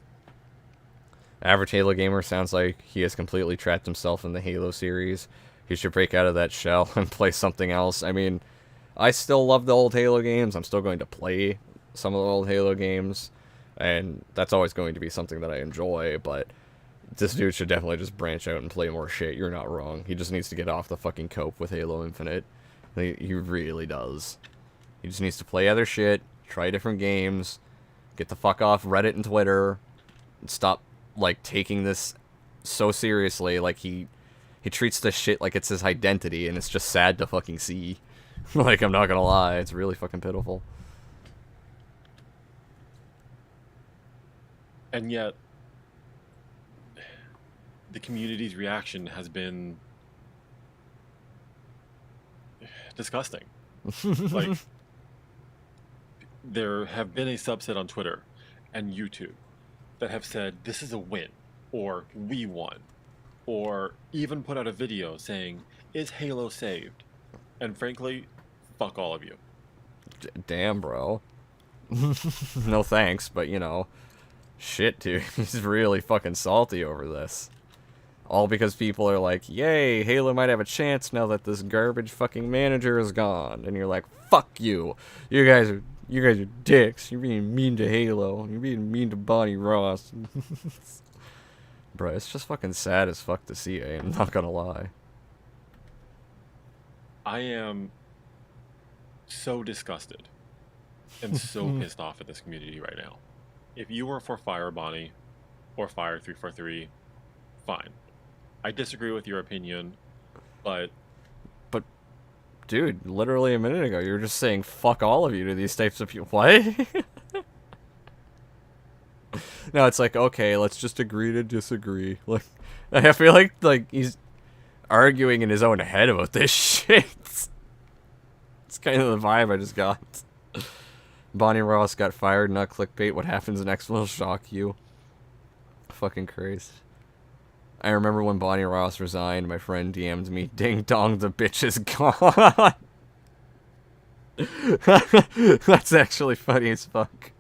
Average Halo Gamer sounds like he has completely trapped himself in the Halo series. He should break out of that shell and play something else. I mean, I still love the old Halo games. I'm still going to play some of the old Halo games. And that's always going to be something that I enjoy, but this dude should definitely just branch out and play more shit. You're not wrong. He just needs to get off the fucking cope with Halo Infinite. He really does. He just needs to play other shit, try different games, get the fuck off Reddit and Twitter, and stop, like, taking this so seriously. Like, he treats this shit like it's his identity, and it's just sad to fucking see. Like, I'm not gonna lie, it's really fucking pitiful. And yet, the community's reaction has been disgusting. Like, there have been a subset on Twitter and YouTube that have said, this is a win, or we won, or even put out a video saying, is Halo saved? And frankly, fuck all of you. Damn, bro. No thanks, but you know, shit, dude. He's really fucking salty over this. All because people are like, yay, Halo might have a chance now that this garbage fucking manager is gone. And you're like, fuck you. You guys are dicks. You're being mean to Halo. You're being mean to Bonnie Ross. Bro, it's just fucking sad as fuck to see, I'm not gonna lie. I am so disgusted and so pissed off at this community right now. If you were for Fire Bonnie or Fire 343, fine. I disagree with your opinion, but dude, literally a minute ago, you were just saying fuck all of you to these types of people. What? No, it's like, okay, let's just agree to disagree. Like, I feel like he's arguing in his own head about this shit. It's kind of the vibe I just got. Bonnie Ross got fired, not clickbait. What happens next will shock you. Fucking Christ. I remember when Bonnie Ross resigned, my friend DM'd me, ding dong, the bitch is gone. That's actually funny as fuck.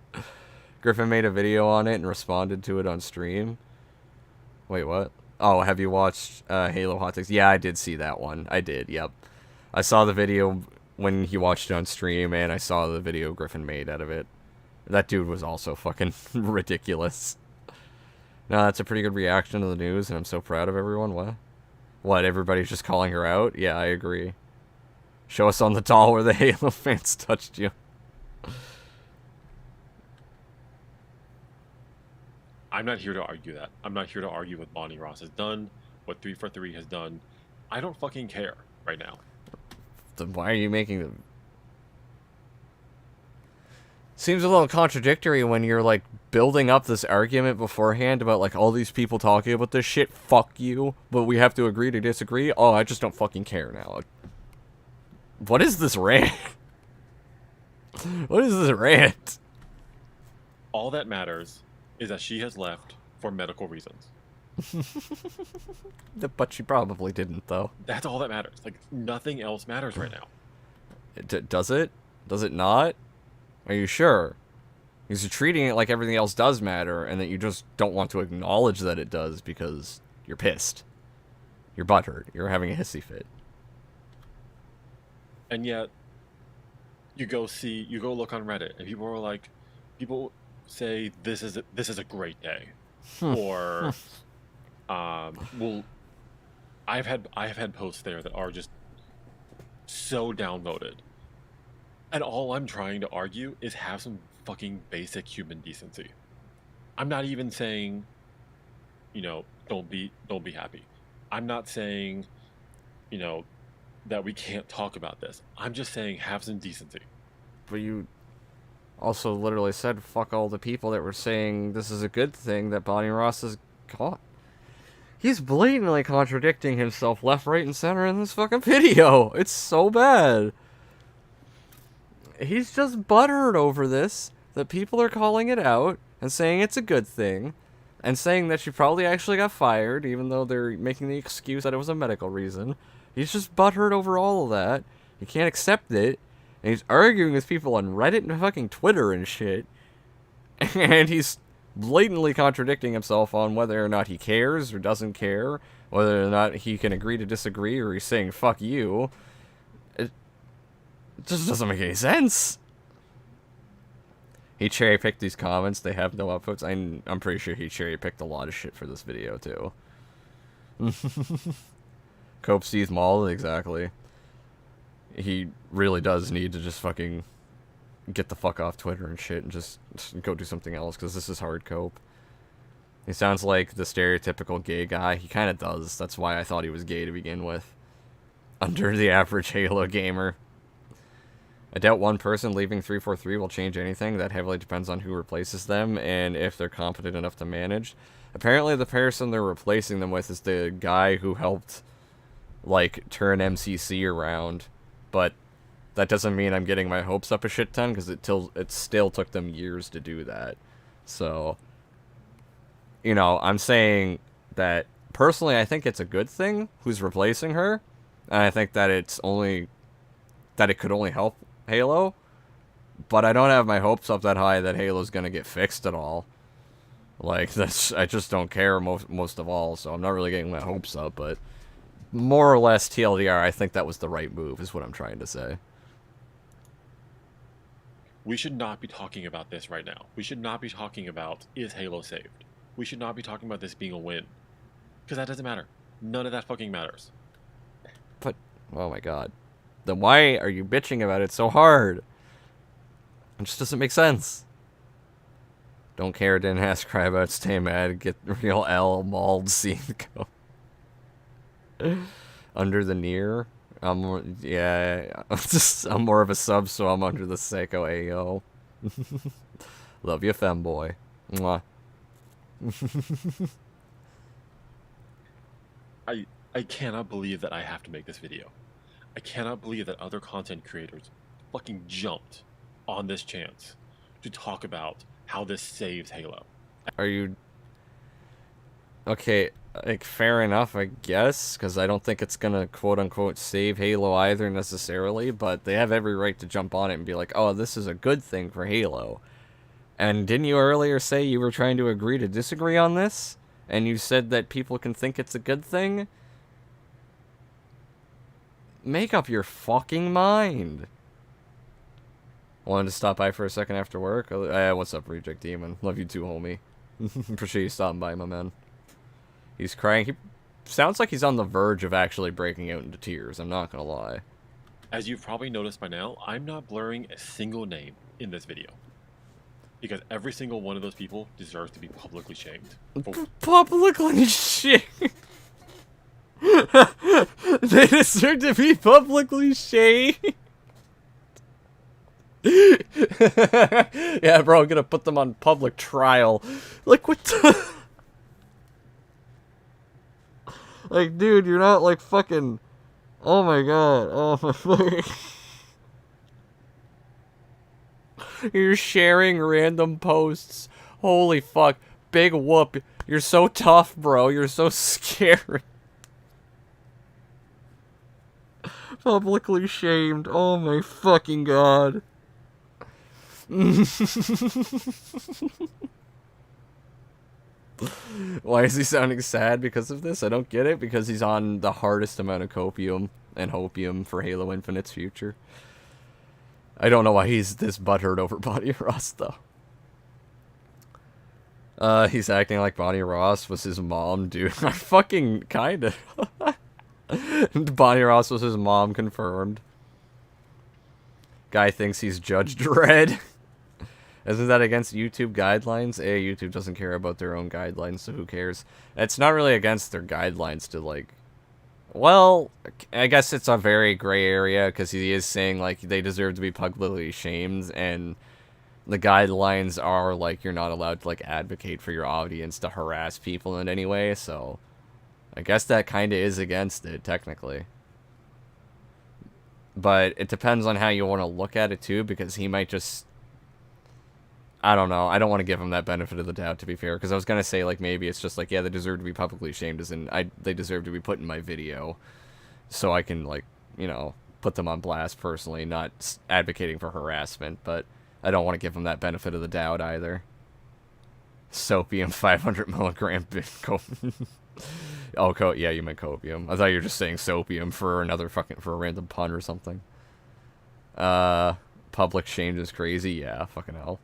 Griffin made a video on it and responded to it on stream. Wait, what? Oh, have you watched Halo Hot Takes? Yeah, I did see that one. I did, yep. I saw the video when he watched it on stream, and I saw the video Griffin made out of it. That dude was also fucking ridiculous. No, that's a pretty good reaction to the news, and I'm so proud of everyone. What? What, everybody's just calling her out? Yeah, I agree. Show us on the doll where the Halo fans touched you. I'm not here to argue that. I'm not here to argue what Bonnie Ross has done, what 343 has done. I don't fucking care right now. Then why are you making them? Seems a little contradictory when you're, like, building up this argument beforehand about, like, all these people talking about this shit. Fuck you. But we have to agree to disagree. Oh, I just don't fucking care now. What is this rant? What is this rant? All that matters is that she has left for medical reasons. But she probably didn't, though. That's all that matters. Like, nothing else matters right now. Does it? Does it not? Are you sure? Because you're treating it like everything else does matter, and that you just don't want to acknowledge that it does because you're pissed. You're butthurt. You're having a hissy fit. And yet, you go look on Reddit, and people say this is a great day, or, well, I've had posts there that are just so downvoted. And all I'm trying to argue is have some fucking basic human decency. I'm not even saying, you know, don't be happy. I'm not saying, you know, that we can't talk about this. I'm just saying have some decency. But you also literally said fuck all the people that were saying this is a good thing that Bonnie Ross is caught. He's blatantly contradicting himself left, right, and center in this fucking video. It's so bad. He's just butthurt over this, that people are calling it out and saying it's a good thing, and saying that she probably actually got fired, even though they're making the excuse that it was a medical reason. He's just butthurt over all of that. He can't accept it, and he's arguing with people on Reddit and fucking Twitter and shit, and he's blatantly contradicting himself on whether or not he cares or doesn't care, whether or not he can agree to disagree, or he's saying fuck you. It just doesn't make any sense. He cherry-picked these comments. They have no upvotes. I'm pretty sure he cherry-picked a lot of shit for this video, too. Cope sees Maul, exactly. He really does need to just fucking get the fuck off Twitter and shit and just go do something else, because this is hard, Cope. He sounds like the stereotypical gay guy. He kind of does. That's why I thought he was gay to begin with. Under the average Halo gamer. I doubt one person leaving 343 will change anything. That heavily depends on who replaces them and if they're competent enough to manage. Apparently the person they're replacing them with is the guy who helped, like, turn MCC around. But that doesn't mean I'm getting my hopes up a shit ton, because it still took them years to do that. So, you know, I'm saying that, personally, I think it's a good thing who's replacing her. And I think that it's only that it could only help Halo, but I don't have my hopes up that high that Halo's gonna get fixed at all. Like, I just don't care most of all, so I'm not really getting my hopes up, but more or less TLDR, I think that was the right move, is what I'm trying to say. We should not be talking about this right now. We should not be talking about, is Halo saved? We should not be talking about this being a win. Because that doesn't matter. None of that fucking matters. But, oh my god. Then why are you bitching about it so hard? It just doesn't make sense. Don't care, didn't ask, cry about, stay mad, get real L, mauled, scene, go. Under the near? I'm more of a sub, so I'm under the psycho AO. Love you, femboy. Mwah. I cannot believe that I have to make this video. I cannot believe that other content creators fucking jumped on this chance to talk about how this saves Halo. Are you... Okay, like, fair enough, I guess, because I don't think it's gonna quote-unquote save Halo either, necessarily, but they have every right to jump on it and be like, oh, this is a good thing for Halo. And didn't you earlier say you were trying to agree to disagree on this? And you said that people can think it's a good thing? Make up your fucking mind. Wanted to stop by for a second after work? What's up, Reject Demon? Love you too, homie. Appreciate you stopping by, my man. He's crying. He sounds like he's on the verge of actually breaking out into tears, I'm not gonna lie. As you've probably noticed by now, I'm not blurring a single name in this video. Because every single one of those people deserves to be publicly shamed. Publicly shamed? They deserve to be publicly shamed? Yeah, bro, I'm gonna put them on public trial. Like, what the... Like, dude, you're not, like, fucking... Oh my god. Oh my fucking... You're sharing random posts. Holy fuck. Big whoop. You're so tough, bro. You're so scary. Publicly shamed. Oh my fucking god. Why is he sounding sad because of this? I don't get it. Because he's on the hardest amount of copium and hopium for Halo Infinite's future. I don't know why he's this butthurt over Bonnie Ross, though. He's acting like Bonnie Ross was his mom, dude. I fucking kinda. Bonnie Ross was his mom, confirmed. Guy thinks he's Judge Dredd. Isn't that against YouTube guidelines? YouTube doesn't care about their own guidelines, so who cares? It's not really against their guidelines to, like... Well, I guess it's a very gray area, because he is saying, like, they deserve to be publicly shamed, and the guidelines are, like, you're not allowed to, like, advocate for your audience to harass people in any way, so... I guess that kinda is against it, technically. But it depends on how you want to look at it, too, because he might just... I don't know. I don't want to give him that benefit of the doubt, to be fair, because I was going to say, like, maybe it's just like, yeah, they deserve to be publicly shamed, as in, they deserve to be put in my video, so I can, like, you know, put them on blast personally, not advocating for harassment, but I don't want to give him that benefit of the doubt, either. Soapium 500 milligram oh, yeah, you meant copium. I thought you were just saying soapium for for a random pun or something. Public shamed is crazy, yeah, fucking hell.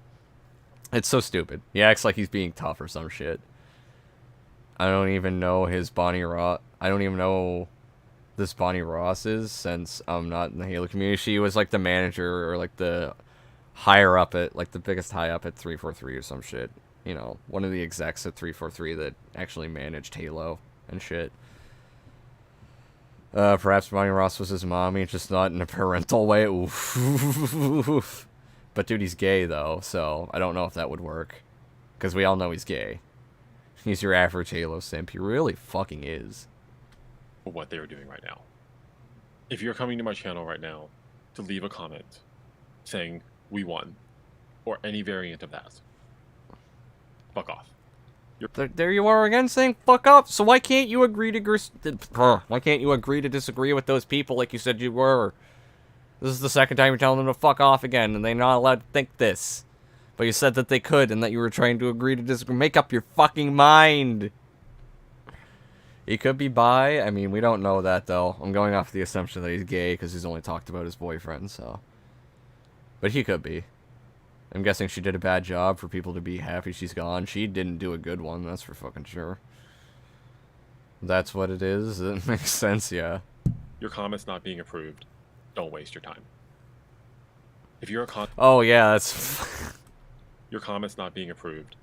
It's so stupid. He acts like he's being tough or some shit. I don't even know his Bonnie Ross. I don't even know this Bonnie Ross is, since I'm not in the Halo community. She was like the manager or like the higher up at, like the biggest high up at 343 or some shit. You know, one of the execs at 343 that actually managed Halo and shit. Perhaps Bonnie Ross was his mommy, just not in a parental way. Oof. But dude, he's gay, though, so I don't know if that would work. Because we all know he's gay. He's your average Halo simp. He really fucking is. What they're doing right now. If you're coming to my channel right now to leave a comment saying, we won, or any variant of that, fuck off. There you are again saying fuck up. So why can't you agree to disagree with those people like you said you were? This is the second time you're telling them to fuck off again, and they're not allowed to think this. But you said that they could, and that you were trying to agree to disagree. Make up your fucking mind! He could be bi. I mean, we don't know that, though. I'm going off the assumption that he's gay, because he's only talked about his boyfriend, so... But he could be. I'm guessing she did a bad job for people to be happy she's gone. She didn't do a good one, that's for fucking sure. That's what it is? It makes sense, yeah. Your comment's not being approved. Don't waste your time. If you're a Oh, yeah, that's... Your comment's not being approved.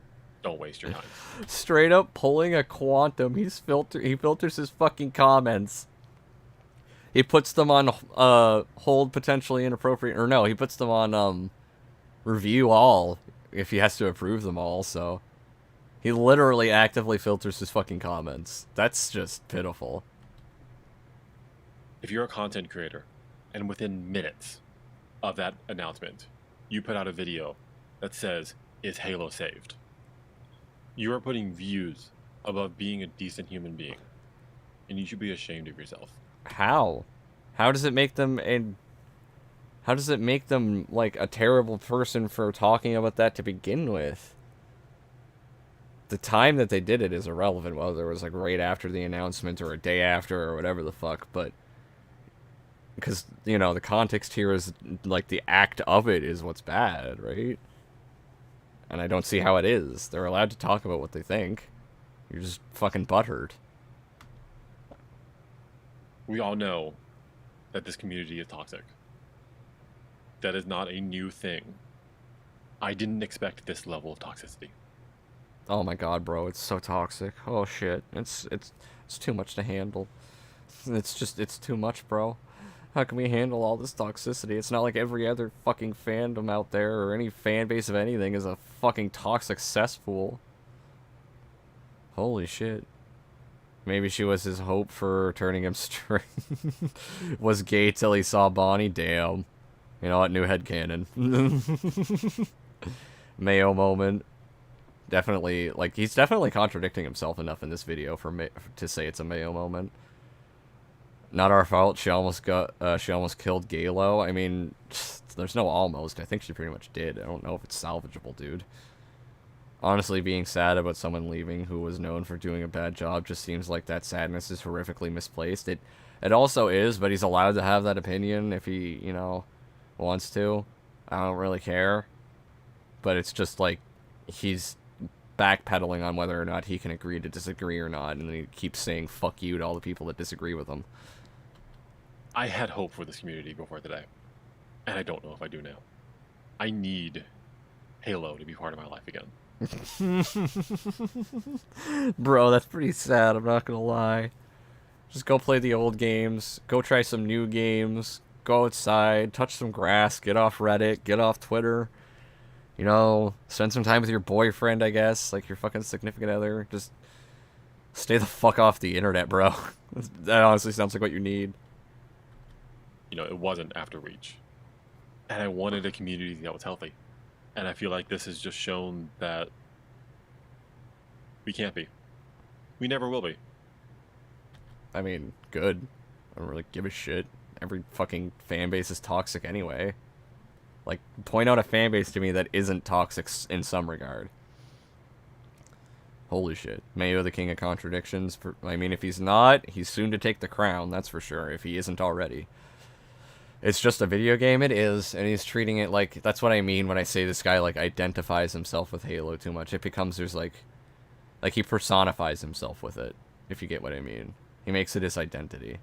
Don't waste your time. Straight up pulling a quantum. He filters his fucking comments. He puts them on hold potentially inappropriate, or no, he puts them on review all if he has to approve them all. So he literally actively filters his fucking comments. That's just pitiful. If you're a content creator and within minutes of that announcement, you put out a video that says, "Is Halo saved?" You are putting views above being a decent human being, and you should be ashamed of yourself. How? How does it make them how does it make them like a terrible person for talking about that to begin with? The time that they did it is irrelevant, whether it was like right after the announcement or a day after or whatever the fuck, but because, you know, the context here is like the act of it is what's bad, right? And I don't see how it is. They're allowed to talk about what they think. You're just fucking butthurt. We all know that this community is toxic. That is not a new thing. I didn't expect this level of toxicity. Oh my god, bro, it's so toxic. Oh shit. It's too much to handle. It's too much, bro. How can we handle all this toxicity? It's not like every other fucking fandom out there or any fan base of anything is a fucking toxic cesspool. Holy shit. Maybe she was his hope for turning him straight. Was gay till he saw Bonnie? Damn. You know what? New headcanon. Mayo moment. Definitely, like, he's definitely contradicting himself enough in this video to say it's a Mayo moment. Not our fault. She almost killed Galo. I mean, there's no almost. I think she pretty much did. I don't know if it's salvageable, dude. Honestly, being sad about someone leaving who was known for doing a bad job just seems like that sadness is horrifically misplaced. It also is, but he's allowed to have that opinion if he, you know, wants to. I don't really care. But it's just like he's backpedaling on whether or not he can agree to disagree or not, and then he keeps saying fuck you to all the people that disagree with him. I had hope for this community before today, and I don't know if I do now. I need Halo to be part of my life again. Bro, that's pretty sad, I'm not gonna lie. Just go play the old games, go try some new games, go outside, touch some grass, get off Reddit, get off Twitter. You know, spend some time with your boyfriend, I guess, like your fucking significant other. Just stay the fuck off the internet, bro. That honestly sounds like what you need. You know, it wasn't after Reach. And I wanted a community that was healthy. And I feel like this has just shown that we can't be. We never will be. I mean, good. I don't really give a shit. Every fucking fan base is toxic anyway. Like, point out a fan base to me that isn't toxic in some regard. Holy shit. Mayo, the king of contradictions. I mean, if he's not, he's soon to take the crown, that's for sure, if he isn't already. It's just a video game, it is, and he's treating it like, that's what I mean when I say this guy, like, identifies himself with Halo too much. It becomes, there's, like he personifies himself with it, if you get what I mean. He makes it his identity.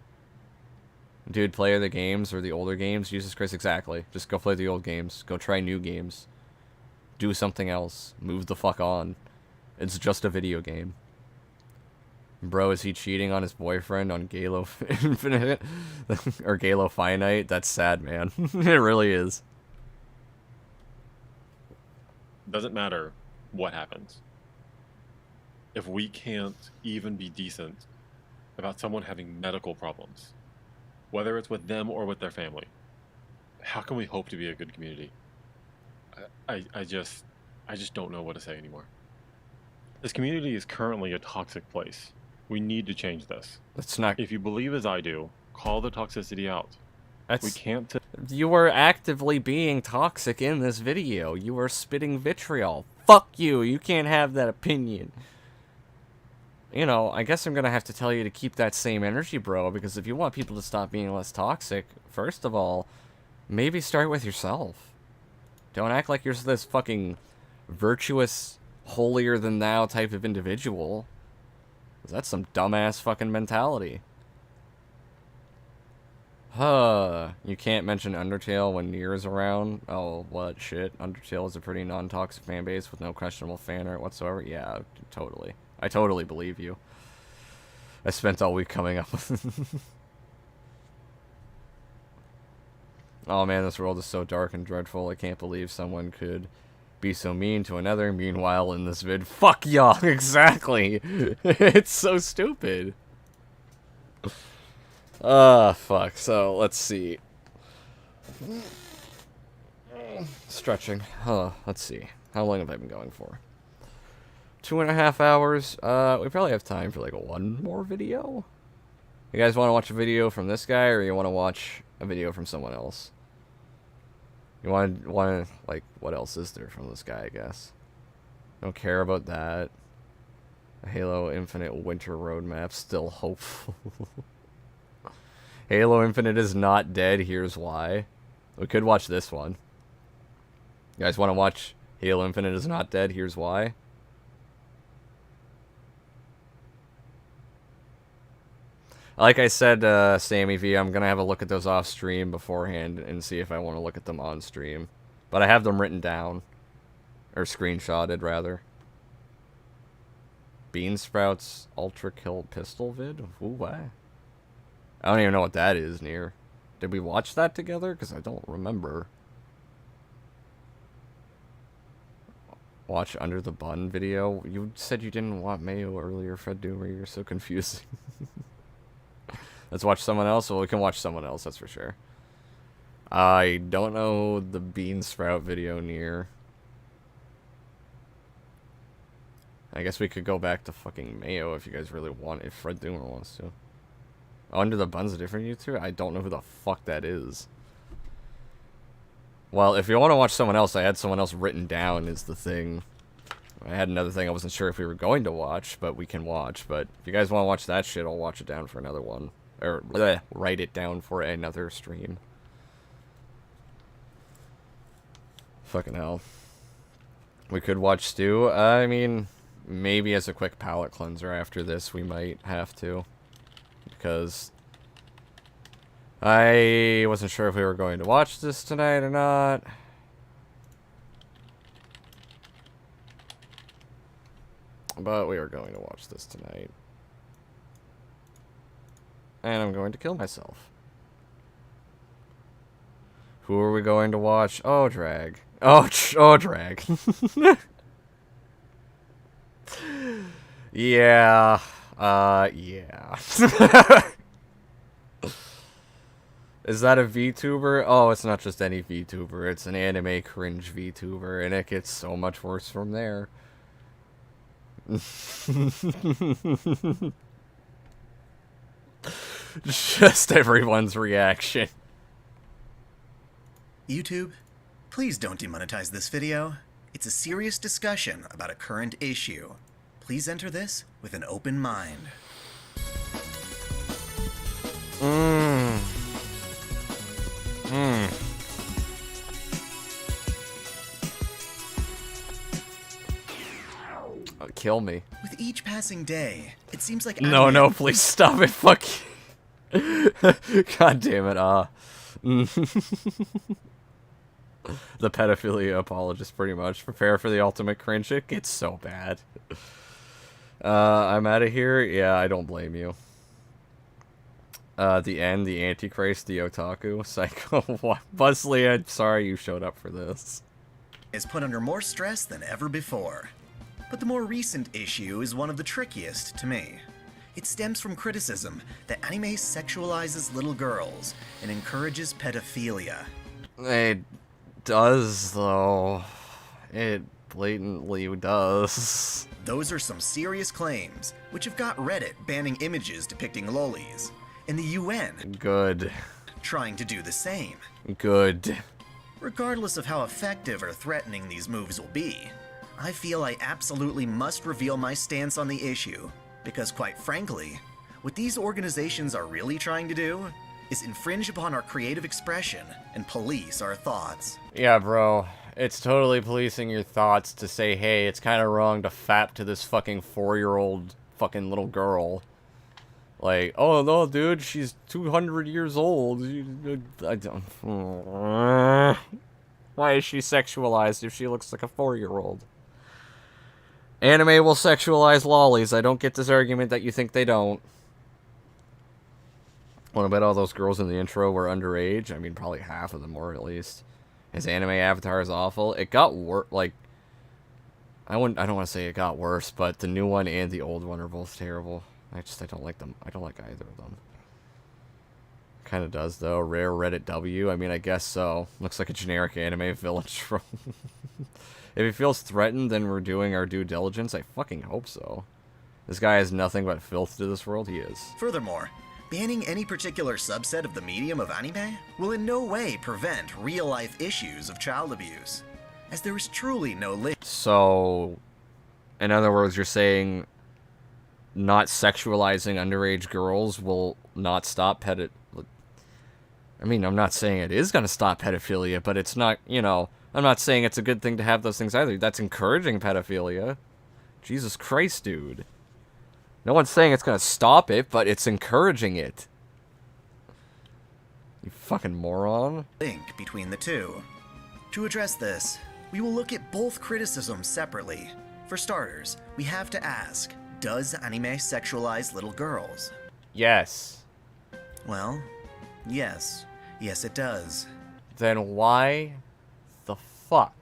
Dude, play the games, or the older games, Jesus Christ, exactly. Just go play the old games. Go try new games. Do something else. Move the fuck on. It's just a video game. Bro, is he cheating on his boyfriend on Galo Infinite? Or Galo Finite? That's sad, man. It really is. Doesn't matter what happens. If we can't even be decent about someone having medical problems, whether it's with them or with their family, how can we hope to be a good community? I just don't know what to say anymore. This community is currently a toxic place. We need to change this. It's not. If you believe as I do, call the toxicity out. That's. We can't. You are actively being toxic in this video. You are spitting vitriol. Fuck you. You can't have that opinion. You know, I guess I'm gonna have to tell you to keep that same energy, bro, because if you want people to stop being less toxic, first of all, maybe start with yourself. Don't act like you're this fucking virtuous, holier-than-thou type of individual. 'Cause that's some dumbass fucking mentality. You can't mention Undertale when Nier is around? Oh, what? Shit. Undertale is a pretty non-toxic fan base with no questionable fan art whatsoever? Yeah, totally. I totally believe you. I spent all week coming up with... Oh man, this world is so dark and dreadful. I can't believe someone could be so mean to another. Meanwhile, in this vid, fuck y'all, exactly. It's so stupid. Fuck. So, let's see. Stretching. Let's see. How long have I been going for? 2.5 hours. We probably have time for like one more video. You guys want to watch a video from this guy, or you want to watch a video from someone else? You want to, like, what else is there from this guy, I guess? Don't care about that. Halo Infinite Winter Roadmap, still hopeful. Halo Infinite is not dead, here's why. We could watch this one. You guys want to watch Halo Infinite is not dead, here's why? Like I said, Sammy V, I'm going to have a look at those off stream beforehand and see if I want to look at them on stream. But I have them written down. Or screenshotted, rather. Bean Sprouts Ultra Kill Pistol vid? Ooh, why? I don't even know what that is, Nier. Did we watch that together? Because I don't remember. Watch Under the Bun video? You said you didn't want Mayo earlier, Fred Doomer. You're so confusing. Let's watch someone else. Well, we can watch someone else, that's for sure. I don't know the Bean Sprout video Nier. I guess we could go back to fucking Mayo if you guys really want, if Fred Doomer wants to. Oh, Under the Bun's a different YouTuber? I don't know who the fuck that is. Well, if you want to watch someone else, I had someone else written down is the thing. I had another thing I wasn't sure if we were going to watch, but we can watch. But if you guys want to watch that shit, I'll watch it down for another one. Or, write it down for another stream. Fucking hell. We could watch Stu. I mean, maybe as a quick palate cleanser after this, we might have to. Because I wasn't sure if we were going to watch this tonight or not. But we are going to watch this tonight. And I'm going to kill myself. Who are we going to watch? Oh, Drag. Oh, Drag. Yeah. Yeah. Is that a VTuber? Oh, it's not just any VTuber. It's an anime cringe VTuber, and it gets so much worse from there. Just everyone's reaction. YouTube, please don't demonetize this video. It's a serious discussion about a current issue. Please enter this with an open mind. Kill me. With each passing day, it seems like No, please stop it. Fuck you. God damn it. The pedophilia apologist, pretty much. Prepare for the ultimate cringe. It gets so bad. I'm out of here. Yeah, I don't blame you. The end, the Antichrist, the Otaku, Psycho. Buzzley, I'm sorry you showed up for this. is put under more stress than ever before. But the more recent issue is one of the trickiest to me. It stems from criticism that anime sexualizes little girls and encourages pedophilia. It does, though. It blatantly does. Those are some serious claims, which have got Reddit banning images depicting lolis, and the UN Good. trying to do the same. Good. Regardless of how effective or threatening these moves will be, I feel I absolutely must reveal my stance on the issue, because quite frankly, what these organizations are really trying to do is infringe upon our creative expression and police our thoughts. Yeah, bro. It's totally policing your thoughts to say, hey, it's kind of wrong to fap to this fucking 4-year-old fucking little girl. Like, oh no, dude, she's 200 years old. I don't. Why is she sexualized if she looks like a 4-year-old? Anime will sexualize lollies. I don't get this argument that you think they don't. What about all those girls in the intro were underage? I mean, probably half of them were, at least. His anime avatar is awful. It got worse. Like, I don't want to say it got worse, but the new one and the old one are both terrible. I don't like them. I don't like either of them. Kind of does, though. Rare Reddit W. I mean, I guess so. Looks like a generic anime village troll. If he feels threatened, then we're doing our due diligence. I fucking hope so. This guy has nothing but filth to this world. He is. Furthermore, banning any particular subset of the medium of anime will in no way prevent real-life issues of child abuse, as there is truly no link. So, in other words, you're saying not sexualizing underage girls will not stop I mean, I'm not saying it is going to stop pedophilia, but it's not, you know, I'm not saying it's a good thing to have those things either. That's encouraging pedophilia. Jesus Christ, dude. No one's saying it's going to stop it, but it's encouraging it. You fucking moron. Link between the two. To address this, we will look at both criticisms separately. For starters, we have to ask, does anime sexualize little girls? Yes. Well, yes. Yes, it does. Then why the fuck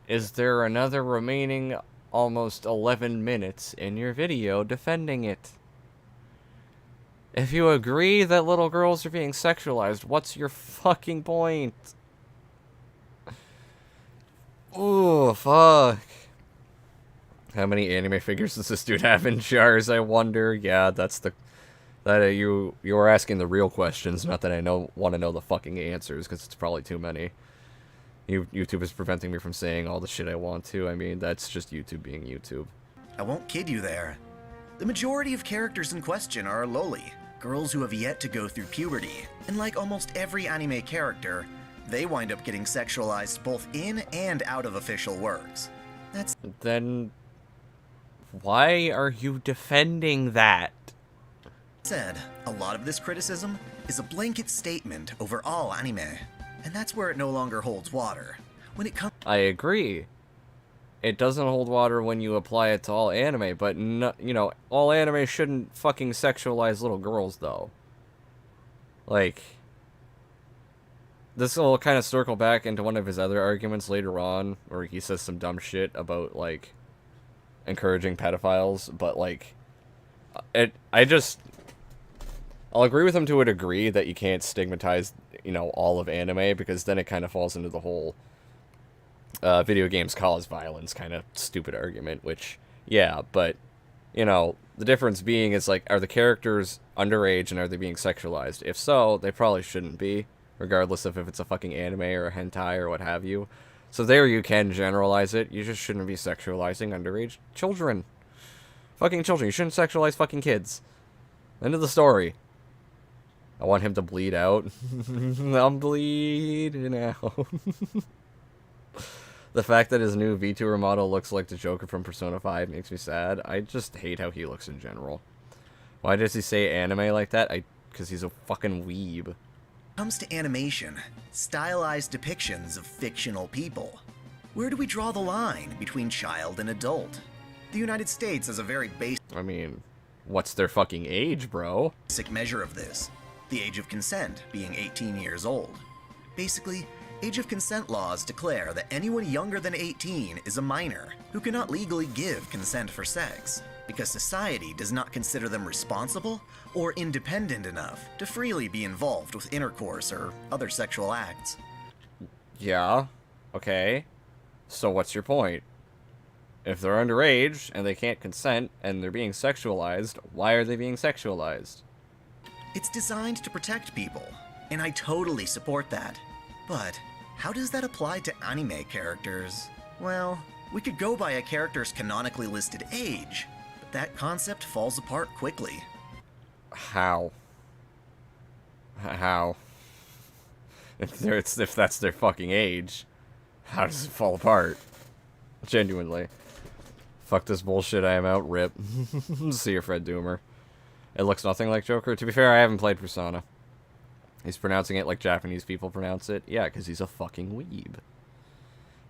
is there another remaining almost 11 minutes in your video defending it? If you agree that little girls are being sexualized, what's your fucking point? Ooh, fuck. How many anime figures does this dude have in jars, I wonder? Yeah, that's the... you were asking the real questions, not that I want to know the fucking answers, because it's probably too many. YouTube is preventing me from saying all the shit I want to. I mean, that's just YouTube being YouTube. I won't kid you there. The majority of characters in question are loli, girls who have yet to go through puberty, and like almost every anime character, they wind up getting sexualized both in and out of official works. Then why are you defending that? Said, a lot of this criticism is a blanket statement over all anime, and that's where it no longer holds water. When it comes, I agree. It doesn't hold water when you apply it to all anime, but no, you know, all anime shouldn't fucking sexualize little girls, though. Like, this will kind of circle back into one of his other arguments later on, where he says some dumb shit about, like, encouraging pedophiles, but, like, I'll agree with him to a degree that you can't stigmatize, you know, all of anime, because then it kind of falls into the whole video games cause violence kind of stupid argument, which, yeah, but, you know, the difference being is, like, are the characters underage and are they being sexualized? If so, they probably shouldn't be, regardless of if it's a fucking anime or a hentai or what have you. So there you can generalize it. You just shouldn't be sexualizing underage children. Fucking children. You shouldn't sexualize fucking kids. End of the story. I want him to bleed out. I'm bleeding out. The fact that his new VTuber model looks like the Joker from Persona 5 makes me sad. I just hate how he looks in general. Why does he say anime like that? Because he's a fucking weeb. comes to animation, stylized depictions of fictional people, where do we draw the line between child and adult? The United States has a very I mean, what's their fucking age, bro? basic measure of this, the age of consent being 18 years old. Basically, age of consent laws declare that anyone younger than 18 is a minor who cannot legally give consent for sex, because society does not consider them responsible or independent enough to freely be involved with intercourse or other sexual acts. Yeah, okay. So what's your point? If they're underage and they can't consent and they're being sexualized, why are they being sexualized? It's designed to protect people, And I totally support that. But how does that apply to anime characters? Well, we could go by a character's canonically listed age, but that concept falls apart quickly. How? How? If that's their fucking age, how does it fall apart? Genuinely. Fuck this bullshit, I am out, rip. See you, Fred Doomer. It looks nothing like Joker. To be fair, I haven't played Persona. He's pronouncing it like Japanese people pronounce it. Yeah, because he's a fucking weeb.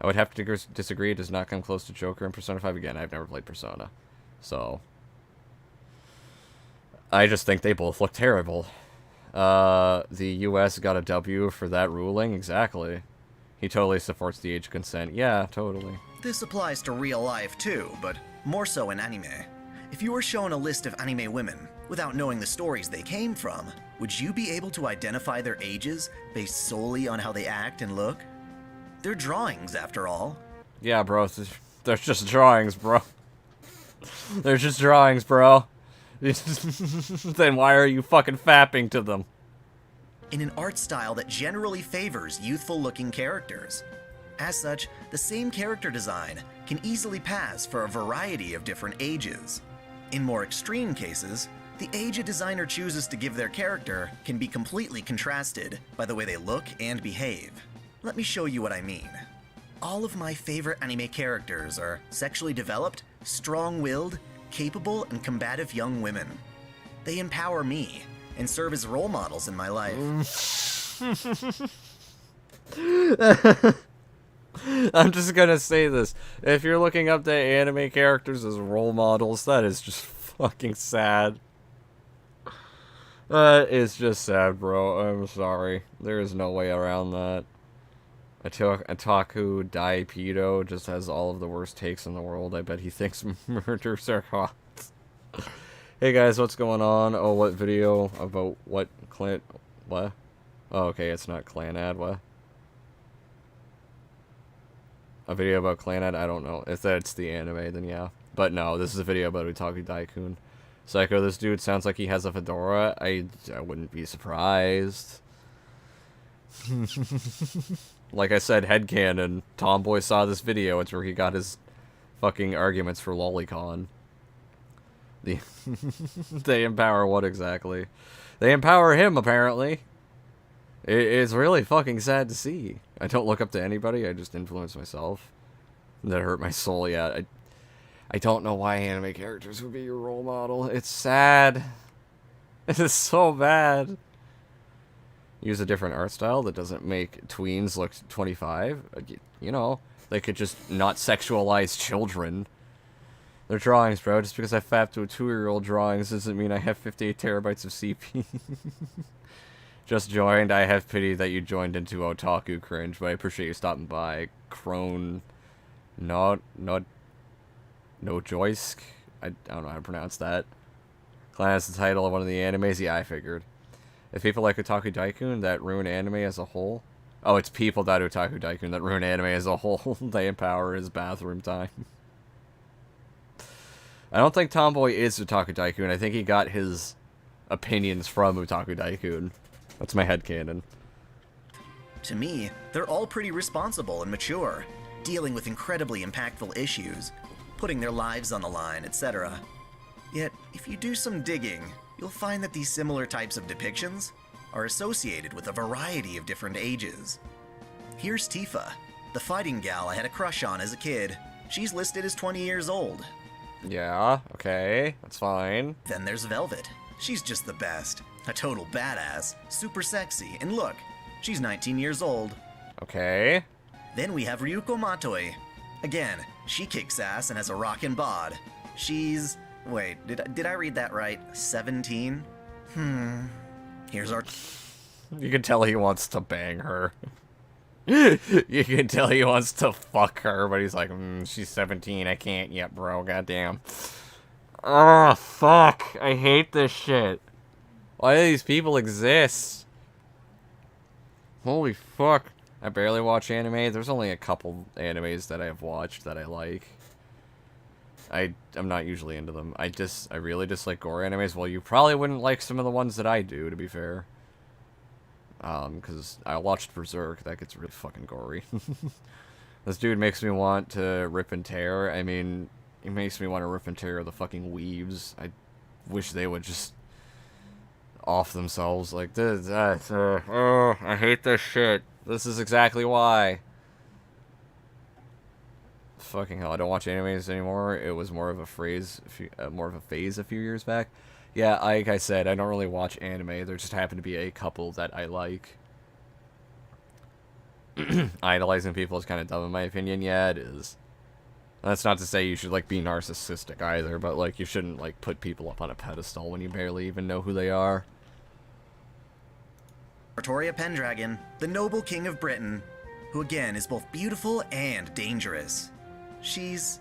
I would have to disagree. It does not come close to Joker in Persona 5. Again, I've never played Persona. So, I just think they both look terrible. The US got a W for that ruling. Exactly. He totally supports the age consent. Yeah, totally. This applies to real life too, but more so in anime. If you were shown a list of anime women, without knowing the stories they came from, would you be able to identify their ages based solely on how they act and look? They're drawings, after all. Yeah, bro. They're just drawings, bro. They're just drawings, bro. Then why are you fucking fapping to them? In an art style that generally favors youthful-looking characters. As such, the same character design can easily pass for a variety of different ages. In more extreme cases, the age a designer chooses to give their character can be completely contrasted by the way they look and behave. Let me show you what I mean. All of my favorite anime characters are sexually developed, strong-willed, capable, and combative young women. They empower me and serve as role models in my life. I'm just gonna say this. If you're looking up to anime characters as role models, that is just fucking sad. That is just sad, bro. I'm sorry. There is no way around that. Otaku Daipedo just has all of the worst takes in the world. I bet he thinks murders are hot. Hey guys, what's going on? Oh, what video about what clan? What? Oh, okay, it's not clan ad. What? A video about clan ad? I don't know. If that's the anime, then yeah. But no, this is a video about Otaku Daikun. Psycho, this dude sounds like he has a fedora. I wouldn't be surprised. Like I said, headcanon. Tomboy saw this video. It's where he got his fucking arguments for lolicon. They empower what exactly? They empower him, apparently. It's really fucking sad to see. I don't look up to anybody. I just influence myself. That hurt my soul. Yeah, I don't know why anime characters would be your role model. It's sad. It is so bad. Use a different art style that doesn't make tweens look 25. You know, they could just not sexualize children. They're drawings, bro. Just because I fapped to a 2-year-old drawings doesn't mean I have 58 terabytes of CP. Just joined. I have pity that you joined into Otaku Cringe, but I appreciate you stopping by. Crone... No Joysk? I don't know how to pronounce that. Clan is the title of one of the animes? Yeah, I figured. If people like Otaku Daikun that ruin anime as a whole... Oh, it's people that Otaku Daikun that ruin anime as a whole. They empower his bathroom time. I don't think Tomboy is Otaku Daikun. I think he got his opinions from Otaku Daikun. That's my headcanon. To me, they're all pretty responsible and mature, dealing with incredibly impactful issues, putting their lives on the line, etc. Yet, if you do some digging, you'll find that these similar types of depictions are associated with a variety of different ages. Here's Tifa, the fighting gal I had a crush on as a kid. She's listed as 20 years old. Yeah, okay, that's fine. Then there's Velvet. She's just the best. A total badass, super sexy, and look, she's 19 years old. Okay. Then we have Ryuko Matoi. Again, she kicks ass and has a rockin' bod. She's... wait, did I read that right? 17? Here's our... You can tell he wants to bang her. You can tell he wants to fuck her, but he's like, she's 17, I can't yet, bro, goddamn. Oh, fuck, I hate this shit. Why do these people exist? Holy fuck. I barely watch anime. There's only a couple animes that I've watched that I like. I'm not usually into them. I really dislike gore animes. Well, you probably wouldn't like some of the ones that I do, to be fair. because I watched Berserk. That gets really fucking gory. This dude makes me want to rip and tear. I mean, he makes me want to rip and tear the fucking weaves. I wish they would just off themselves like this. Oh, I hate this shit. This is exactly why. Fucking hell, I don't watch animes anymore. It was more of a phase a few years back. Yeah, like I said, I don't really watch anime. There just happen to be a couple that I like. Idolizing people is kind of dumb in my opinion. Yeah, it is. That's not to say you should, like, be narcissistic either, but, like, you shouldn't, like, put people up on a pedestal when you barely even know who they are. Victoria Pendragon, the noble king of Britain, who again is both beautiful and dangerous. She's...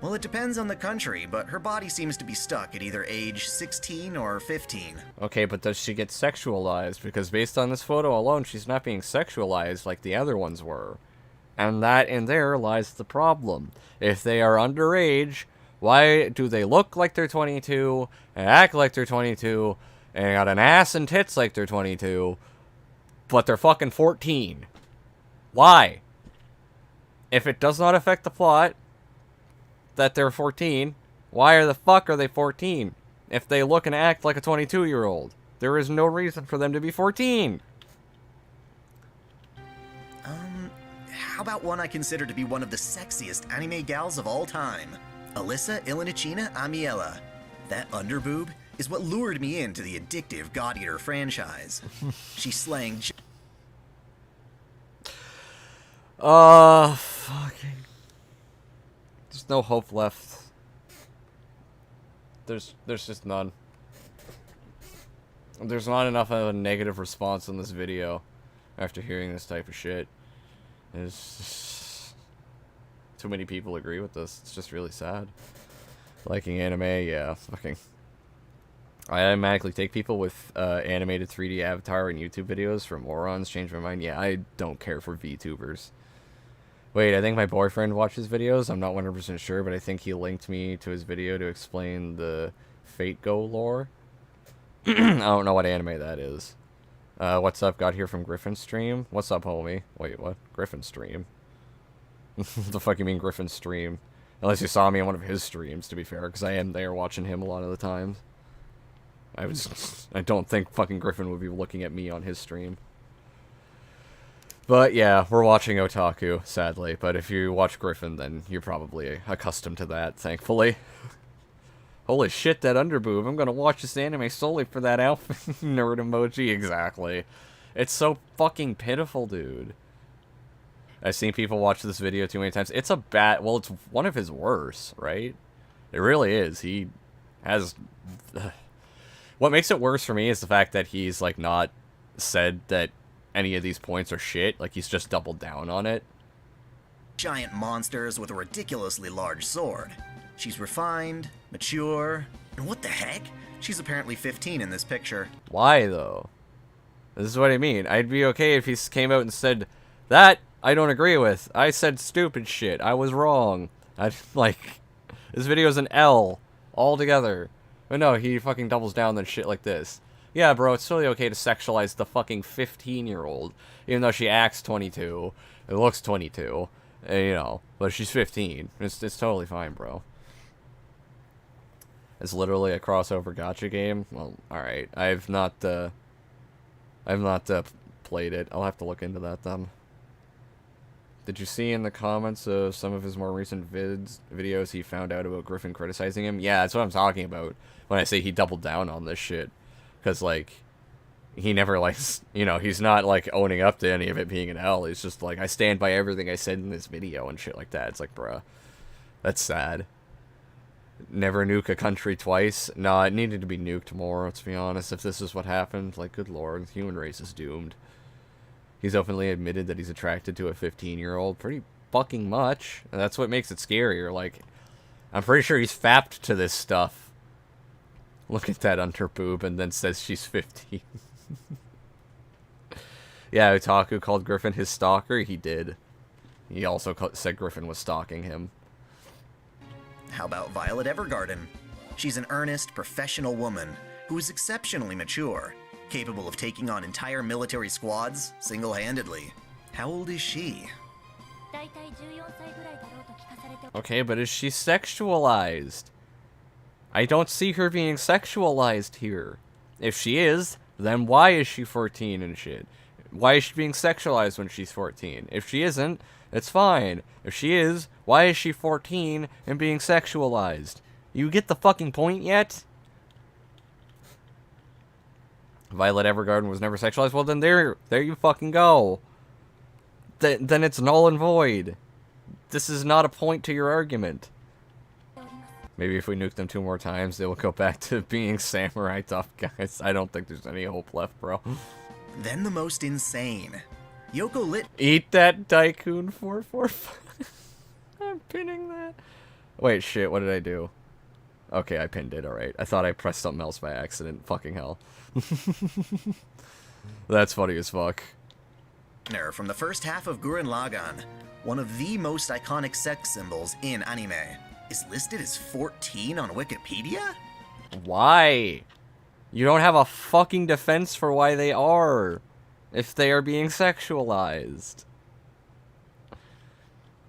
well, it depends on the country, but her body seems to be stuck at either age 16 or 15. Okay, but does she get sexualized? Because based on this photo alone, she's not being sexualized like the other ones were. And that in there lies the problem. If they are underage, why do they look like they're 22, and act like they're 22, and got an ass and tits like they're 22, but they're fucking 14? Why? If it does not affect the plot that they're 14, why the fuck are they 14? If they look and act like a 22-year-old, there is no reason for them to be 14. How about one I consider to be one of the sexiest anime gals of all time? Alyssa Ilinichina Amiela. That underboob is what lured me into the addictive God Eater franchise. She's slaying... fucking... There's no hope left. There's just none. There's not enough of a negative response in this video after hearing this type of shit. It's just... too many people agree with this. It's just really sad. Liking anime, yeah, fucking... I automatically take people with animated 3D avatar and YouTube videos for morons. Change my mind. Yeah, I don't care for VTubers. Wait, I think my boyfriend watches videos. I'm not 100% sure, but I think he linked me to his video to explain the Fate Go lore. I don't know what anime that is. What's up? Got here from Griffin Stream. What's up, homie? Wait, what? Griffin Stream? What the fuck you mean Griffin Stream? Unless you saw me on one of his streams, to be fair, because I am there watching him a lot of the times. I don't think fucking Griffin would be looking at me on his stream. But yeah, we're watching otaku, sadly. But if you watch Griffin, then you're probably accustomed to that, thankfully. Holy shit, that underboob. I'm gonna watch this anime solely for that outfit. Nerd emoji, exactly. It's so fucking pitiful, dude. I've seen people watch this video too many times. It's a bad... well, it's one of his worst, right? It really is. He has... what makes it worse for me is the fact that he's, like, not said that any of these points are shit. Like, he's just doubled down on it. Giant monsters with a ridiculously large sword. She's refined, mature, and what the heck? She's apparently 15 in this picture. Why, though? This is what I mean. I'd be okay if he came out and said, that I don't agree with. I said stupid shit. I was wrong. Like, this video's an L altogether. But no, he fucking doubles down on shit like this. Yeah, bro, it's totally okay to sexualize the fucking 15-year-old, even though she acts 22, it looks 22, and, you know, but she's 15. It's totally fine, bro. It's literally a crossover gacha game. Well, alright. I've not played it. I'll have to look into that then. Did you see in the comments of some of his more recent videos he found out about Griffin criticizing him? Yeah, that's what I'm talking about when I say he doubled down on this shit. Because, like, he never, like, you know, he's not, like, owning up to any of it being an L. He's just like, I stand by everything I said in this video and shit like that. It's like, bruh, that's sad. Never nuke a country twice. No, it needed to be nuked more, let's be honest. If this is what happened, like, good lord, the human race is doomed. He's openly admitted that he's attracted to a 15-year-old pretty fucking much. And that's what makes it scarier. Like, I'm pretty sure he's fapped to this stuff. Look at that underboob and then says she's 15. Yeah, Otaku called Griffin his stalker. He did. He also said Griffin was stalking him. How about Violet Evergarden? She's an earnest, professional woman who is exceptionally mature. capable of taking on entire military squads single-handedly. How old is she? Okay, but is she sexualized? I don't see her being sexualized here. If she is, then why is she 14 and shit? Why is she being sexualized when she's 14? If she isn't, it's fine. If she is, why is she 14 and being sexualized? You get the fucking point yet? Violet Evergarden was never sexualized? Well, then there you fucking go. Then it's null and void. This is not a point to your argument. Maybe if we nuke them 2 more times, they will go back to being samurai tough guys. I don't think there's any hope left, bro. Then the most insane. Yoko lit. Eat that Daikun 445. I'm pinning that. Wait, shit, what did I do? Okay, I pinned it, alright. I thought I pressed something else by accident. Fucking hell. That's funny as fuck. From the first half of Gurren Lagann, one of the most iconic sex symbols in anime, is listed as 14 on Wikipedia? Why? You don't have a fucking defense for why they are, if they are being sexualized.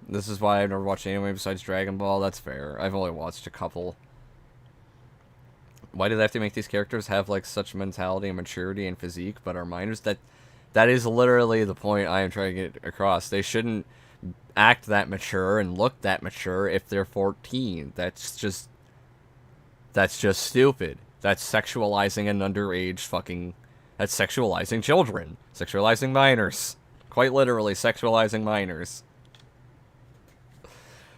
This is why I've never watched anime besides Dragon Ball. That's fair. I've only watched a couple. Why do they have to make these characters have like such mentality and maturity and physique, but are minors? That is literally the point I am trying to get across. They shouldn't act that mature and look that mature if they're 14. That's just stupid. That's sexualizing an underage fucking... That's sexualizing children. Sexualizing minors. Quite literally sexualizing minors.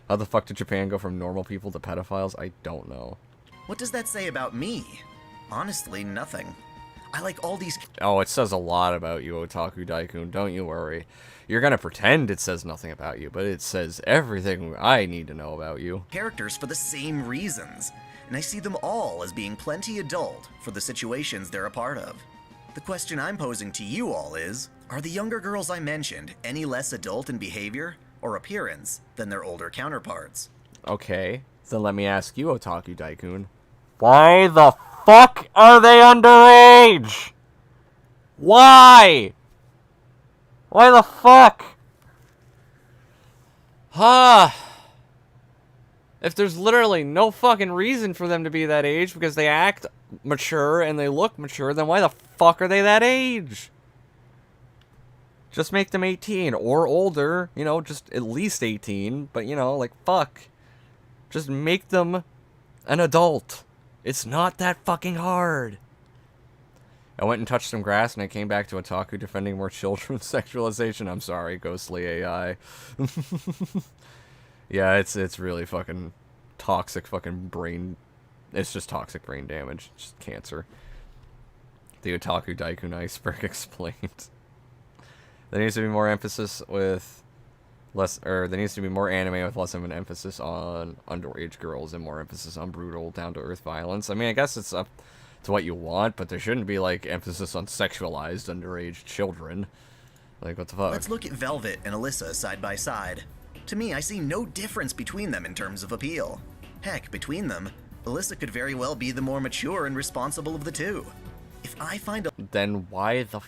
How the fuck did Japan go from normal people to pedophiles? I don't know. What does that say about me? Honestly, nothing. I like all these... Oh, it says a lot about you, Otaku Daikun. Don't you worry. You're gonna pretend it says nothing about you, but it says everything I need to know about you. Characters for the same reasons, and I see them all as being plenty adult for the situations they're a part of. The question I'm posing to you all is, are the younger girls I mentioned any less adult in behavior or appearance than their older counterparts? Okay, then let me ask you, Otaku Daikun. Why the fuck are they underage? Why? Why the fuck? If there's literally no fucking reason for them to be that age because they act mature and they look mature, then why the fuck are they that age? Just make them 18 or older, you know, just at least 18, but you know, like fuck. Just make them an adult. It's not that fucking hard. I went and touched some grass and I came back to Otaku defending more children's sexualization. I'm sorry, ghostly AI. Yeah, it's really fucking toxic fucking brain. It's just toxic brain damage. It's just cancer. The Otaku Daikun iceberg explained. There needs to be more emphasis with less, or there needs to be more anime with less of an emphasis on underage girls and more emphasis on brutal, down-to-earth violence. I mean, I guess it's up to what you want, but there shouldn't be, like, emphasis on sexualized underage children. Like, what the fuck? Let's look at Velvet and Alyssa side by side. To me, I see no difference between them in terms of appeal. Heck, between them, Alyssa could very well be the more mature and responsible of the two. If I find Then why the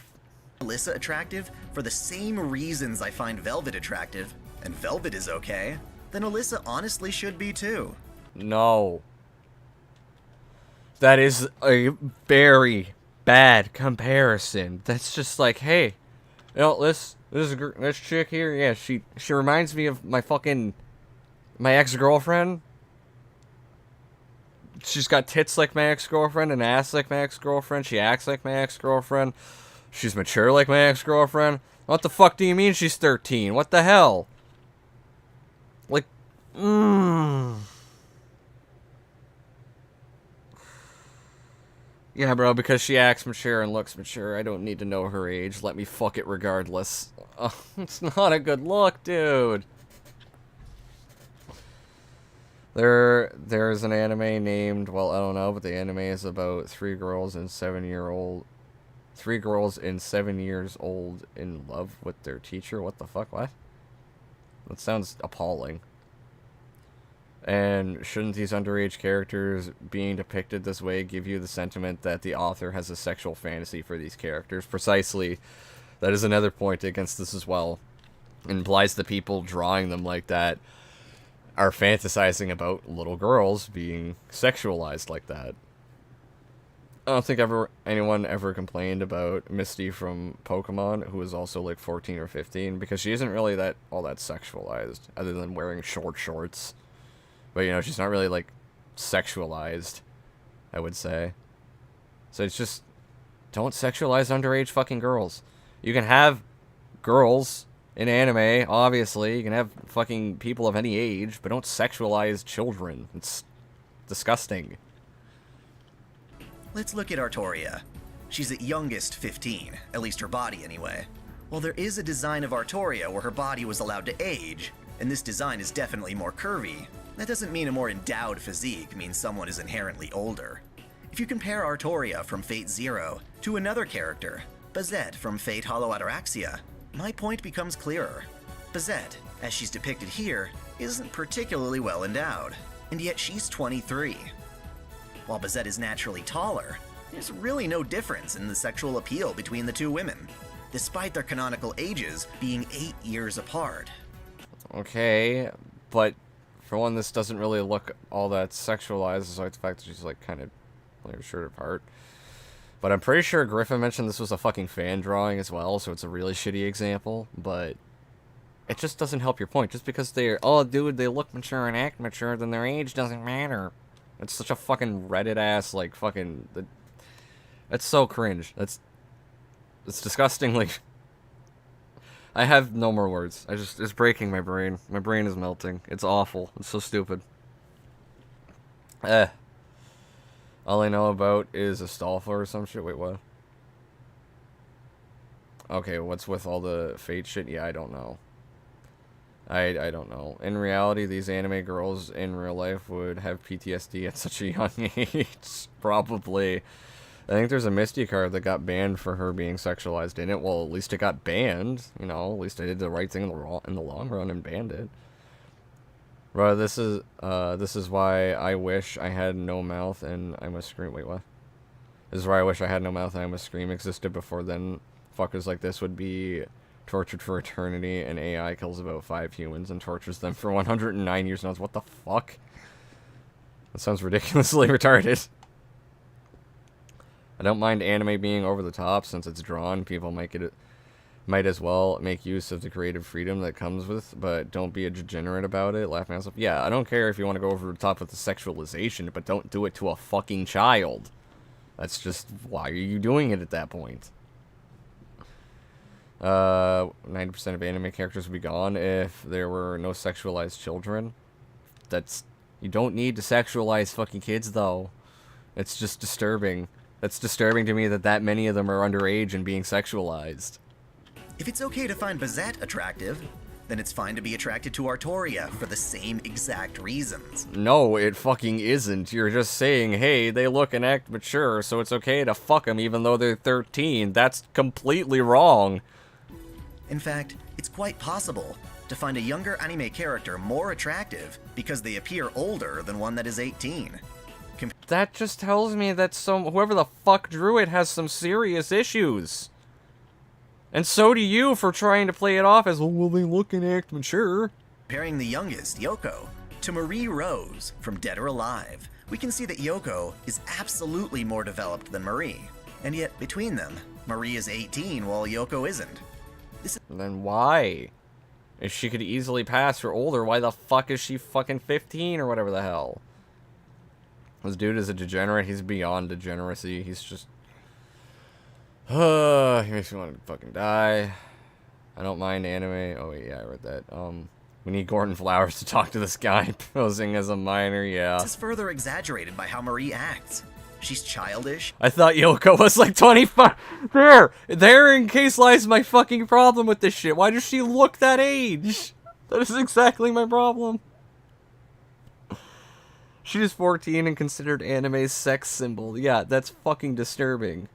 Alyssa attractive for the same reasons I find Velvet attractive, and Velvet is okay, then Alyssa honestly should be too. No. That is a very bad comparison. That's just like, hey, you know, this chick here, yeah, she reminds me of my ex-girlfriend. She's got tits like my ex-girlfriend, an ass like my ex-girlfriend. She acts like my ex-girlfriend. She's mature like my ex-girlfriend. What the fuck do you mean she's 13? What the hell? Like, Yeah, bro, because she acts mature and looks mature, I don't need to know her age. Let me fuck it regardless. It's not a good look, dude. There's an anime named, well, I don't know, but the anime is about three girls and 7 years old in love with their teacher. What the fuck? What? That sounds appalling. And shouldn't these underage characters being depicted this way give you the sentiment that the author has a sexual fantasy for these characters? Precisely. That is another point against this as well. It implies the people drawing them like that are fantasizing about little girls being sexualized like that. I don't think anyone ever complained about Misty from Pokemon, who is also like 14 or 15, because she isn't really all that sexualized, other than wearing short shorts. But, you know, she's not really, like, sexualized, I would say. So it's just, don't sexualize underage fucking girls. You can have girls in anime, obviously. You can have fucking people of any age, but don't sexualize children. It's disgusting. Let's look at Artoria. She's at youngest 15, at least her body anyway. While there is a design of Artoria where her body was allowed to age, and this design is definitely more curvy, that doesn't mean a more endowed physique means someone is inherently older. If you compare Artoria from Fate Zero to another character, Bazette from Fate Hollow Ataraxia, my point becomes clearer. Bazette, as she's depicted here, isn't particularly well endowed, and yet she's 23. While Bazette is naturally taller, there's really no difference in the sexual appeal between the two women, despite their canonical ages being 8 years apart. Okay, but for one, this doesn't really look all that sexualized, despite the fact that she's, like, kind of pulling her shirt apart. But I'm pretty sure Griffin mentioned this was a fucking fan drawing as well, so it's a really shitty example, but it just doesn't help your point. Just because they're, oh, dude, they look mature and act mature, then their age doesn't matter. It's such a fucking Reddit-ass, like, fucking... It's so cringe. It's disgustingly... I have no more words. It's breaking my brain. My brain is melting. It's awful. It's so stupid. All I know about is Astolfo or some shit. Wait, what? Okay, what's with all the Fate shit? Yeah, I don't know. I don't know. In reality, these anime girls in real life would have PTSD at such a young age. Probably. I think there's a Misty card that got banned for her being sexualized in it. Well, at least it got banned. You know, at least I did the right thing in the long run and banned it. Bro, this is why I wish I had no mouth and I must scream. Wait, what? This is why I wish I had no mouth and I must scream existed before then. Fuckers like this would be tortured for eternity, and AI kills about 5 humans and tortures them for 109 years. And I was, what the fuck? That sounds ridiculously retarded. I don't mind anime being over the top since it's drawn. People might as well make use of the creative freedom that comes with, but don't be a degenerate about it. Laugh myself. Yeah, I don't care if you want to go over the top with the sexualization, but don't do it to a fucking child. That's just, why are you doing it at that point? 90% of anime characters would be gone if there were no sexualized children. You don't need to sexualize fucking kids, though. It's just disturbing. That's disturbing to me that many of them are underage and being sexualized. If it's okay to find Bazette attractive, then it's fine to be attracted to Artoria for the same exact reasons. No, it fucking isn't. You're just saying, hey, they look and act mature, so it's okay to fuck them even though they're 13. That's completely wrong. In fact, it's quite possible to find a younger anime character more attractive because they appear older than one that is 18. That just tells me that whoever the fuck drew it has some serious issues. And so do you for trying to play it off as, well, they look and act mature. Comparing the youngest, Yoko, to Marie Rose from Dead or Alive, we can see that Yoko is absolutely more developed than Marie. And yet, between them, Marie is 18 while Yoko isn't. Then why? If she could easily pass for older, why the fuck is she fucking 15 or whatever the hell? This dude is a degenerate. He's beyond degeneracy. He's just... he makes me want to fucking die. I don't mind anime. Oh, wait, yeah, I read that. We need Gordon Flowers to talk to this guy posing as a minor, yeah. This is further exaggerated by how Marie acts. She's childish. I thought Yoko was like 25. Therein case lies my fucking problem with this shit. Why does she look that age? That is exactly my problem. She is 14 and considered anime's sex symbol. Yeah, that's fucking disturbing.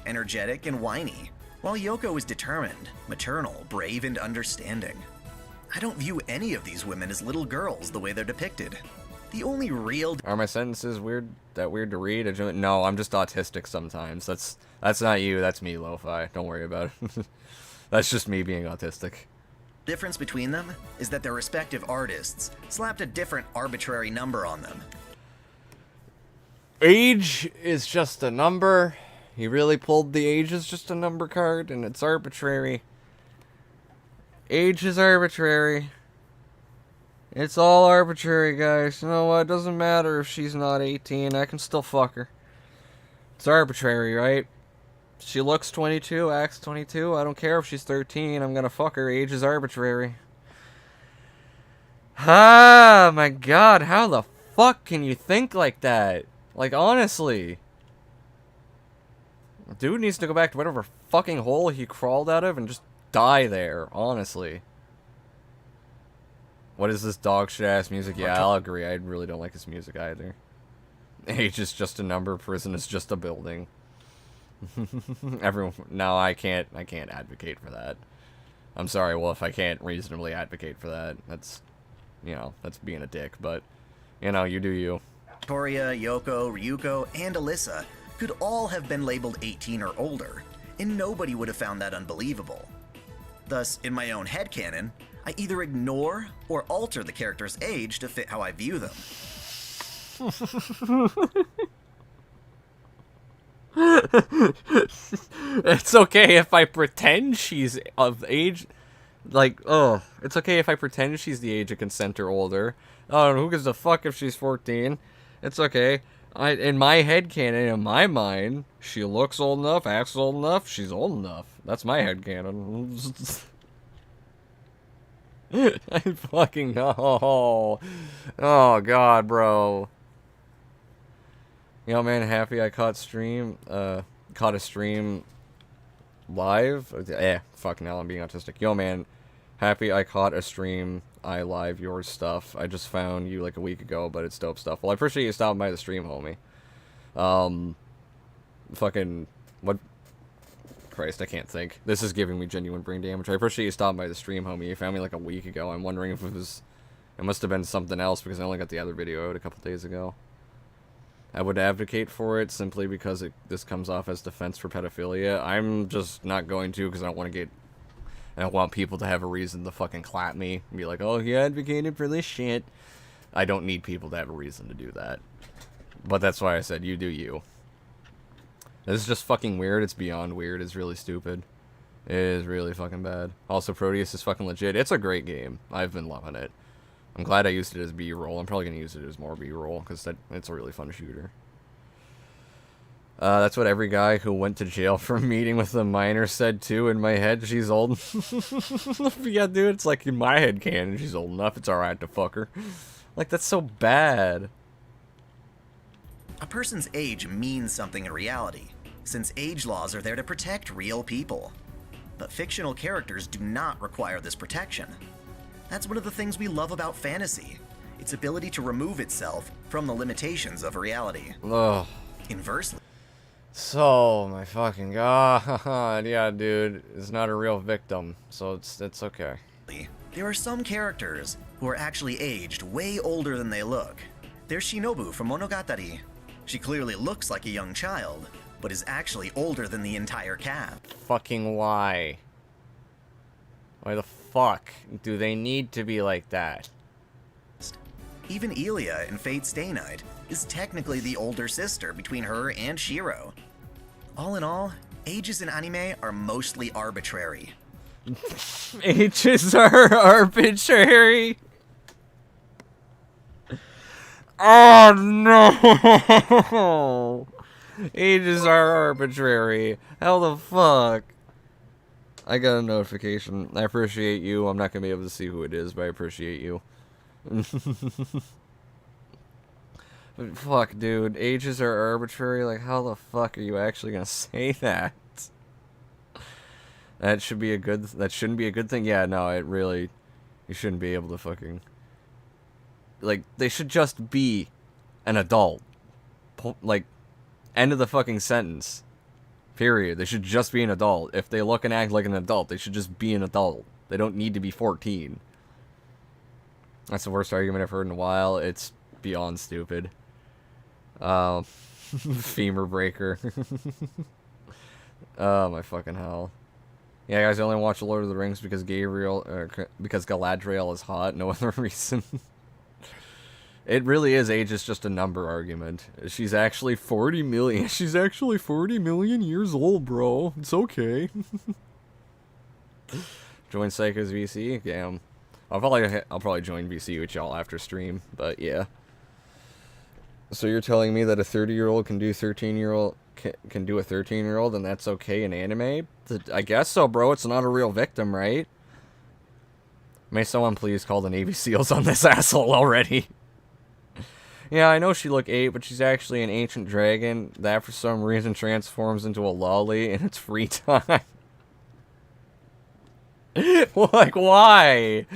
Energetic and whiny, while Yoko is determined, maternal, brave, and understanding. I don't view any of these women as little girls the way they're depicted. The only real Are my sentences weird to read? No, I'm just autistic sometimes. That's not you, that's me, Lo-Fi. Don't worry about it. That's just me being autistic. difference between them is that their respective artists slapped a different arbitrary number on them. Age is just a number. He really pulled the age is just a number card, and it's arbitrary. Age is arbitrary. It's all arbitrary, guys. You know what? It doesn't matter if she's not 18. I can still fuck her. It's arbitrary, right? She looks 22, acts 22. I don't care if she's 13. I'm gonna fuck her. Age is arbitrary. Ah, my God. How the fuck can you think like that? Like, honestly. Dude needs to go back to whatever fucking hole he crawled out of and just die there, honestly. What is this dog shit ass music? Yeah, I'll agree. I really don't like his music either. Age is just a number. Prison is just a building. Everyone, no, I can't advocate for that. I'm sorry, Wolf. I can't reasonably advocate for that. That's, you know, that's being a dick. But, you know, you do you. Victoria, Yoko, Ryuko, and Alyssa could all have been labeled 18 or older, and nobody would have found that unbelievable. Thus, in my own headcanon, I either ignore or alter the character's age to fit how I view them. It's okay if I pretend she's of age. Like, oh, it's okay if I pretend she's the age of consent or older. Oh, who gives a fuck if she's 14? It's okay. In my headcanon, in my mind, she looks old enough, acts old enough, she's old enough. That's my headcanon. I fucking know. Oh, God, bro. Yo, man, happy I caught a stream live. Fuck, now I'm being autistic. Yo, man, happy I caught a stream I live your stuff. I just found you like a week ago, but it's dope stuff. Well, I appreciate you stopping by the stream, homie. Fucking, what? Christ, I can't think. This is giving me genuine brain damage. I appreciate you stopping by the stream, homie. You found me like a week ago. I'm wondering if it must have been something else because I only got the other video out a couple days ago. I would advocate for it simply because this comes off as defense for pedophilia. I'm just not going to because I don't want people to have a reason to fucking clap me and be like, oh, he advocated for this shit. I don't need people to have a reason to do that. But that's why I said, you do you. This is just fucking weird. It's beyond weird. It's really stupid. It is really fucking bad. Also, Prodeus is fucking legit. It's a great game. I've been loving it. I'm glad I used it as B-roll. I'm probably going to use it as more B-roll, because it's a really fun shooter. That's what every guy who went to jail for a meeting with a minor said, too. In my head, she's old. Yeah, dude, it's like in my head canon, she's old enough. It's alright to fuck her. Like, that's so bad. A person's age means something in reality, since age laws are there to protect real people. But fictional characters do not require this protection. That's one of the things we love about fantasy, its ability to remove itself from the limitations of reality. Ugh. Inversely, So, my fucking God. Yeah, dude, it's not a real victim, so it's okay. there are some characters who are actually aged way older than they look. There's Shinobu from Monogatari. She clearly looks like a young child, but is actually older than the entire cast. Fucking why? Why the fuck do they need to be like that? Even Ilia in Fate Stay Night is technically the older sister between her and Shiro. All in all, ages in anime are mostly arbitrary. Ages are arbitrary. Oh no! Ages are arbitrary. How the fuck? I got a notification. I appreciate you. I'm not gonna be able to see who it is, but I appreciate you. But fuck, dude. Ages are arbitrary. Like, how the fuck are you actually gonna say that? That shouldn't be a good thing. Yeah, no, it really, you shouldn't be able to fucking, like, they should just be an adult. Like, end of the fucking sentence. Period. They should just be an adult. If they look and act like an adult, they should just be an adult. They don't need to be 14. That's the worst argument I've heard in a while. It's beyond stupid. Femur breaker. Oh my fucking hell. Yeah, guys, I only watch Lord of the Rings because because Galadriel is hot. No other reason. It really is age is just a number argument. She's actually 40 million. She's actually 40 million years old, bro. It's okay. Join Psycho's VC? Damn. I'll probably join VC with y'all after stream, but yeah. So you're telling me that a 30-year-old can do 13-year-old can do a 13-year-old and that's okay in anime? I guess so, bro. It's not a real victim, right? May someone please call the Navy SEALs on this asshole already? Yeah, I know she looked 8, but she's actually an ancient dragon that for some reason transforms into a lolly in its free time. Like, why?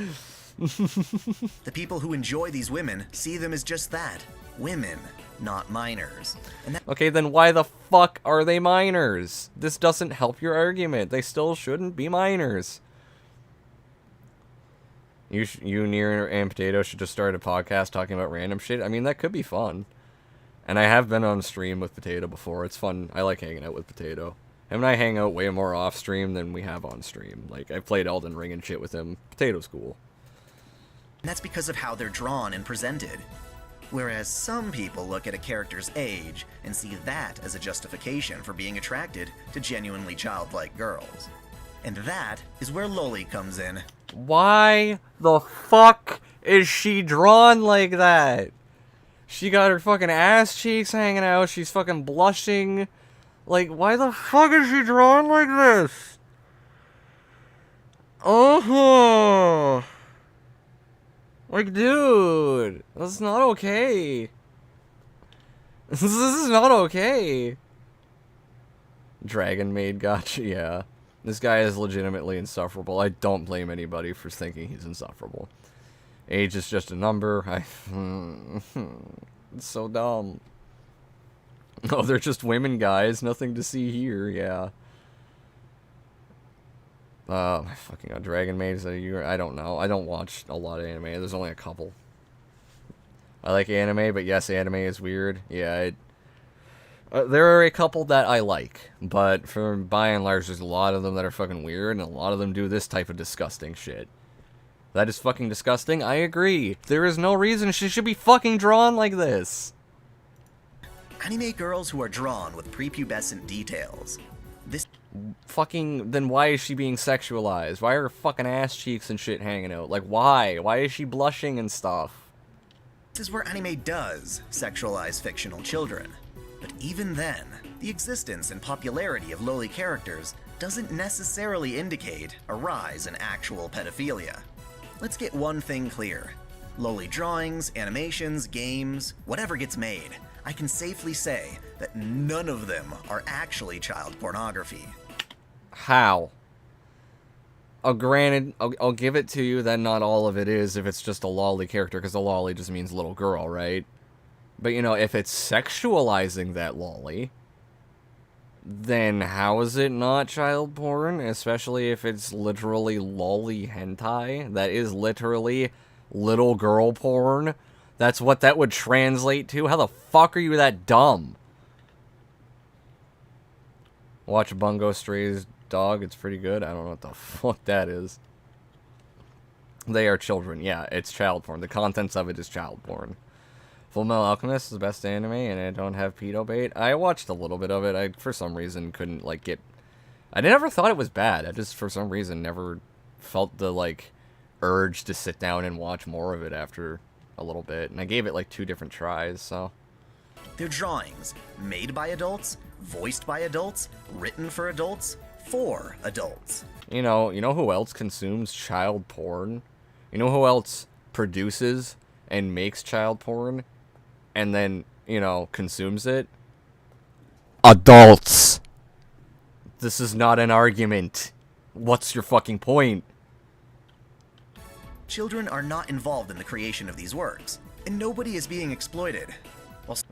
The people who enjoy these women see them as just that. Women, not minors. And that Okay, then why the fuck are they minors? This doesn't help your argument. They still shouldn't be minors. You, Near, and Potato should just start a podcast talking about random shit. I mean, that could be fun. And I have been on stream with Potato before. It's fun. I like hanging out with Potato. Him and I hang out way more off stream than we have on stream. Like, I've played Elden Ring and shit with him. Potato's cool. And that's because of how they're drawn and presented. Whereas some people look at a character's age and see that as a justification for being attracted to genuinely childlike girls. And that is where Loli comes in. Why the fuck is she drawn like that? She got her fucking ass cheeks hanging out. She's fucking blushing. Like, why the fuck is she drawn like this? Oh. Like, dude, that's not okay. This is not okay. Dragon Maid gotcha, yeah. This guy is legitimately insufferable. I don't blame anybody for thinking he's insufferable. Age is just a number. It's so dumb. Oh, they're just women, guys. Nothing to see here, yeah. My fucking God, Dragon Maid, I don't know. I don't watch a lot of anime. There's only a couple. I like anime, but yes, anime is weird. Yeah, there are a couple that I like, but for by and large, there's a lot of them that are fucking weird, and a lot of them do this type of disgusting shit. That is fucking disgusting, I agree. There is no reason she should be fucking drawn like this. Anime girls who are drawn with prepubescent details. This Then why is she being sexualized? Why are her fucking ass cheeks and shit hanging out? Like, why? Why is she blushing and stuff? is where anime does sexualize fictional children. But even then, the existence and popularity of loli characters doesn't necessarily indicate a rise in actual pedophilia. Let's get one thing clear. Loli drawings, animations, games, whatever gets made, I can safely say that none of them are actually child pornography. How? Granted, I'll give it to you that not all of it is if it's just a loli character, because a loli just means little girl, right? But, you know, if it's sexualizing that loli, then how is it not child porn? Especially if it's literally loli hentai. That is literally little girl porn. That's what that would translate to. How the fuck are you that dumb? Watch Bungo Stray's Dog. It's pretty good. I don't know what the fuck that is. They are children. Yeah, it's child porn. The contents of it is child porn. Fullmetal Alchemist is the best anime, and I don't have pedo bait. I watched a little bit of it. I, for some reason, couldn't, like, get... I never thought it was bad. I just, for some reason, never felt the, like, urge to sit down and watch more of it after a little bit. And I gave it, like, 2 different tries, so... They're drawings made by adults, voiced by adults, written for adults, for adults. You know who else consumes child porn? You know who else produces and makes child porn? And then, you know, consumes it? Adults! This is not an argument. What's your fucking point? Children are not involved in the creation of these works, and nobody is being exploited.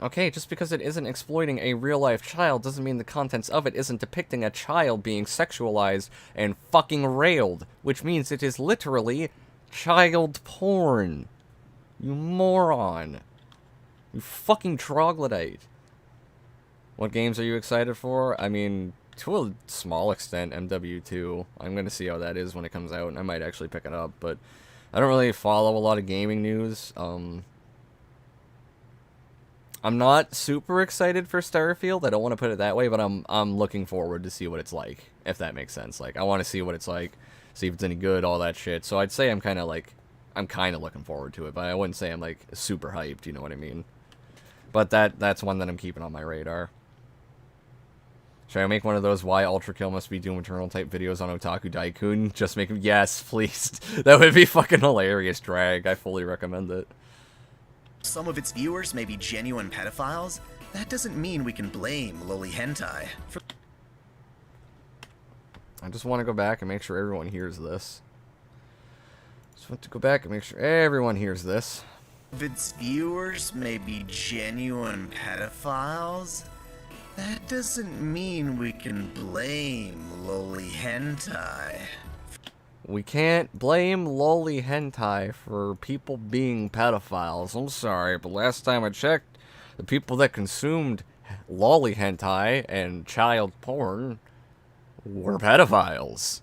Okay, just because it isn't exploiting a real-life child doesn't mean the contents of it isn't depicting a child being sexualized and fucking railed, which means it is literally child porn. You moron. You fucking troglodyte. What games are you excited for? I mean, to a small extent, MW2. I'm gonna see how that is when it comes out, and I might actually pick it up, but I don't really follow a lot of gaming news. I'm not super excited for Starfield. I don't want to put it that way, but I'm looking forward to see what it's like, if that makes sense. Like, I want to see what it's like, see if it's any good, all that shit. So I'd say I'm kind of looking forward to it, but I wouldn't say I'm like super hyped, you know what I mean? But that's one that I'm keeping on my radar. Should I make one of those why Ultra Kill must be Doom Eternal type videos on Otaku Daikun? Just make them, yes, please. That would be fucking hilarious, Drag. I fully recommend it. Some of its viewers may be genuine pedophiles. That doesn't mean we can blame loli hentai for... I just want to go back and make sure everyone hears this. Just want to go back and make sure everyone hears this. Of its viewers may be genuine pedophiles. That doesn't mean we can blame loli hentai. We can't blame loli hentai for people being pedophiles. I'm sorry, but last time I checked, the people that consumed loli hentai and child porn were pedophiles.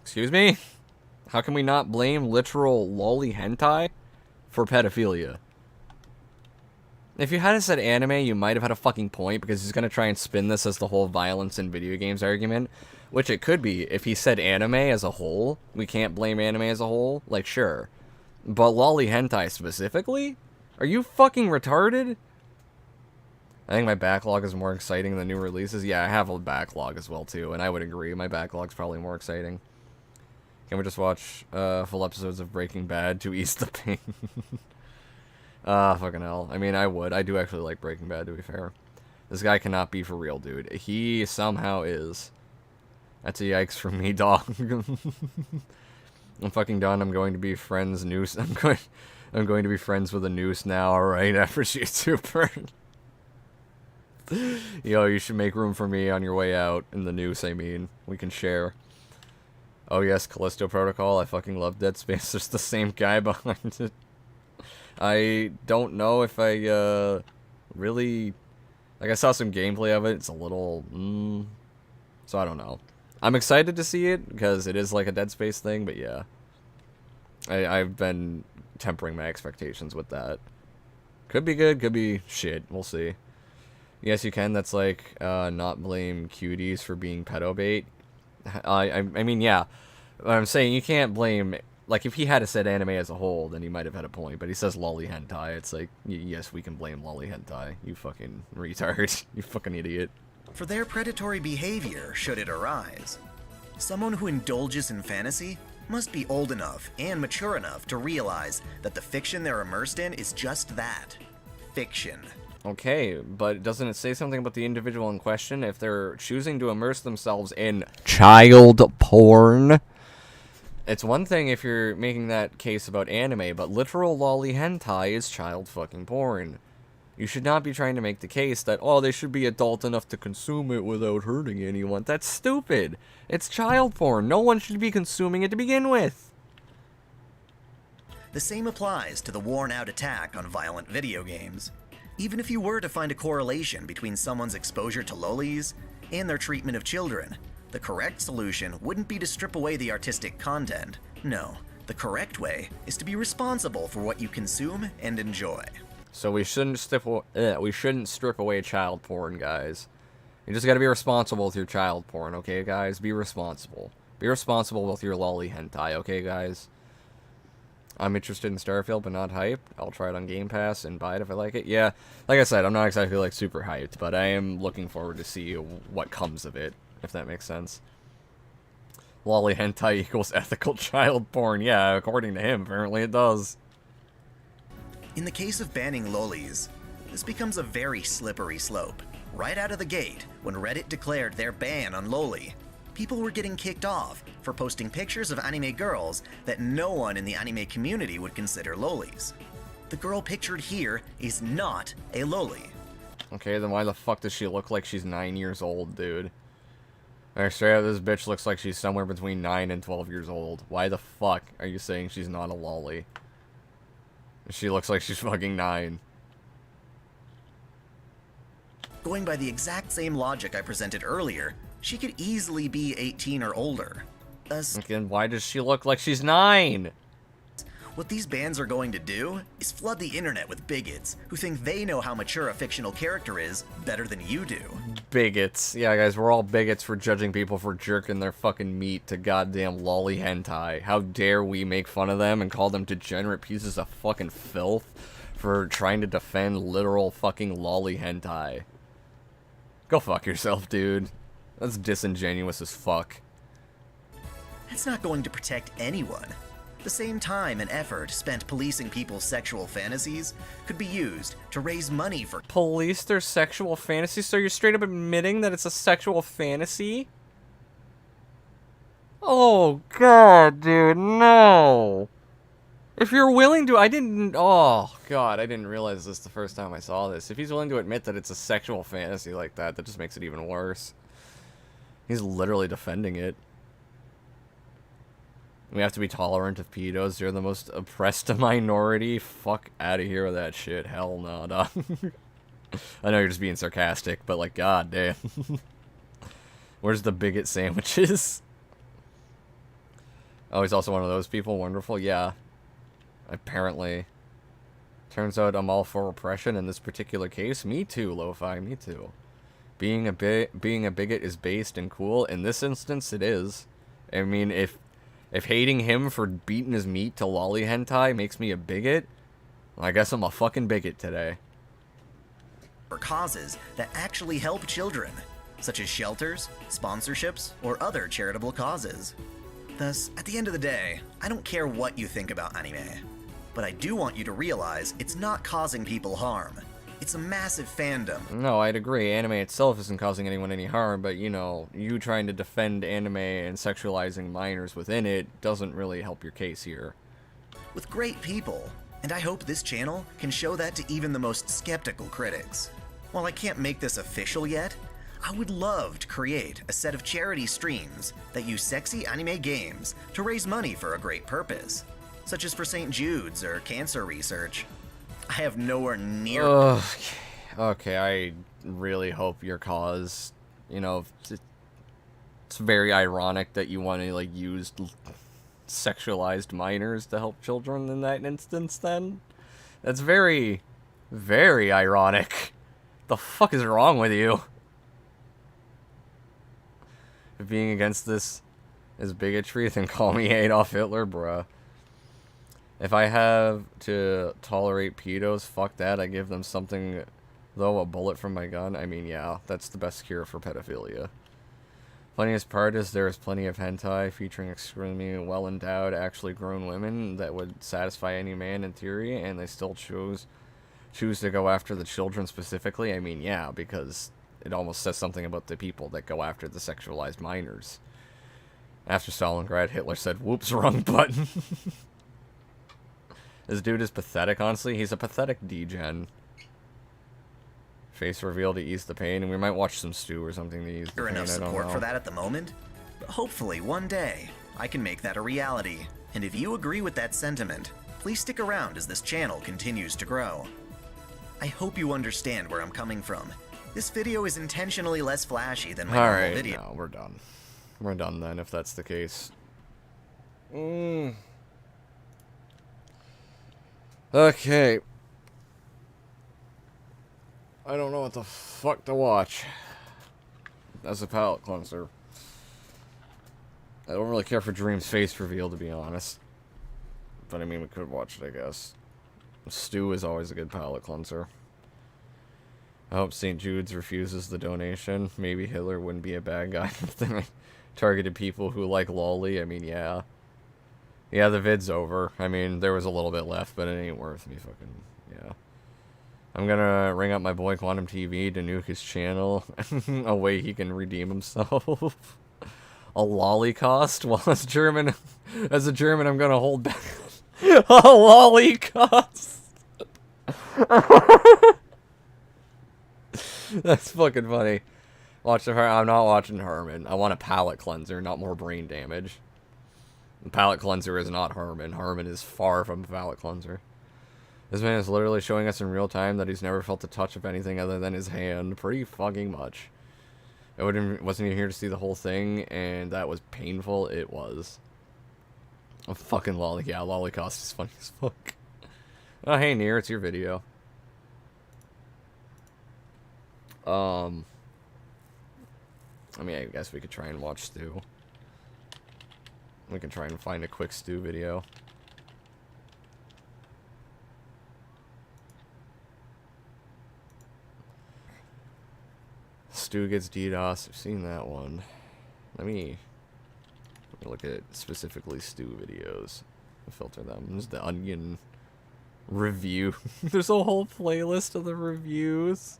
Excuse me? How can we not blame literal loli hentai for pedophilia? If you hadn't said anime, you might have had a fucking point, because he's gonna try and spin this as the whole violence in video games argument, which it could be. If he said anime as a whole, we can't blame anime as a whole, like, sure. But loli hentai specifically? Are you fucking retarded? I think my backlog is more exciting than new releases. Yeah, I have a backlog as well, too, and I would agree. My backlog's probably more exciting. Can we just watch full episodes of Breaking Bad to ease the pain? Fucking hell. I mean, I would. I do actually like Breaking Bad, to be fair. This guy cannot be for real, dude. He somehow is. That's a yikes for me, dog. I'm fucking done. I'm going to be friends noose. I'm going to be friends with a noose now, alright? Average YouTuber. Yo, you should make room for me on your way out. In the noose, I mean. We can share. Oh yes, Callisto Protocol. I fucking love Dead Space. There's the same guy behind it. I don't know if I, really... Like, I saw some gameplay of it. It's a little... So, I don't know. I'm excited to see it, because it is like a Dead Space thing, but yeah. I've been tempering my expectations with that. Could be good, could be shit. We'll see. Yes, you can. That's like, not blame cuties for being pedo bait. I mean, yeah. I'm saying you can't blame... Like, if he had said anime as a whole, then he might have had a point. But he says loli hentai. It's like, yes, we can blame loli hentai. You fucking retard. You fucking idiot. For their predatory behavior, should it arise. Someone who indulges in fantasy must be old enough and mature enough to realize that the fiction they're immersed in is just that. Fiction. Okay, but doesn't it say something about the individual in question? If they're choosing to immerse themselves in child porn... It's one thing if you're making that case about anime, but literal loli hentai is child fucking porn. You should not be trying to make the case that, oh, they should be adult enough to consume it without hurting anyone. That's stupid. It's child porn. No one should be consuming it to begin with. The same applies to the worn-out attack on violent video games. Even if you were to find a correlation between someone's exposure to lolis and their treatment of children, the correct solution wouldn't be to strip away the artistic content. No, the correct way is to be responsible for what you consume and enjoy. So we shouldn't strip away child porn, guys. You just gotta be responsible with your child porn, okay, guys? Be responsible. Be responsible with your loli hentai, okay, guys? I'm interested in Starfield, but not hyped. I'll try it on Game Pass and buy it if I like it. Yeah, like I said, I'm not exactly, like, super hyped, but I am looking forward to see what comes of it. If that makes sense. Loli hentai equals ethical child porn. Yeah, according to him, apparently it does. In the case of banning lolis, this becomes a very slippery slope. Right out of the gate, when Reddit declared their ban on loli, people were getting kicked off for posting pictures of anime girls that no one in the anime community would consider lolis. The girl pictured here is not a loli. Okay, then why the fuck does she look like she's 9 years old, dude? Alright, straight up, this bitch looks like she's somewhere between 9 and 12 years old. Why the fuck are you saying she's not a loli? She looks like she's fucking 9. Going by the exact same logic I presented earlier, she could easily be 18 or older. Thus, Again, why does she look like she's 9? what these bans are going to do is flood the internet with bigots who think they know how mature a fictional character is better than you do. Bigots. Yeah, guys, we're all bigots for judging people for jerking their fucking meat to goddamn lolly hentai. How dare we make fun of them and call them degenerate pieces of fucking filth for trying to defend literal fucking lolly hentai. Go fuck yourself, dude. That's disingenuous as fuck. That's not going to protect anyone. The same time and effort spent policing people's sexual fantasies could be used to raise money for Police their sexual fantasies? So you're straight up admitting that it's a sexual fantasy? Oh, God, dude, no. If you're willing to, oh, God, I didn't realize this the first time I saw this. If he's willing to admit that it's a sexual fantasy like that, that just makes it even worse. He's literally defending it. We have to be tolerant of pedos. They're the most oppressed minority. Fuck out of here with that shit. Hell no, dog. I know you're just being sarcastic, but like, god damn. Where's the bigot sandwiches? Oh, he's also one of those people. Wonderful. Yeah. Apparently. Turns out I'm all for repression in this particular case. Me too, Lo-Fi. Me too. Being a bigot is based and cool. In this instance, it is. I mean, if hating him for beating his meat to lolly hentai makes me a bigot, well, I guess I'm a fucking bigot today. for causes that actually help children, such as shelters, sponsorships, or other charitable causes. Thus, at the end of the day, I don't care what you think about anime, but I do want you to realize it's not causing people harm. It's a massive fandom. No, I'd agree. Anime itself isn't causing anyone any harm, but, you know, you trying to defend anime and sexualizing minors within it doesn't really help your case here. With great people, and I hope this channel can show that to even the most skeptical critics. While I can't make this official yet, I would love to create a set of charity streams that use sexy anime games to raise money for a great purpose, such as for St. Jude's or cancer research. I have nowhere near... Okay, I really hope your cause, you know, it's very ironic that you want to, like, use sexualized minors to help children in that instance, then. That's very, very ironic. The fuck is wrong with you? If being against this is bigotry, then call me Adolf Hitler, bruh. If I have to tolerate pedos, fuck that. I give them something, though, a bullet from my gun. I mean, yeah, that's the best cure for pedophilia. Funniest part is there is plenty of hentai featuring extremely well-endowed, actually grown women that would satisfy any man in theory, and they still choose to go after the children specifically. I mean, yeah, because it almost says something about the people that go after the sexualized minors. After Stalingrad, Hitler said, "Whoops, wrong button." This dude is pathetic, honestly. He's a pathetic degen. Face reveal to ease the pain, and we might watch some stew or something to ease the pain. enough I don't support know. for that at the moment, but hopefully one day I can make that a reality. And if you agree with that sentiment, please stick around as this channel continues to grow. I hope you understand where I'm coming from. This video is intentionally less flashy than my normal Alright, video. no, we're done. We're done then, if that's the case. Okay. I don't know what the fuck to watch. As a palate cleanser. I don't really care for Dream's face reveal, to be honest. But I mean, we could watch it, I guess. Stew is always a good palate cleanser. I hope St. Jude's refuses the donation. Maybe Hitler wouldn't be a bad guy if they targeted people who like lolly. I mean, yeah. Yeah, the vid's over. I mean, there was a little bit left, but it ain't worth me fucking... Yeah. I'm gonna ring up my boy Quantum TV to nuke his channel. A way he can redeem himself. A lolly cost? Well, as a German, I'm gonna hold back. A lolly cost! That's fucking funny. I'm not watching Herman. I want a palate cleanser, not more brain damage. The palate cleanser is not Herman. Herman is far from a palate cleanser. This man is literally showing us in real time that he's never felt the touch of anything other than his hand. Pretty fucking much. I wasn't even here to see the whole thing, and that was painful. It was. A fucking lolly. Yeah, Lollycost is funny as fuck. Oh, hey, Nier, it's your video. I mean, I guess we could try and watch Stu. We can try and find a quick Stu video. Stu gets DDoS. I've seen that one. Let me look at specifically Stu videos. Filter them. There's the Onion review. There's a whole playlist of the reviews.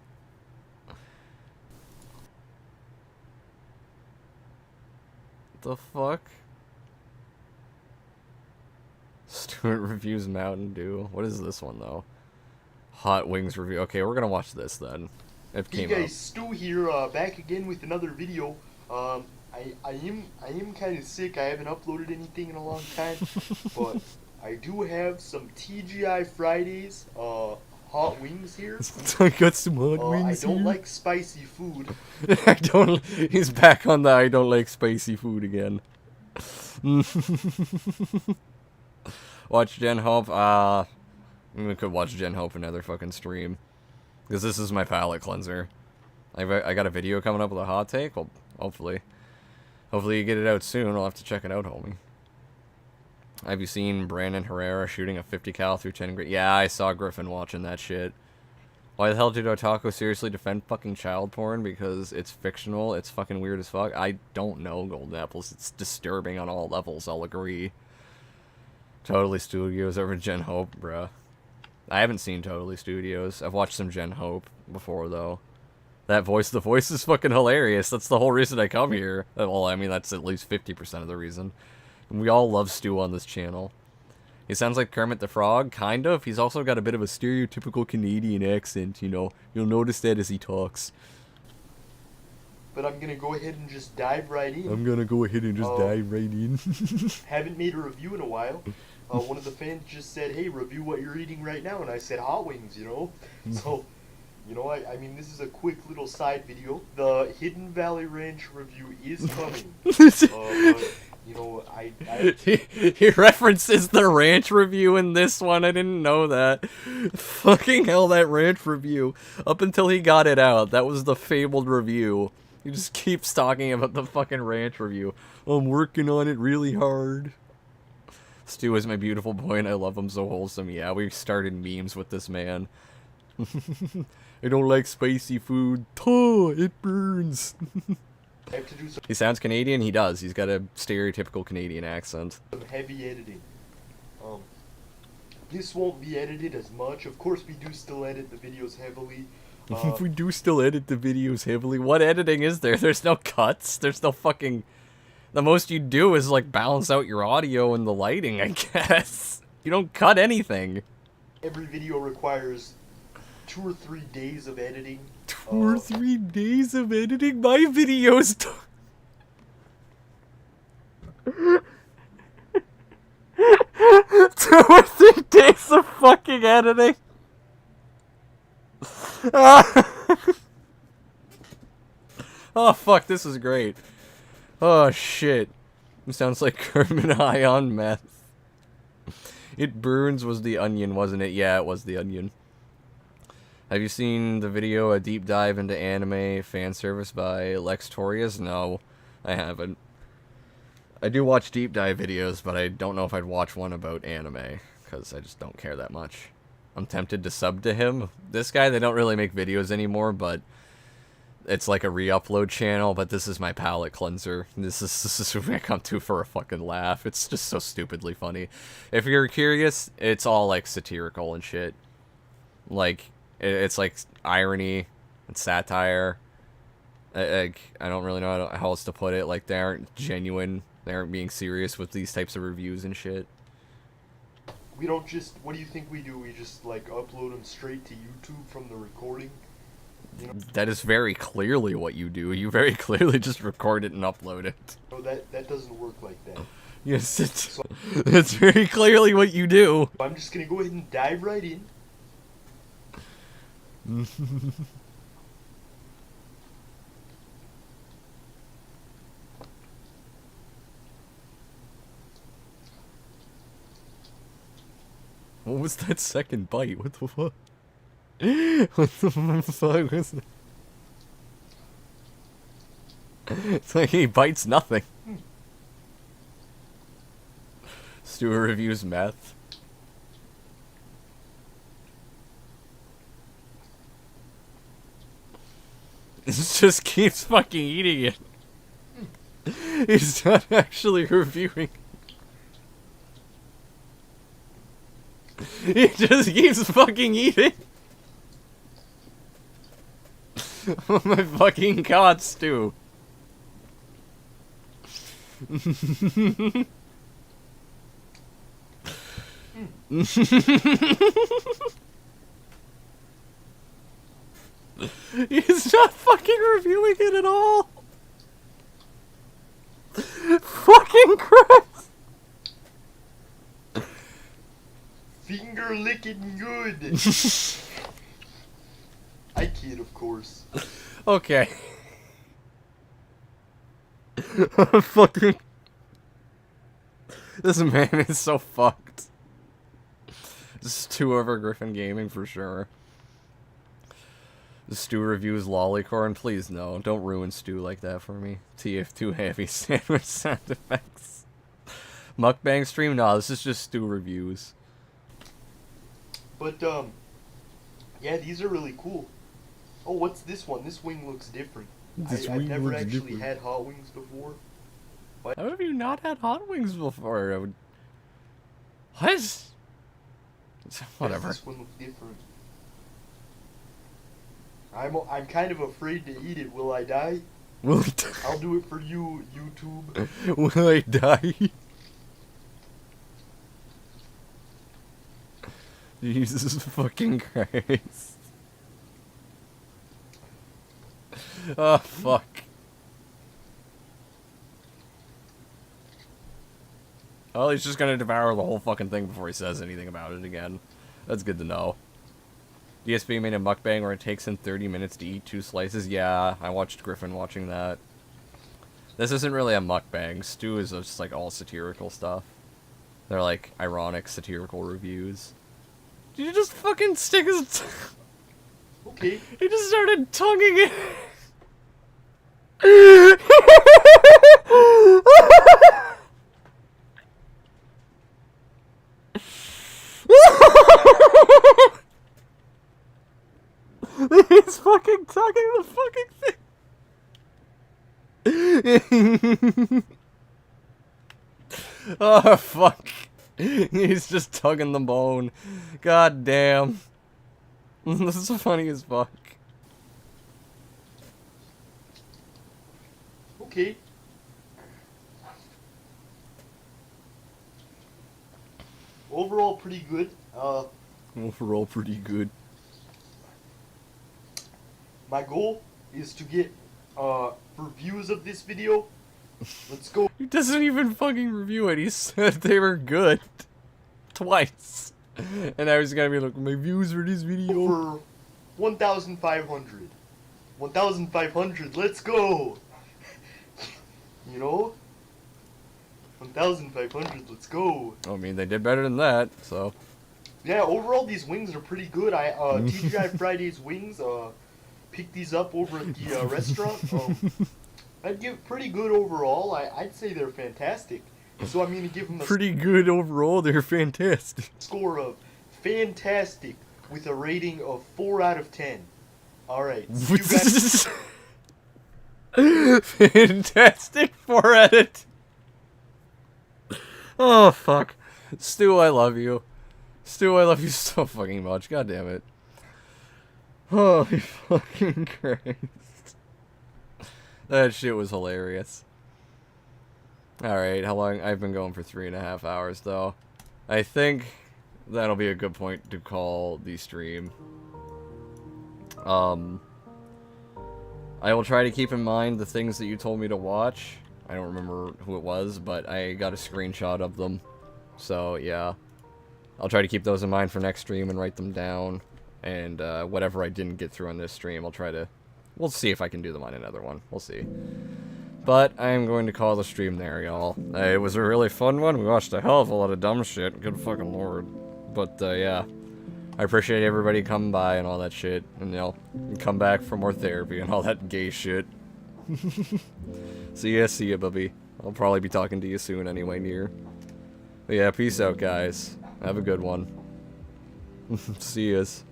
The fuck? Stuart reviews Mountain Dew. What is this one though? Hot Wings review. Okay, we're gonna watch this then. It came Hey guys, up. Stu here, back again with another video. I am kind of sick. I haven't uploaded anything in a long time, but I do have some TGI Fridays hot wings here. I got some hot wings I don't here. like spicy food. I don't. He's back on the I don't like spicy food again. Watch Gen Hope. We could watch Gen Hope another fucking stream, because this is my palate cleanser. I got a video coming up with a hot take. Well, hopefully you get it out soon. I'll have to check it out, homie. Have you seen Brandon Herrera shooting a 50 cal through 10 grit? Yeah, I saw Griffin watching that shit. Why the hell did Otaku seriously defend fucking child porn? Because it's fictional. It's fucking weird as fuck. I don't know, Golden Apples. It's disturbing on all levels. I'll agree. Totally Studios over Gen Hope, bruh. I haven't seen Totally Studios. I've watched some Gen Hope before, though. The voice is fucking hilarious. That's the whole reason I come here. Well, I mean, that's at least 50% of the reason. And we all love Stu on this channel. He sounds like Kermit the Frog, kind of. He's also got a bit of a stereotypical Canadian accent, you know. You'll notice that as he talks. But I'm gonna go ahead and just dive right in. I'm gonna go ahead and just dive right in. Haven't made a review in a while. One of the fans just said, "Hey, review what you're eating right now," and I said, "Hot wings," you know. So, you know, I mean, this is a quick little side video. The Hidden Valley Ranch review is coming. But, you know, He references the ranch review in this one. I didn't know that. Fucking hell, that ranch review. Up until he got it out, that was the fabled review. He just keeps talking about the fucking ranch review. I'm working on it really hard. Stu is my beautiful boy and I love him so wholesome. Yeah, we started memes with this man. I don't like spicy food. Oh, it burns. I have to do some He sounds Canadian. He does. He's got a stereotypical Canadian accent. heavy editing. This won't be edited as much. Of course, we do still edit the videos heavily. We do still edit the videos heavily. What editing is there? There's no cuts. There's no fucking... The most you do is, like, balance out your audio and the lighting, I guess. You don't cut anything. Every video requires 2 or 3 days of editing. 2 or 3 days of editing? My videos... 2 or 3 days of fucking editing? Oh, fuck, this is great. Oh, shit. It sounds like Kermit high on meth. It burns was the onion, wasn't it? Yeah, it was the onion. Have you seen the video, A Deep Dive into Anime Fan Service by Lex Torius? No, I haven't. I do watch deep dive videos, but I don't know if I'd watch one about anime, because I just don't care that much. I'm tempted to sub to him. This guy, they don't really make videos anymore, but it's like a re-upload channel, but this is my palate cleanser. This is what I come to for a fucking laugh. It's just so stupidly funny. If you're curious, it's all like satirical and shit. Like, it's like irony and satire. I don't really know how else to put it. Like, they aren't genuine. They aren't being serious with these types of reviews and shit. We don't just, what do you think we do? We just, like, upload them straight to YouTube from the recording? You know, That is very clearly what you do. You very clearly just record it and upload it. no, that doesn't work like that. Yes, it's very clearly what you do. I'm just gonna go ahead and dive right in. What was that second bite? What the fuck? What the fuck was that? It's like he bites nothing. Stuart reviews meth. He just keeps fucking eating it. He's not actually reviewing. He just keeps fucking eating. Oh my fucking god, Stu. He's not fucking reviewing it at all. Fucking Christ. Finger licking good. I kid, of course. Okay. Fucking. This man is so fucked. This is Stu over Griffin Gaming for sure. The Stu reviews Lollicorn. Please no, don't ruin Stu like that for me. TF2 heavy sandwich sound effects. Mukbang stream? Nah, this is just Stu reviews. But, yeah, these are really cool. Oh, what's this one? This wing looks different. I've never actually had hot wings before. But How have you not had hot wings before? What? Whatever. This one looks different. I'm kind of afraid to eat it. Will I die? Will I die? I'll do it for you, YouTube. Will I die? Jesus fucking Christ. Oh, fuck. Well, he's just gonna devour the whole fucking thing before he says anything about it again. That's good to know. DSP made a mukbang where it takes him 30 minutes to eat 2 slices. Yeah, I watched Griffin watching that. This isn't really a mukbang. Stu is just like all satirical stuff. They're like ironic satirical reviews. Did you just fucking stick his... Okay. He just started tonguing it. He's fucking tonguing the fucking thing. Oh, fuck. He's just tugging the bone. God damn. This is funny as fuck. Okay. Overall, pretty good. Overall, pretty good. My goal is to get, for views of this video, let's go He doesn't even fucking review it. He said they were good. Twice. And I was gonna be like, my views for this video. for 1,500. 1,500, let's go! You know? 1,500, let's go! I mean, they did better than that, so. Yeah, overall these wings are pretty good. TGI Fridays wings, picked these up over at the restaurant. I'd give pretty good overall. I'd say they're fantastic. So I'm gonna give them a Pretty good overall, they're fantastic. score of fantastic with a rating of 4 out of 10. Alright, see you guys. Fantastic 4 out of 10. Oh, fuck. Stu, I love you. Stu, I love you so fucking much. God damn it. Holy fucking Christ. That shit was hilarious. Alright, how long? I've been going for 3.5 hours, though. I think that'll be a good point to call the stream. I will try to keep in mind the things that you told me to watch. I don't remember who it was, but I got a screenshot of them. So, yeah. I'll try to keep those in mind for next stream and write them down. And whatever I didn't get through on this stream, I'll try to... We'll see if I can do them on another one. We'll see. But I'm going to call the stream there, y'all. It was a really fun one. We watched a hell of a lot of dumb shit. Good fucking lord. But, yeah. I appreciate everybody coming by and all that shit. And, you know, come back for more therapy and all that gay shit. See ya, Bubby. I'll probably be talking to you soon anyway, Near. But yeah, peace out, guys. Have a good one. See yas.